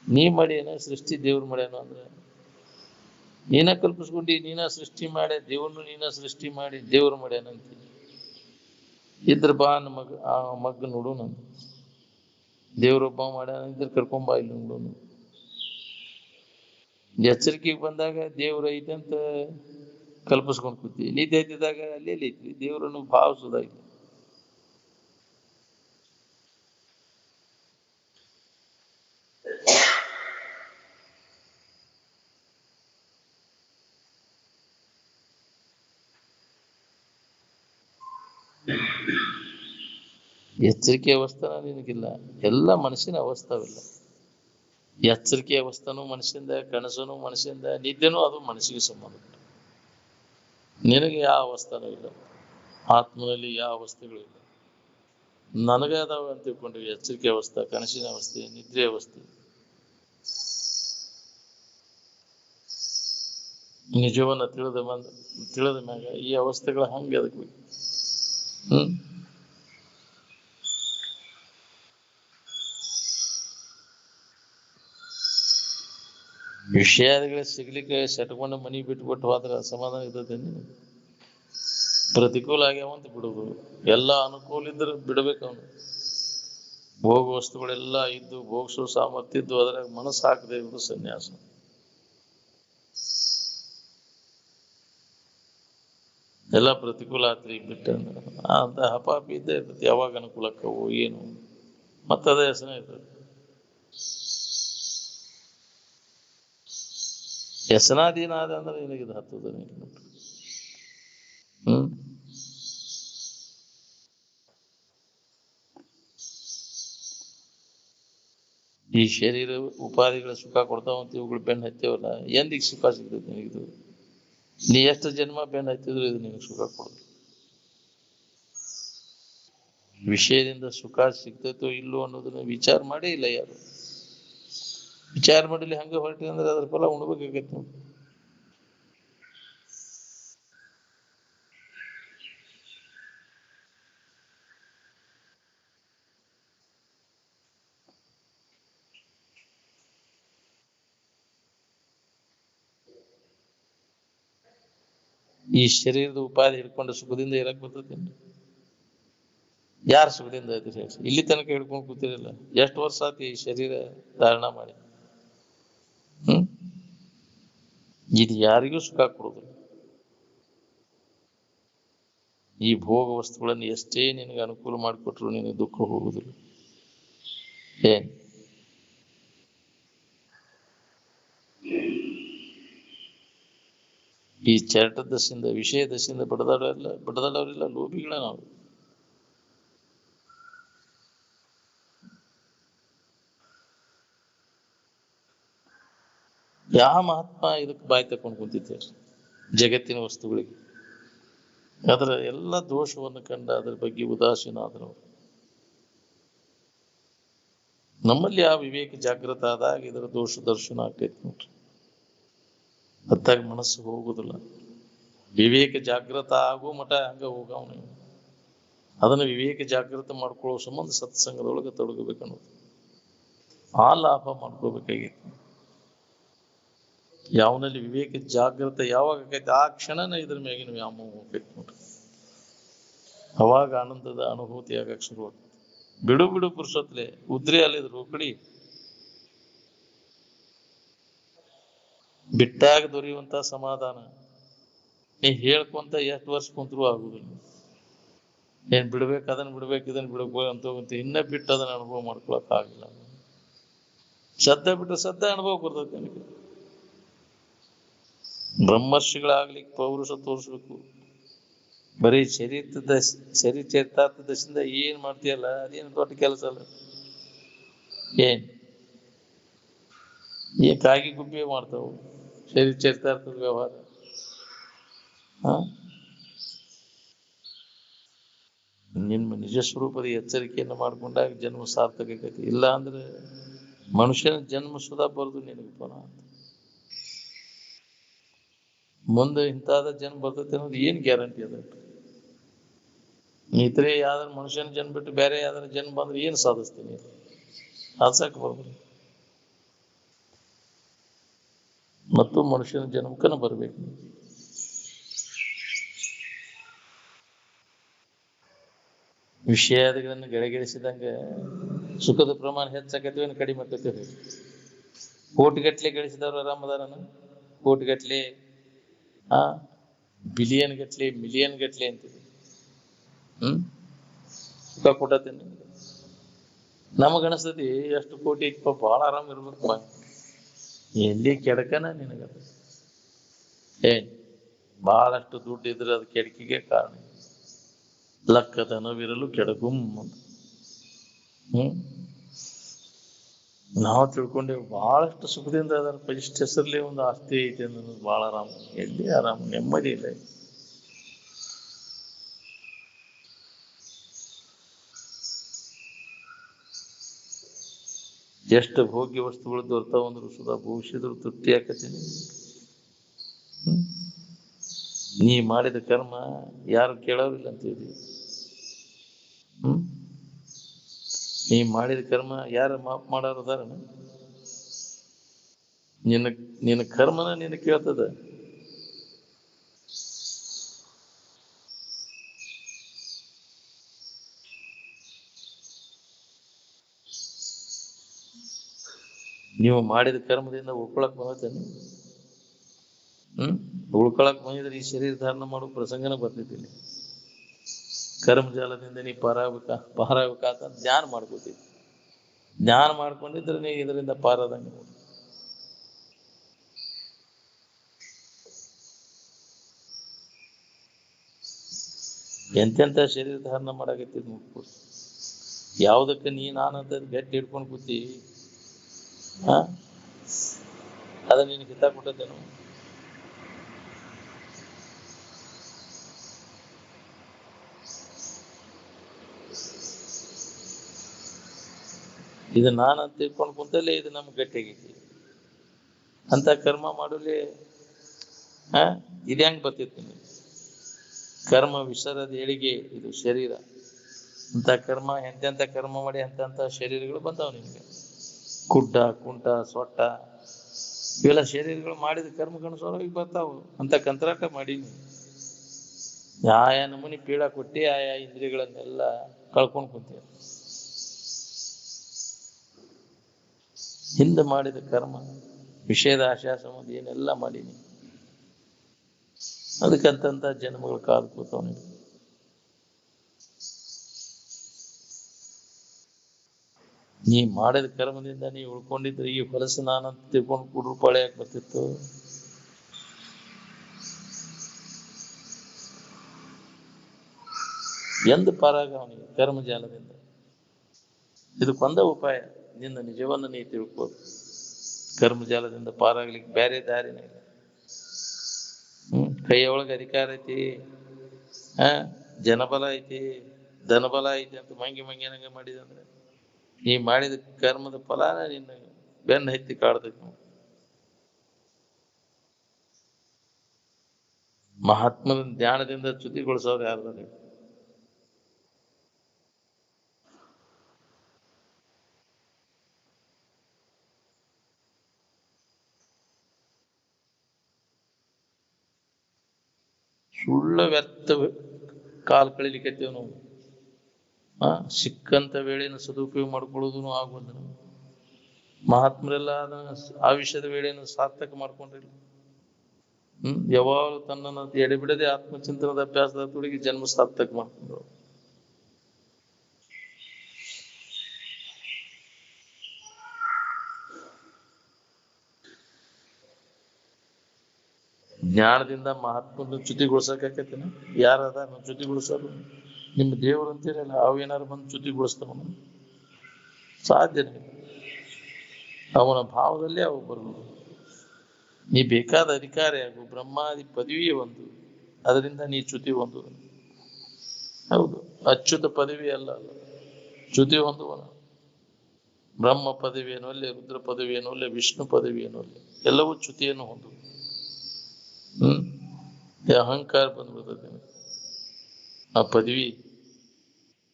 ನೀ ಮಾಡ್ಯಾನ ಸೃಷ್ಟಿ, ದೇವ್ರು ಮಾಡ್ಯಾನ ಅಂದ್ರೆ ನೀನ ಕಲ್ಪಿಸ್ಕೊಂಡಿ, ನೀನ ಸೃಷ್ಟಿ ಮಾಡಿ ದೇವ್ರನ್ನು ನೀನ ಸೃಷ್ಟಿ ಮಾಡಿ ದೇವ್ರು ಮಾಡ್ಯಾನಂತ ಇದ್ರ ಬಾ ಮಗ್ ನೋಡೋಣ. ದೇವ್ರೊಬ್ಬ ಮಾಡ್ಯಾನ ಇದ್ರ ಕರ್ಕೊಂಬ ಇಲ್ಲಿ ನೋಡೋಣ. ಎಚ್ಚರಿಕೆಗೆ ಬಂದಾಗ ದೇವ್ರ ಐತೆ ಅಂತ ಕಲ್ಪಿಸ್ಕೊಂಡ್ ಕೂತಿ, ನಿದ್ದೆ ಎದ್ದಿದಾಗ ಅಲ್ಲೇ ಐತಿ ದೇವ್ರನ್ನು ಭಾವಿಸೋದಾಗಿ. ಎಚ್ಚರಿಕೆ ಅವಸ್ಥಾನ ನಿನಗಿಲ್ಲ, ಎಲ್ಲ ಮನಸ್ಸಿನ ಅವಸ್ಥಾವಿಲ್ಲ. ಎಚ್ಚರಿಕೆ ಅವಸ್ಥಾನು ಮನಸ್ಸಿಂದ, ಕನಸನು ಮನಸ್ಸಿಂದ, ನಿದ್ದೆನೂ ಅದು ಮನಸ್ಸಿಗೆ ಸಂಬಂಧ. ನಿನಗೆ ಯಾವ ಅವಸ್ಥಾನೂ ಇಲ್ಲ, ಆತ್ಮನಲ್ಲಿ ಯಾವ ಅವಸ್ಥೆಗಳು ಇಲ್ಲ. ನನಗ ಅದಾವ ಅಂತ ತಿಳ್ಕೊಂಡ್ವಿ. ಎಚ್ಚರಿಕೆ ಅವಸ್ಥೆ, ಕನಸಿನ ಅವಸ್ಥೆ, ನಿದ್ರೆ ಅವಸ್ಥೆ. ನಿಜವನ್ನ ತಿಳಿದ ಮ್ಯಾಗ ಈ ಅವಸ್ಥೆಗಳ ಹಂಗೆ ಅದಕ್ಕೆ ವಿಷಯಾದಿಗಳ ಸಿಗ್ಲಿಕ್ಕೆ ಸೆಟ್ಕೊಂಡು ಮನಿ ಬಿಟ್ಬಿಟ್ಟು ಹೋದ್ರ ಸಮಾಧಾನ ಇರ್ತದೆ. ಪ್ರತಿಕೂಲ ಆಗ್ಯಾವಂತ ಬಿಡುದು, ಎಲ್ಲ ಅನುಕೂಲ ಇದ್ರೆ ಬಿಡ್ಬೇಕು ಅವನು. ಭೋಗ ವಸ್ತುಗಳೆಲ್ಲ ಇದ್ದು ಭೋಗಿಸೋ ಸಾಮರ್ಥ್ಯ ಇದ್ದು ಅದ್ರಾಗ ಮನಸ್ಸು ಹಾಕದೆ ಇರುವುದು ಸನ್ಯಾಸ. ಎಲ್ಲ ಪ್ರತಿಕೂಲ ಆತ್ರಿ ಬಿಟ್ಟ ಅಂತ ಹಪಾಪಿ ಇದ್ದೇ ಇರ್ತೈತಿ. ಯಾವಾಗ ಅನುಕೂಲಕ್ಕವು ಏನು ಮತ್ತದೇ ಹೆಸರೇ ಇರ್ತದೆ. ವ್ಯಸನಾಧೀನ ಆದ ಅಂದ್ರೆ ನಿನಗಿದು ಹತ್ತದ ನೀನು. ಈ ಶರೀರ ಉಪಾಧಿಗಳ ಸುಖ ಕೊಡ್ತಾವಂತ ಇವುಗಳು ಬೆನ್ನು ಹತ್ತೇವಲ್ಲ, ಎಂದಿಗೆ ಸುಖ ಸಿಗ್ತೈತಿ ನಿನಗಿದು? ನೀ ಎಷ್ಟು ಜನ್ಮ ಬೆನ್ನು ಹತ್ತಿದ್ರು ಇದು ನಿನಗೆ ಸುಖ ಕೊಡುದು. ವಿಷಯದಿಂದ ಸುಖ ಸಿಗ್ತೈತೋ ಇಲ್ಲೋ ಅನ್ನೋದನ್ನ ವಿಚಾರ ಮಾಡೇ ಇಲ್ಲ ಯಾರು. ವಿಚಾರ ಮಾಡಿಲ್ಲ ಹಂಗ ಹೊರಟಿ ಅಂದ್ರೆ ಅದ್ರ ಫಲ ಉಣ್ಬೇಕಾಗೈತಿ ನೋಡಿ. ಈ ಶರೀರದ ಉಪಾಧಿ ಹಿಡ್ಕೊಂಡು ಸುಖದಿಂದ ಇರಕ್ ಬರ್ತೈತೇನ್ರಿ? ಯಾರು ಸುಖದಿಂದ ಇದ್ರಿ? ಇಲ್ಲಿ ತನಕ ಹಿಡ್ಕೊಂಡು ಕೂತಿರಲ್ಲ. ಎಷ್ಟು ವರ್ಷ ಆತಿ ಈ ಶರೀರ ಧಾರಣ ಮಾಡಿ? ಇದು ಯಾರಿಗೂ ಸುಖ ಕೊಡುದಿಲ್ಲ. ಈ ಭೋಗ ವಸ್ತುಗಳನ್ನು ಎಷ್ಟೇ ನಿನಗೆ ಅನುಕೂಲ ಮಾಡಿಕೊಟ್ರು ನಿನಗೆ ದುಃಖ ಹೋಗುದಿಲ್ಲ. ಏನ್ ಈ ಚರಟ ದಶೆಯಿಂದ ವಿಷಯ ದಶೆಯಿಂದ ಬಡದಾಡವರೆಲ್ಲ ಲೋಭಿಗಳ ನಾವು. ಯಾವ ಮಹಾತ್ಮ ಇದಕ್ಕೆ ಬಾಯಿ ತಕೊಂಡು ಕುಂತಿದ್ದೇವೆ ಜಗತ್ತಿನ ವಸ್ತುಗಳಿಗೆ? ಅದರ ಎಲ್ಲ ದೋಷವನ್ನು ಕಂಡ ಅದರ ಬಗ್ಗೆ ಉದಾಸೀನ ಆದರು. ನಮ್ಮಲ್ಲಿ ಆ ವಿವೇಕ ಜಾಗೃತ ಆದಾಗ ಇದರ ದೋಷ ದರ್ಶನ ಆಗ್ತೈತಿ ನೋಡ್ರಿ. ಅತ್ತಾಗ ಮನಸ್ಸು ಹೋಗುದಿಲ್ಲ. ವಿವೇಕ ಜಾಗೃತ ಆಗೋ ಮಠ ಹಂಗ ಹೋಗವ ನೀವು. ಅದನ್ನ ವಿವೇಕ ಜಾಗೃತ ಮಾಡ್ಕೊಳ್ಳೋ ಸಂಬಂಧ ಸತ್ಸಂಗದೊಳಗೆ ತೊಡಗಬೇಕನ್ನೋದು. ಆ ಲಾಭ ಮಾಡ್ಕೋಬೇಕಾಗಿತ್ತು. ಯಾವನಲ್ಲಿ ವಿವೇಕ ಜಾಗೃತ ಯಾವಾಗ ಆಕೈತಿ ಆ ಕ್ಷಣನ ಇದ್ರ ಮ್ಯಾಗಿನ ವ್ಯಾಮೋಹ ಹೋಗ್ತೈತಿ ನೋಡ್ರಿ. ಅವಾಗ ಆನಂದದ ಅನುಭೂತಿ ಆಗಕ್ಕೆ ಶುರುವಾಗ್ತದೆ. ಬಿಡು ಬಿಡು ಪುರುಷತ್ಲೆ ಉದ್ರಿ ಅಲ್ಲಿದ್ರು ಕಡಿ ಬಿಟ್ಟಾಗ ದೊರೆಯುವಂತ ಸಮಾಧಾನ ನೀ ಹೇಳ್ಕೊಂತ ಎಷ್ಟು ವರ್ಷ ಕುಂತರೂ ಆಗುದಿಲ್ಲ. ಏನ್ ಬಿಡ್ಬೇಕು ಅದನ್ನ ಬಿಡ್ಬೇಕು ಇದನ್ನ ಬಿಡ್ಬೇಕು ಅಂತ ಇನ್ನ ಬಿಟ್ಟು ಅದನ್ನ ಅನುಭವ ಮಾಡ್ಕೊಳಕ್ ಆಗಿಲ್ಲ. ಶ್ರದ್ಧೆ ಬಿಟ್ರೆ ಶ್ರದ್ಧೆ ಅನುಭವ ಬರ್ತೈತಿ ನನಗೆ. ಬ್ರಹ್ಮರ್ಷಿಗಳಾಗ್ಲಿಕ್ಕೆ ಪೌರುಷ ತೋರಿಸ್ಬೇಕು. ಬರೀ ಶರೀರ ಚರಿತಾರ್ಥ ದಶಿಂದ ಏನ್ ಮಾಡ್ತೀಯಲ್ಲ ಅದೇನು ದೊಡ್ಡ ಕೆಲಸ ಅಲ್ಲ. ಏನ್ ಕಾಗಿ ಗುಬ್ಬಿ ಮಾಡ್ತಾವು ಶರೀರ ಚರಿತಾರ್ಥದ ವ್ಯವಹಾರ. ನಿಮ್ಮ ನಿಜ ಸ್ವರೂಪದ ಎಚ್ಚರಿಕೆಯನ್ನು ಮಾಡ್ಕೊಂಡಾಗ ಜನ್ಮ ಸಾರ್ಥಕ ಆಗೈತಿ. ಇಲ್ಲ ಅಂದ್ರೆ ಮನುಷ್ಯನ ಜನ್ಮ ಸುಧಾ ಬರುದು ನಿನಗೆ ಪುನಃ. ಮುಂದೆ ಇಂತಾದ ಜನ್ಮ ಬರ್ತೈತೆ ಅನ್ನೋದು ಏನ್ ಗ್ಯಾರಂಟಿ ಅದ? ಇತರೆ ಯಾವ್ದಾರ ಮನುಷ್ಯನ ಜನ್ಮ ಬಿಟ್ಟು ಬೇರೆ ಯಾವ್ದಾರ ಜನ್ಮ ಬಂದ್ರೆ ಏನ್ ಸಾಧಿಸ್ತೀನಿ? ಸಾಧಿಸಕ್ ಬರೋದಿಲ್ಲ. ಮತ್ತು ಮನುಷ್ಯನ ಜನ್ಮಕ್ಕನ ಬರ್ಬೇಕು. ವಿಷಯಗಳನ್ನು ಗೆಳೆಗೆಳಿಸಿದಂಗ ಸುಖದ ಪ್ರಮಾಣ ಹೆಚ್ಚಾಕೈತಿ ಕಡಿಮೆ ಆಕೈತಿ. ಕೋಟಿಗಟ್ಲೆ ಗಳಿಸಿದವ್ರು ಆರಾಮದಾರನ? ಕೋಟಿಗಟ್ಲೆ ಬಿಲಿಯನ್ ಗಟ್ಲೆ ಮಿಲಿಯನ್ ಗಟ್ಲೆ ಅಂತೀವಿ. ಸುಖ ಕೊಟ್ಟತೇನೆ ನಮಗನಿಸ್ತತಿ ಎಷ್ಟು ಕೋಟಿ ಇಪ್ಪ ಬಹಳ ಆರಾಮ್ ಇರ್ಬೇಕು. ಎಲ್ಲಿ ಕೆಡಕನ ನಿನಗ ಬಹಳಷ್ಟು ದುಡ್ಡು ಇದ್ರೆ ಅದು ಕೆಡಕಿಗೆ ಕಾರಣ. ಲಕ್ಕತನವಿರಲು ಕೆಡಗುಂ ಅಂತ. ನಾವು ತಿಳ್ಕೊಂಡೇವು ಬಹಳಷ್ಟು ಸುಖದಿಂದ ಅದರ ಇಷ್ಟ ಹೆಸರ್ಲಿ ಒಂದು ಆಸ್ತಿ ಐತೆ ಅನ್ನೋದು ಬಹಳ ಆರಾಮ. ಎಲ್ಲಿ ಆರಾಮ, ನೆಮ್ಮದಿ ಇಲ್ಲ. ಎಷ್ಟು ಭೋಗ್ಯ ವಸ್ತುಗಳು ದೊರ್ತಾವಂದ್ರು ಸುಧಾ ಭವಿಷ್ಯದ್ರು ತೃಪ್ತಿ ಆಕತೀನಿ. ನೀ ಮಾಡಿದ ಕರ್ಮ ಯಾರು ಕೇಳೋರಿಲ್ಲ ಅಂತೀವಿ. ನೀ ಮಾಡಿದ ಕರ್ಮ ಯಾರು ಮಾಫ್ ಮಾಡೋರು ಅದಾರ? ನಿನ್ನ ಕರ್ಮನ ನಿನ್ನ ಕೇಳ್ತದ. ನೀವು ಮಾಡಿದ ಕರ್ಮದಿಂದ ಉಳ್ಕೊಳಕ್ ಬರ್ತೇನೆ. ಉಳ್ಕೊಳಕ್ ಬಂದಿದ್ರೆ ಈ ಶರೀರ ಧಾರಣ ಮಾಡೋ ಪ್ರಸಂಗನ ಬರ್ತಿದ್ದಿಲ್ಲ. ಕರ್ಮಜಾಲದಿಂದ ನೀ ಪಾರಾಗಬೇಕಂತ ಜ್ಞಾನ ಮಾಡ್ಕೋತೀವಿ. ಜ್ಞಾನ ಮಾಡ್ಕೊಂಡಿದ್ರೆ ನೀವು ಇದರಿಂದ ಪಾರಾದಂಗೆ. ಎಂತೆಂತ ಶರೀರ ಧಾರಣ ಮಾಡಾಕತ್ತಿ ನೋಡ್ಕೊಡಿ. ಯಾವ್ದಕ್ಕೆ ನೀ ನಾನಂತ ಗಟ್ಟಿ ಹಿಡ್ಕೊಂಡು ಕೂತಿ ಅದ ನೀನು ಹಿತ ಕೊಟ್ಟದ್ದೇನು? ಇದು ನಾನಂತ ತಿಳ್ಕೊಂಡು ಕುಂತಲ್ಲೇ ಇದು ನಮ್ಗೆ ಗಟ್ಟಿಯಾಗೈತಿ ಅಂತ ಕರ್ಮ ಮಾಡಲಿ. ಇದು ಹೆಂಗ್ ಬರ್ತಿತ್ತು? ಕರ್ಮ ವಿಸರದ ಏಳಿಗೆ ಇದು ಶರೀರ. ಅಂತ ಕರ್ಮ ಎಂತೆಂತ ಕರ್ಮ ಮಾಡಿ ಅಂತ ಶರೀರಗಳು ಬಂದಾವ ನಿಮ್ಗೆ. ಕುಡ್ಡ ಕುಂಟ ಸೊಟ್ಟ ಇವೆಲ್ಲ ಶರೀರಗಳು ಮಾಡಿದ ಕರ್ಮಗನುಸಾರವಾಗಿ ಬರ್ತಾವ. ಅಂತ ಕಂತ್ರಾಟ ಮಾಡೀನಿ. ಆಯಾ ನಮೂನಿ ಪೀಡ ಕೊಟ್ಟಿ ಆಯಾ ಇಂದ್ರಿಯಗಳನ್ನೆಲ್ಲ ಕಳ್ಕೊಂಡು ಕುಂತೀವಿ. ಹಿಂದೆ ಮಾಡಿದ ಕರ್ಮ ವಿಷಯದ ಆಶಾ ಸಂಬಂಧ ಏನೆಲ್ಲ ಮಾಡೀನಿ. ಅದಕ್ಕಂತ ಜನ್ಮಗಳು ಕಾದು ಕೂತಾವ. ನೀ ಮಾಡಿದ ಕರ್ಮದಿಂದ ನೀ ಉಳ್ಕೊಂಡಿದ್ರೆ ಈ ಹೊಲಸು ನಾನಂತ ತಿಳ್ಕೊಂಡು ಕುಡ್ರು ಪಾಳೆ ಯಾಕೆ ಬರ್ತಿತ್ತು? ಎಂದು ಪಾರಾಗ ಅವನಿಗೆ ಕರ್ಮಜಾಲದಿಂದ. ಇದಕ್ಕೊಂದ ಉಪಾಯ, ನಿನ್ನ ನಿಜವನ್ನು ನೀ ತಿಳ್ಕೋದು. ಕರ್ಮಜಾಲದಿಂದ ಪಾರಾಗ್ಲಿಕ್ಕೆ ಬೇರೆ ದಾರಿನೇ ಇಲ್ಲ. ಕೈಯೊಳಗೆ ಅಧಿಕಾರ ಐತಿ, ಜನಬಲ ಐತಿ, ಧನಬಲ ಐತಿ ಅಂತ ಮಂಗಿ ಮಾಡಿದಂದ್ರೆ ನೀ ಮಾಡಿದ ಕರ್ಮದ ಫಲಾನ ನಿನ್ನ ಬೆನ್ನ ಹತ್ತಿ ಕಾಡ್ತೈತಿ. ಮಹಾತ್ಮನ ಧ್ಯಾನದಿಂದ ಚ್ಯುತಿಗೊಳಿಸೋರು ಯಾರ್ದಾರೆ? ಸುಳ್ಳ ವ್ಯರ್ಥ ಕಾಲ್ ಕಳಿಲಿಕ್ಕತ್ತೇವ್ ನಾವು. ಸಿಕ್ಕಂತ ವೇಳೆಯನ್ನು ಸದುಪಯೋಗ ಮಾಡ್ಕೊಳ್ಳೋದು ಆಗುವುದು. ಮಹಾತ್ಮರೆಲ್ಲ ಅದನ್ನ ಆಯುಷ್ಯದ ವೇಳೆಯನ್ನು ಸಾರ್ಥಕ ಮಾಡ್ಕೊಂಡ್ರಿಲ್ಲ. ಯಾವಾಗಲೂ ತನ್ನನ್ನು ಎಡೆಬಿಡದೆ ಆತ್ಮಚಿಂತನದ ಅಭ್ಯಾಸದ ತೊಡಗಿ ಜನ್ಮ ಸಾರ್ಥಕ ಮಾಡ್ಕೊಂಡ್ರು. ಜ್ಞಾನದಿಂದ ಮಹಾತ್ಮನ ಚ್ಯುತಿಗೊಳಿಸಕತ್ತೇನ? ಯಾರದ ಚ್ಯುತಿಗೊಳಿಸೋರು? ನಿಮ್ಮ ದೇವರು ಅಂತೀರಲ್ಲ, ಅವೇನಾರು ಬಂದು ಚ್ಯುತಿಗೊಳಿಸ್ತಾವ? ಸಾಧ್ಯನೇ. ಅವನ ಭಾವದಲ್ಲೇ ಅವು ಬರುವುದು. ನೀ ಬೇಕಾದ ಅಧಿಕಾರಿ ಆಗು, ಬ್ರಹ್ಮಾದಿ ಪದವಿಯೇ ಒಂದು, ಅದರಿಂದ ನೀ ಚ್ಯುತಿ ಒಂದು. ಹೌದು, ಅಚ್ಯುತ ಪದವಿ ಅಲ್ಲ, ಚ್ಯುತಿ ಹೊಂದುವನ. ಬ್ರಹ್ಮ ಪದವಿಯನ್ನು ಅಲ್ಲೇ, ರುದ್ರ ಪದವಿಯನ್ನು ಅಲ್ಲೇ, ವಿಷ್ಣು ಪದವಿಯನ್ನು ಅಲ್ಲೇ, ಎಲ್ಲವೂ ಚ್ಯುತಿಯನ್ನು ಹೊಂದು. ಅಹಂಕಾರ ಬಂದ್ಬಿಡ್ತದೆ. ಆ ಪದವಿ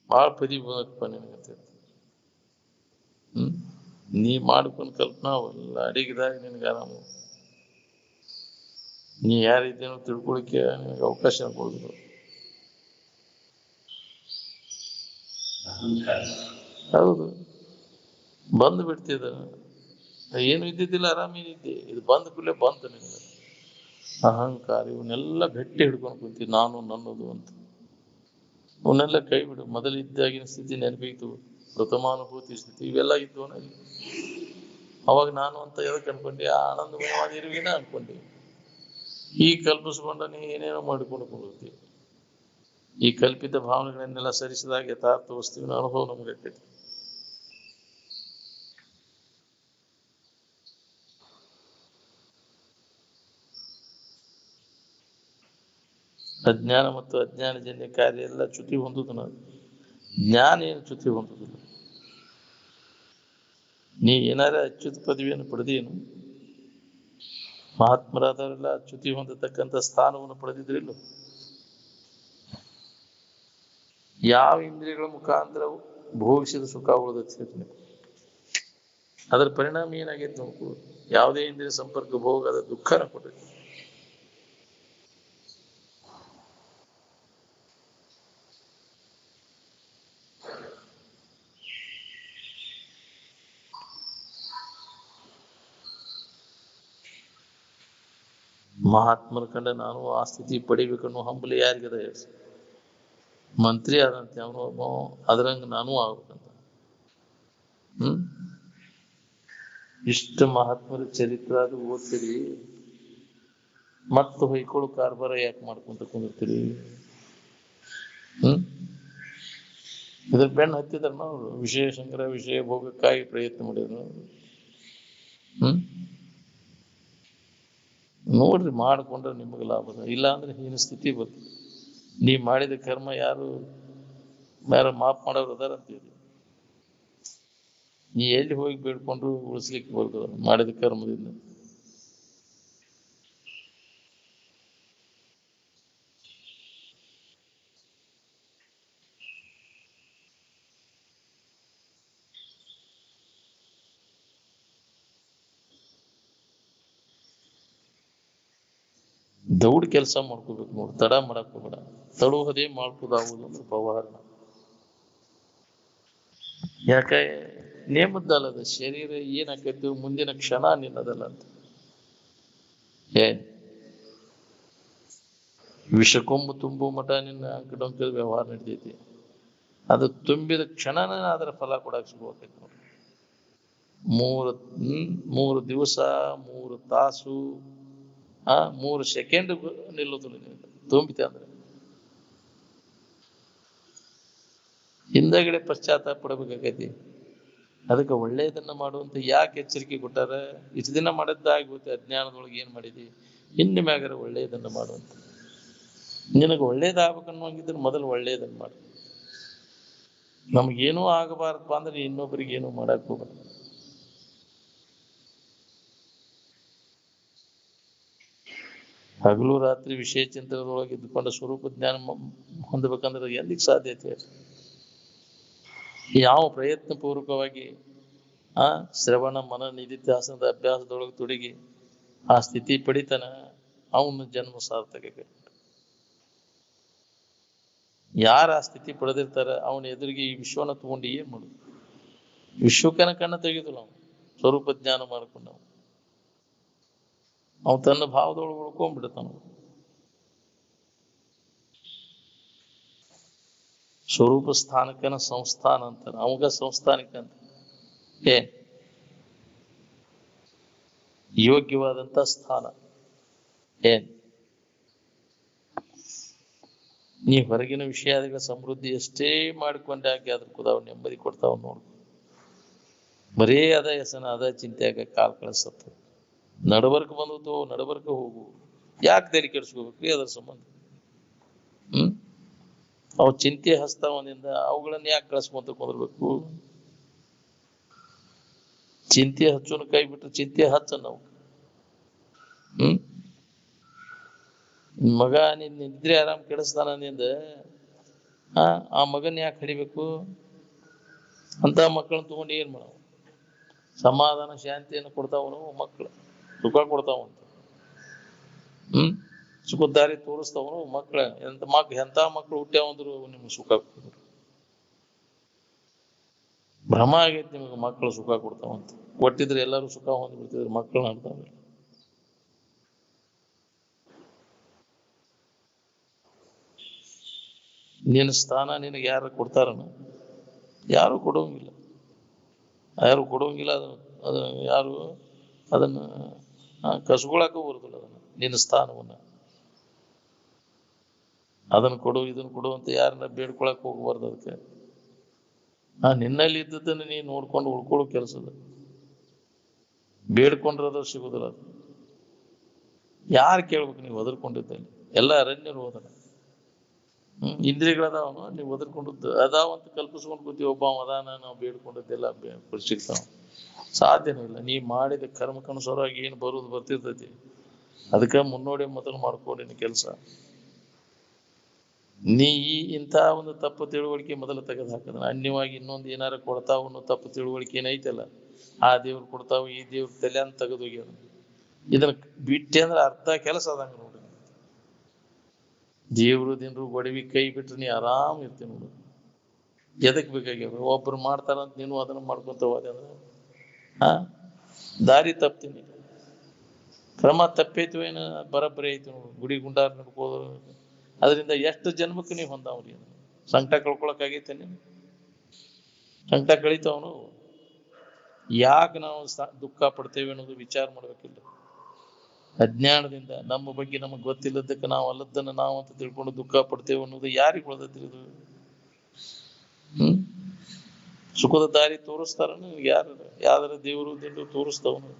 ಭಾಳ ಪದವಿ ಬಂದಪ್ಪ ನಿನಗಂತ. ನೀ ಮಾಡ್ಕೊಂಡು ಕಲ್ಪನಾ ಎಲ್ಲ ಅಡಿಗೆದಾಗ ನಿನಗೆ ಆರಾಮ. ನೀ ಯಾರಿದ್ದೇನೋ ತಿಳ್ಕೊಳಿಕ್ಕೆ ನಿನಗೆ ಅವಕಾಶ ಕೊಡುದು. ಹೌದು, ಬಂದು ಬಿಡ್ತಿದ. ಏನು ಇದ್ದಿದ್ದಿಲ್ಲ, ಆರಾಮೇನಿದ್ದೆ. ಇದು ಬಂದ ಕೂಡಲೇ ಬಂತು ನಿನಗೆ ಅಹಂಕಾರ. ಇವನ್ನೆಲ್ಲ ಗಟ್ಟಿ ಹಿಡ್ಕೊಂಡು ಕುಂತಿ, ನಾನು ನನ್ನದು ಅಂತ. ಅವನ್ನೆಲ್ಲ ಕೈ ಬಿಡು. ಮೊದಲಿದ್ದಾಗಿನ ಸ್ಥಿತಿ ನೆನಪಿತ್ತು, ಪ್ರಥಮಾನುಭೂತಿ ಸ್ಥಿತಿ, ಇವೆಲ್ಲ ಇದ್ದು ನನಗೆ. ಅವಾಗ ನಾನು ಅಂತ ಎದಕ್ಕೆ ಅನ್ಕೊಂಡೆ? ಆನಂದಮಯವಾದ ಇರುವಿನ ಅನ್ಕೊಂಡೆ. ಈ ಕಲ್ಪಿಸ್ಕೊಂಡ ನೀ ಏನೇನೋ ಮಾಡಿಕೊಂಡು ಕೊಡುತ್ತೀವಿ. ಈ ಕಲ್ಪಿತ ಭಾವನೆಗಳನ್ನೆಲ್ಲ ಸರಿಸಿದಾಗ ಯಥಾರ್ಥ ವಸ್ತುವಿನ ಅನುಭವ ನಮಗೆ ಆಗ್ತೈತಿ. ಅಜ್ಞಾನ ಮತ್ತು ಅಜ್ಞಾನಜನ್ಯ ಕಾರ್ಯ ಎಲ್ಲ ಚ್ಯುತಿ ಹೊಂದುದು. ನಾವು ಜ್ಞಾನ ಏನು ಚ್ಯುತಿ ಹೊಂದುದಿಲ್ಲ. ನೀ ಏನಾರ ಅಚ್ಯುತ ಪದವಿಯನ್ನು ಪಡೆದೇನು? ಮಹಾತ್ಮರಾದವರೆಲ್ಲ ಚ್ಯುತಿ ಹೊಂದತಕ್ಕಂಥ ಸ್ಥಾನವನ್ನು ಪಡೆದಿದ್ರಿಲ್ಲ. ಯಾವ ಇಂದ್ರಿಯಗಳ ಮುಖಾಂತರ ಭೋಗಿಸಿದ ಸುಖ ಉಳಿದ ಅದರ ಪರಿಣಾಮ ಏನಾಗೈತೆ ನೋಡ್ಕೊ. ಯಾವುದೇ ಇಂದ್ರಿಯ ಸಂಪರ್ಕ ಭೋಗ ಅದ ದುಃಖನ ಕೊಟ್ಟೈತಿ. ಮಹಾತ್ಮರ ಕಂಡ ನಾನು ಆ ಸ್ಥಿತಿ ಪಡಿಬೇಕನ್ನೋ ಹಂಬಲಿ ಯಾರಿಗದ ಹೇಳಿ. ಮಂತ್ರಿ ಆದಂತೆ ಅವನು ಒಬ್ಬ, ಅದ್ರಂಗ ನಾನು ಆಗ್ಬೇಕಂತ. ಇಷ್ಟ ಮಹಾತ್ಮರ ಚರಿತ್ರೆ ಅದು ಓದ್ತೀರಿ, ಮತ್ತು ಹೊಯ್ಕೊಳ್ಳು ಕಾರ್ಬಾರ ಯಾಕೆ ಮಾಡ್ಕೊಂತ ಕುಂದಿರ್ತೀರಿ? ಇದ್ರ ಬೆನ್ನು ಹತ್ತಿದ್ರ ನಾವು ವಿಷಯ ಸಂಗ್ರಹ ವಿಷಯ ಭೋಗಕ್ಕಾಗಿ ಪ್ರಯತ್ನ ಮಾಡಿದ್ರು. ನೋಡ್ರಿ, ಮಾಡ್ಕೊಂಡ್ರೆ ನಿಮಗೆ ಲಾಭದ, ಇಲ್ಲ ಅಂದ್ರೆ ಹೀನ ಸ್ಥಿತಿ ಬರ್ತದೆ. ನೀ ಮಾಡಿದ ಕರ್ಮ ಯಾರು ಮಾಫ್ ಮಾಡೋರು ಅದಾರ ಅಂತೀರಿ. ನೀ ಎಲ್ಲಿ ಹೋಗಿ ಬೇಡ್ಕೊಂಡ್ರು ಉಳಿಸ್ಲಿಕ್ಕೆ ಬರ್ತದ ಮಾಡಿದ ಕರ್ಮದಿಂದ. ದೌಡ್ ಕೆಲಸ ಮಾಡ್ಕೋಬೇಕು ನೋಡಿ, ತಡ ಮಾಡಕ್ ಹೋಗ್ಬೇಡ. ತಡುವುದೇ ಮಾಡ್ಕೋದಾಗುವುದು ಅಂದ್ರೆ ಪವಾರಣ. ಯಾಕೆ ನೇಮದ್ದಲ್ಲದ ಶರೀರ ಏನಾಕೈತಿ ಮುಂದಿನ ಕ್ಷಣ ನಿನ್ನದಲ್ಲ ಅಂತ. ವಿಷಕೊಂಬು ತುಂಬು ಮಠ ನಿನ್ನ ಅಂಕಡೊಂಕ ವ್ಯವಹಾರ ನಡೀತೈತಿ. ಅದು ತುಂಬಿದ ಕ್ಷಣನ ಅದರ ಫಲ ಕೊಡಕ್ ಶುರುವಾಕೈತಿ ನೋಡಿ. 3 ದಿವಸ 3 ತಾಸು 3 ಸೆಕೆಂಡ್ ನಿಲ್ಲುದು ತುಂಬಿತೆ ಅಂದ್ರೆ ಹಿಂದಗಡೆ ಪಶ್ಚಾತ್ತಾಪ ಪಡಬೇಕಾಗೈತಿ. ಅದಕ್ಕೆ ಒಳ್ಳೆಯದನ್ನ ಮಾಡುವಂತ ಯಾಕೆ ಎಚ್ಚರಿಕೆ ಕೊಟ್ಟಾರ? ಇಷ್ಟು ದಿನ ಮಾಡಿದ್ದಾಗ್ಬಿಡುತ್ತೆ, ಅಜ್ಞಾನದೊಳಗೆ ಏನ್ ಮಾಡಿದಿ, ಇನ್ನು ಮ್ಯಾಗರ ಒಳ್ಳೆಯದನ್ನ ಮಾಡುವಂತ. ನಿನಗೆ ಒಳ್ಳೇದಾಗಬೇಕನ್ನುವಂಗಿದ್ರೆ ಮೊದಲು ಒಳ್ಳೆಯದನ್ನ ಮಾಡು. ನಮಗೇನೂ ಆಗಬಾರದಪ್ಪ ಅಂದ್ರೆ ಇನ್ನೊಬ್ಬರಿಗೆ ಏನೂ ಮಾಡಕ್ ಹೋಗ್ಬಾರ್ದು. ಹಗಲು ರಾತ್ರಿ ವಿಷಯ ಚಿಂತನದೊಳಗೆ ಇದ್ದುಕೊಂಡು ಸ್ವರೂಪ ಜ್ಞಾನ ಹೊಂದಬೇಕಂದ್ರೆ ಎಂದಿಗೆ ಸಾಧ್ಯತೆ? ಯಾವ ಪ್ರಯತ್ನ ಪೂರ್ವಕವಾಗಿ ಶ್ರವಣ ಮನ ನಿಧಿಧ್ಯಾಸನದ ಅಭ್ಯಾಸದೊಳಗೆ ತೊಡಗಿ ಆ ಸ್ಥಿತಿ ಪಡಿತಾನ, ಅವನ ಜನ್ಮ ಸಾರ್ಥಕ. ಯಾರ ಆ ಸ್ಥಿತಿ ಪಡೆದಿರ್ತಾರ ಅವನ ಎದುರಿಗೆ ಈ ವಿಶ್ವನ ತಗೊಂಡು ಏನ್ ಮಾಡುದು? ವಿಶ್ವಕ್ಕನ ಕಣ್ಣ ತೆಗೆದಿಲ್ಲ ಅವನು ಸ್ವರೂಪ ಜ್ಞಾನ ಮಾಡ್ಕೊಂಡ. ಅವನು ತನ್ನ ಭಾವದೊಳಗೆ ಉಳ್ಕೊಂಡ್ಬಿಡ್ತಾನ. ಸ್ವರೂಪ ಸ್ಥಾನಕ್ಕನ ಸಂಸ್ಥಾನ ಅಂತಾರ, ಅವಾಗ ಸಂಸ್ಥಾನಕ್ಕೆ ಅಂತ ಯೋಗ್ಯವಾದಂತ ಸ್ಥಾನ. ನೀ ಹೊರಗಿನ ವಿಷಯಗಳ ಸಮೃದ್ಧಿ ಎಷ್ಟೇ ಮಾಡಿಕೊಂಡೆ ಆಗಿ ಅದ್ರ ಕುದಾವ್ ನೆಮ್ಮದಿ ಕೊಡ್ತಾವ್ ನೋಡು. ಬರೇ ಅದ ಹೆಸನ ಅದ ಚಿಂತೆಯಾಗ ಕಾಲ್ ಕಳಿಸತ್ತ. ನಡಬರ್ಕ ಬಂದವು ನಡಬರ್ಕ ಹೋಗು, ಯಾಕೆ ತಲೆ ಕೆಡಿಸ್ಕೋಬೇಕು ಅದರ ಸಂಬಂಧ? ಅವು ಚಿಂತೆ ಹಸ್ತಾವನಿಂದ ಅವುಗಳನ್ನ ಯಾಕೆ ಕಳಿಸ್ಕೊಂತ ಕುಂದಿರ್ಬೇಕು? ಚಿಂತೆ ಹಚ್ಚೋನ ಕೈ ಬಿಟ್ರೆ ಚಿಂತೆ ಹಚ್ಚ ನಾವು. ಮಗ ನಿನ್ ನಿದ್ರೆ ಆರಾಮ್ ಕೆಡಿಸ್ತಾನ ನಿಂದ, ಆ ಮಗನ್ ಯಾಕೆ ಹಿಡಿಬೇಕು? ಅಂತ ಮಕ್ಕಳನ್ನ ತಗೊಂಡು ಏನ್ ಮಾಡವು? ಸಮಾಧಾನ ಶಾಂತಿಯನ್ನು ಕೊಡ್ತಾವನು ಮಕ್ಕಳು, ಸುಖ ಕೊಡ್ತಾವಂತ. ಸುಖದ ದಾರಿ ತೋರಿಸ್ತಾವನು ಮಕ್ಕಳ. ಎಂತ ಮಕ್ಕಳು ಹುಟ್ಟ್ಯಾವಂದ್ರು ನಿಮ್ಗೆ ಸುಖ ಕೊಡ್ತಾರೆ. ಭ್ರಮ ಆಗೈತಿ ನಿಮ್ಗೆ ಮಕ್ಕಳು ಸುಖ ಕೊಡ್ತಾವಂತ. ಕೊಟ್ಟಿದ್ರೆ ಎಲ್ಲರೂ ಸುಖ ಹೊಂದ್ಬಿಡ್ತಿದ್ರು, ಮಕ್ಕಳು ಮಾಡ್ತಾವ. ನಿನ್ನ ಸ್ಥಾನ ನಿನಗೆ ಯಾರು ಕೊಡ್ತಾರನ? ಯಾರು ಕೊಡೋಂಗಿಲ್ಲ. ಅದನ್ನ ಯಾರು ಅದನ್ನ ಕಸ್ಕೊಳಕ್ಕೂ ಬರುದಿಲ್ಲ. ನಿನ್ನ ಸ್ಥಾನವನ್ನ ಅದನ್ನ ಕೊಡು ಇದನ್ನ ಕೊಡು ಅಂತ ಯಾರನ್ನ ಬೇಡ್ಕೊಳಕ್ ಹೋಗ್ಬಾರ್ದು. ಅದಕ್ಕೆ ನಿನ್ನಲ್ಲಿ ಇದ್ದದನ್ನ ನೀ ನೋಡ್ಕೊಂಡು ಉಳ್ಕೊಳ್ಳೋ ಕೆಲಸದ. ಬೇಡ್ಕೊಂಡ್ರದ ಸಿಗುದಿಲ್ಲ. ಅದು ಯಾರು ಕೇಳ್ಬೇಕು? ನೀವು ಒದರ್ಕೊಂಡಿದ್ದಲ್ಲಿ ಎಲ್ಲ ಅರಣ್ಯರು ಹೋದನ. ಇಂದ್ರಿಯಗಳದಾವನು, ನೀವು ಒದರ್ಕೊಂಡದ್ದು ಅದಾವಂತ ಕಲ್ಪಿಸ್ಕೊಂಡು ಕೂತಿ ಒಬ್ಬ ಅದಾನ, ನಾವು ಬೇಡ್ಕೊಂಡದ್ದೆಲ್ಲ ಸಿಗ್ತಾವ. ಸಾಧ್ಯನೇ ಇಲ್ಲ. ನೀ ಮಾಡಿದ ಕರ್ಮಕ್ಕನುಸಾರವಾಗಿ ಏನು ಬರುವುದು ಬರ್ತಿರ್ತೈತಿ. ಅದಕ್ಕೆ ಮುನ್ನೋಡಿ ಮೊದಲು ಮಾಡ್ಕೊಂಡಿನ ಕೆಲಸ. ನೀ ಇಂಥ ಒಂದು ತಪ್ಪು ತಿಳುವಳಿಕೆ ಮೊದಲು ತೆಗೆದು ಹಾಕಿದ. ಅನ್ಯವಾಗಿ ಇನ್ನೊಂದು ಏನಾರು ಕೊಡ್ತಾವ ಅನ್ನೋ ತಪ್ಪು ತಿಳುವಳಿಕೆ ಏನೈತಲ್ಲ, ಆ ದೇವ್ರು ಕೊಡ್ತಾವ ಈ ದೇವ್ರ ತಲೆ ಅಂತ ತೆಗೆದೋಗ್ಯಾರ. ಇದನ್ನ ಬಿಟ್ಟೆ ಅಂದ್ರೆ ಅರ್ಧ ಕೆಲಸ ಅದಂಗ ನೋಡಿ. ದೇವ್ರು ದಿನರು ಒಡವಿ ಕೈ ಬಿಟ್ರೆ ನೀ ಆರಾಮ್ ಇರ್ತೀನಿ ನೋಡು. ಎದಕ್ ಬೇಕಾಗ್ಯಾವ? ಒಬ್ರು ಮಾಡ್ತಾರಂತ ನೀನು ಅದನ್ನ ಮಾಡ್ಕೊಂತ ಹೋದೆ ಅಂದ್ರೆ ದಾರಿ ತಪ್ತೀನಿ. ಕ್ರಮ ತಪ್ಪೈತು ಏನು ಬರಬ್ಬರಿ ಐತಿ ನೋಡು. ಗುಡಿ ಗುಂಡಾರ ನಡ್ಕೋದು ಅದರಿಂದ ಎಷ್ಟು ಜನ್ಮಕ್ಕೆ ನೀವು ಹೊಂದಾವ್ರಿ. ಸಂಕಟ ಕಳ್ಕೊಳಕ್ಕಾಗೈತೆ ನೀನು? ಸಂಕಟ ಕಳಿತಾವನು. ಯಾಕೆ ನಾವು ದುಃಖ ಪಡ್ತೇವೆ ಅನ್ನೋದು ವಿಚಾರ ಮಾಡ್ಬೇಕಿಲ್ಲ. ಅಜ್ಞಾನದಿಂದ ನಮ್ಮ ಬಗ್ಗೆ ನಮಗೆ ಗೊತ್ತಿಲ್ಲದಕ್ಕೆ ನಾವು ಅಲ್ಲದನ್ನ ನಾವು ಅಂತ ತಿಳ್ಕೊಂಡು ದುಃಖ ಪಡ್ತೇವೆ ಅನ್ನೋದು ಯಾರಿಗೆ ಉಳ್ದೈತಿ ಇದು? ಸುಖದ ದಾರಿ ತೋರಿಸ್ತಾರ ಯಾರು? ಯಾವ್ದಾರ ದೇವರು ದಿಂಡು ತೋರಿಸ್ತಾವನು?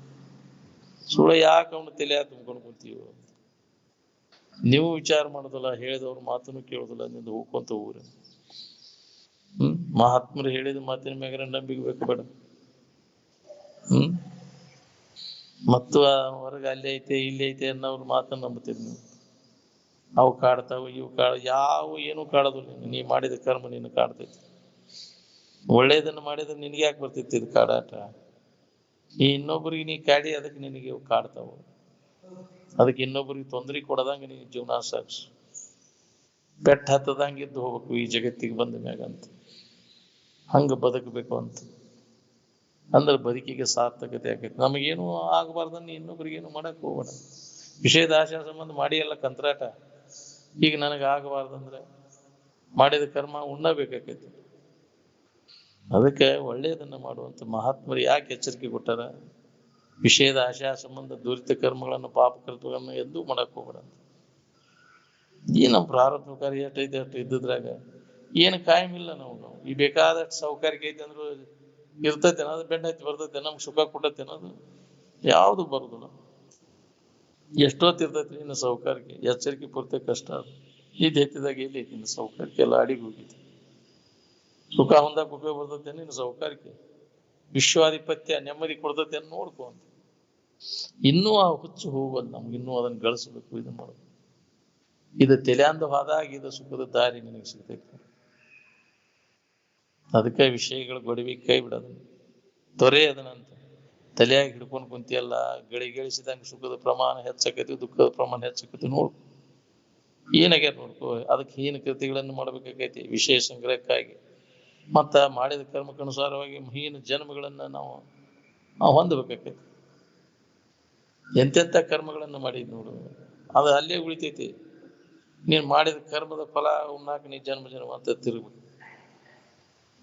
ಸುಳ್ಳ ಯಾಕೆ ಅವನು ತಲೆ ತುಂಬ್ಕೊಂಡು ಕೂತೀವಿ? ನೀವು ವಿಚಾರ ಮಾಡೋದಲ್ಲ, ಹೇಳಿದವ್ರ ಮಾತನ್ನು ಕೇಳೋದಿಲ್ಲ, ನಿಂದು ಹೋಗ್ಕೊಂತ ಊರ. ಮಹಾತ್ಮರು ಹೇಳಿದ ಮಾತಿನ ಮ್ಯಾಗ ನಂಬಿಕೆ ಬೇಕು ಬೇಡ? ಮತ್ತು ಹೊರಗೆ ಅಲ್ಲಿ ಐತೆ ಇಲ್ಲಿ ಐತೆ ಅನ್ನೋರು ಮಾತನ್ನ ನಂಬುತ್ತೀರಿ ನೀವು. ಅವು ಕಾಡ್ತಾವು ಇವು ಯಾವ ಏನು ಕಾಡೋದಿಲ್ಲ. ನೀ ಮಾಡಿದ ಕರ್ಮ ನೀನು ಕಾಡ್ತೈತಿ. ಒಳ್ಳೇದನ್ನ ಮಾಡಿದ್ರೆ ನಿನಗೆ ಯಾಕೆ ಬರ್ತೈತಿ ಇದು ಕಾಡಾಟ? ಈ ಇನ್ನೊಬ್ಬರಿಗೆ ನೀ ಕಾಡಿ ಅದಕ್ಕೆ ನಿನಗೆ ಕಾಡ್ತಾವ. ಅದಕ್ಕೆ ಇನ್ನೊಬ್ಬರಿಗೆ ತೊಂದರೆ ಕೊಡದಂಗ ನೀ ಜೀವನ ಸಾಗಿಸು. ಪೆಟ್ಟ ಹತ್ತದಂಗಿದ್ದು ಹೋಗ್ಬೇಕು ಈ ಜಗತ್ತಿಗೆ ಬಂದ ಮ್ಯಾಗ ಅಂತ. ಹಂಗ ಬದುಕಬೇಕು ಅಂತ ಅಂದ್ರೆ ಬದುಕಿಗೆ ಸಾರ್ಥಕತೆ ಆಕೈತಿ. ನಮಗೇನು ಆಗಬಾರ್ದನ್ನ ಇನ್ನೊಬ್ರಿಗೇನು ಮಾಡಕ್ ಹೋಗ್ಬೇಡ. ವಿಷಯದ ಆಶಾ ಸಂಬಂಧ ಮಾಡಿ ಎಲ್ಲ ಕಂತ್ರಾಟ. ಈಗ ನನಗೆ ಆಗಬಾರ್ದಂದ್ರೆ ಮಾಡಿದ ಕರ್ಮ ಉಣ್ಣಬೇಕಾಕೈತಿ. ಅದಕ್ಕೆ ಒಳ್ಳೆಯದನ್ನ ಮಾಡುವಂತ ಮಹಾತ್ಮರು ಯಾಕೆ ಎಚ್ಚರಿಕೆ ಕೊಟ್ಟಾರ? ವಿಷಯದ ಆಶಾ ಸಂಬಂಧ ದುರಿತ ಕರ್ಮಗಳನ್ನು ಪಾಪ ಕರ್ಮಗಳನ್ನು ಎಂದೂ ಮಾಡಕ್ ಹೋಗ್ಬೇಡ ಅಂತ. ಈ ನಮ್ಮ ಪ್ರಾರಬ್ಧ ಕಾರ್ಯ ಎಷ್ಟೈತೆ ಅಷ್ಟು ಇದ್ದಿದ್ರಾಗ ಏನು ಕಾಯಂ ಇಲ್ಲ. ನಾವು ಈ ಬೇಕಾದಷ್ಟು ಸೌಕರ್ಯ ಐತೆ ಅಂದ್ರು ಇರ್ತೈತೆ ಅನ್ನೋದು ಬೆಂಡ್ ಹತ್ತಿ ಬರ್ತೈತೆ. ನಮ್ಗೆ ಸುಖ ಕೊಟ್ಟೈತೆ ಅನ್ನೋದು ಯಾವ್ದು ಬರುದಿಲ್ಲ. ಎಷ್ಟೊತ್ತಿರ್ತೈತಿ ಇನ್ನು ಸೌಕರ್ಯಕ್ಕೆ ಎಚ್ಚರಿಕೆ ಪೂರ್ತಿ ಕಷ್ಟ. ಇದು ಎತ್ತಿದಾಗ ಎಲ್ಲಿ ಐತಿ ಇನ್ನು ಸೌಕರ್ಯಕ್ಕೆ ಎಲ್ಲ ಅಡಿಗೆ ಹೋಗಿತ್ತು. ಸುಖ ಹೊಂದಕ್ಕೆ ಉಪಯೋಗ ಬರ್ತೈತೆ ಇನ್ನು ಸೌಕರ್ಯಕ್ಕೆ. ವಿಶ್ವಾಧಿಪತ್ಯ ನೆಮ್ಮದಿ ಕೊಡ್ತೈತೆ ಅಂತ ನೋಡ್ಕೊ ಅಂತ. ಇನ್ನೂ ಆ ಹುಚ್ಚು ಹೋಗೋದು ನಮ್ಗೆ. ಇನ್ನೂ ಅದನ್ನ ಗಳಿಸ್ಬೇಕು, ಇದನ್ನ ಮಾಡ್ಬೇಕು. ಇದು ತೆಲ್ಯಾಂದ ಹೋದಾಗ ಇದು ಸುಖದ ದಾರಿ ನಿನಗೆ ಸಿಗ್ತೈತಿ. ಅದಕ್ಕೆ ವಿಷಯಗಳು ಗೊಡವಿ ಕೈ ಬಿಡೋದು, ತೊರೆ ಅದನಂತ. ತಲೆಯಾಗಿ ಹಿಡ್ಕೊಂಡು ಕುಂತಿಯಲ್ಲ, ಗಳಿಸಿದಂಗೆ ಸುಖದ ಪ್ರಮಾಣ ಹೆಚ್ಚಾಕೈತಿ, ದುಃಖದ ಪ್ರಮಾಣ ಹೆಚ್ಚಾಕೈತಿ. ನೋಡ್ಕೊ ಏನಾಗ್ಯಾರ ನೋಡ್ಕೊ. ಅದಕ್ಕೆ ಹೀನ ಕೃತಿಗಳನ್ನು ಮಾಡ್ಬೇಕಾಗೈತಿ ವಿಷಯ ಸಂಗ್ರಹಕ್ಕಾಗಿ. ಮತ್ತ ಮಾಡಿದ ಕರ್ಮಕ್ಕನುಸಾರವಾಗಿ ಹೀನ ಜನ್ಮಗಳನ್ನ ನಾವು ಹೊಂದಬೇಕಾಗೈತಿ. ಎಂತೆಂಥ ಕರ್ಮಗಳನ್ನು ಮಾಡಿದ್ ನೋಡು, ಅದು ಅಲ್ಲೇ ಉಳಿತೈತಿ. ನೀನ್ ಮಾಡಿದ ಕರ್ಮದ ಫಲ ಉಣ್ಣಾಕ ನೀ ಜನ್ಮ ಜನ್ಮ ಅಂತ ತಿರುಗ್ಬೇಕು.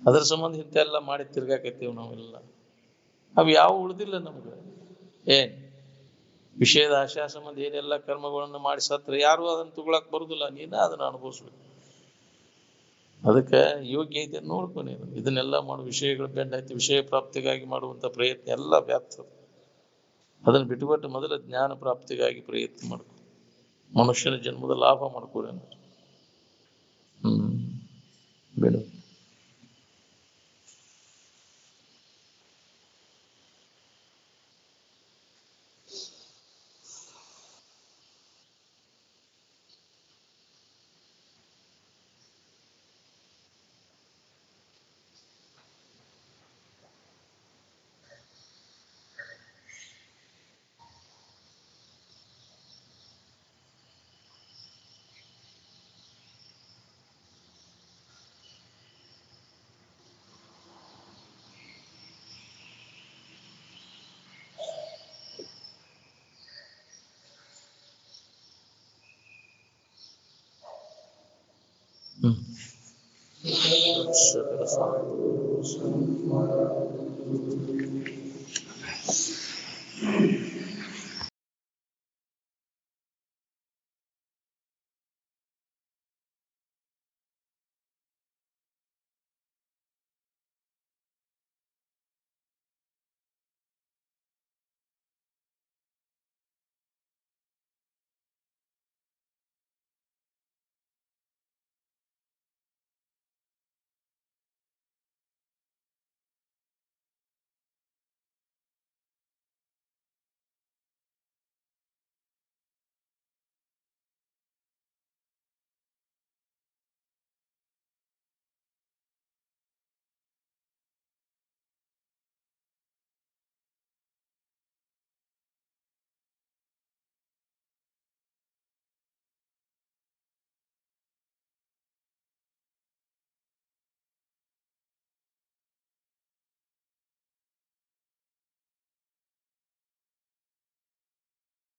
ಅದ್ರ ಸಂಬಂಧ ಇಂತೆಲ್ಲ ಮಾಡಿ ತಿರ್ಗಾಕೈತೀವಿ ನಾವೆಲ್ಲ. ಅವು ಯಾವ ಉಳ್ದಿಲ್ಲ ನಮ್ಗೆ. ವಿಷಯದ ಆಶಾ ಸಂಬಂಧ ಏನೆಲ್ಲ ಕರ್ಮಗಳನ್ನು ಮಾಡಿ ಸತ್ರ ಯಾರು ಅದನ್ನ ತಗೊಳಕ್ ಬರುದಿಲ್ಲ. ನೀನ ಅದನ್ನ ಅನುಭವಿಸ್ಬೇಕು. ಅದಕ್ಕೆ ಯೋಗ್ಯ ಐತೆ ನೋಡ್ಕೊ ನೀನು. ಇದನ್ನೆಲ್ಲ ಮಾಡು. ವಿಷಯಗಳು ಬೆಂಡ್ ಆಯ್ತು. ವಿಷಯ ಪ್ರಾಪ್ತಿಗಾಗಿ ಮಾಡುವಂತ ಪ್ರಯತ್ನ ಎಲ್ಲ ವ್ಯಾಪ್ತ. ಅದನ್ನ ಬಿಟ್ಟುಬಿಟ್ಟು ಮೊದಲ ಜ್ಞಾನ ಪ್ರಾಪ್ತಿಗಾಗಿ ಪ್ರಯತ್ನ ಮಾಡ್ಕೊ. ಮನುಷ್ಯನ ಜನ್ಮದ ಲಾಭ ಮಾಡ್ಕೊಡಿ. ಬಿಡು.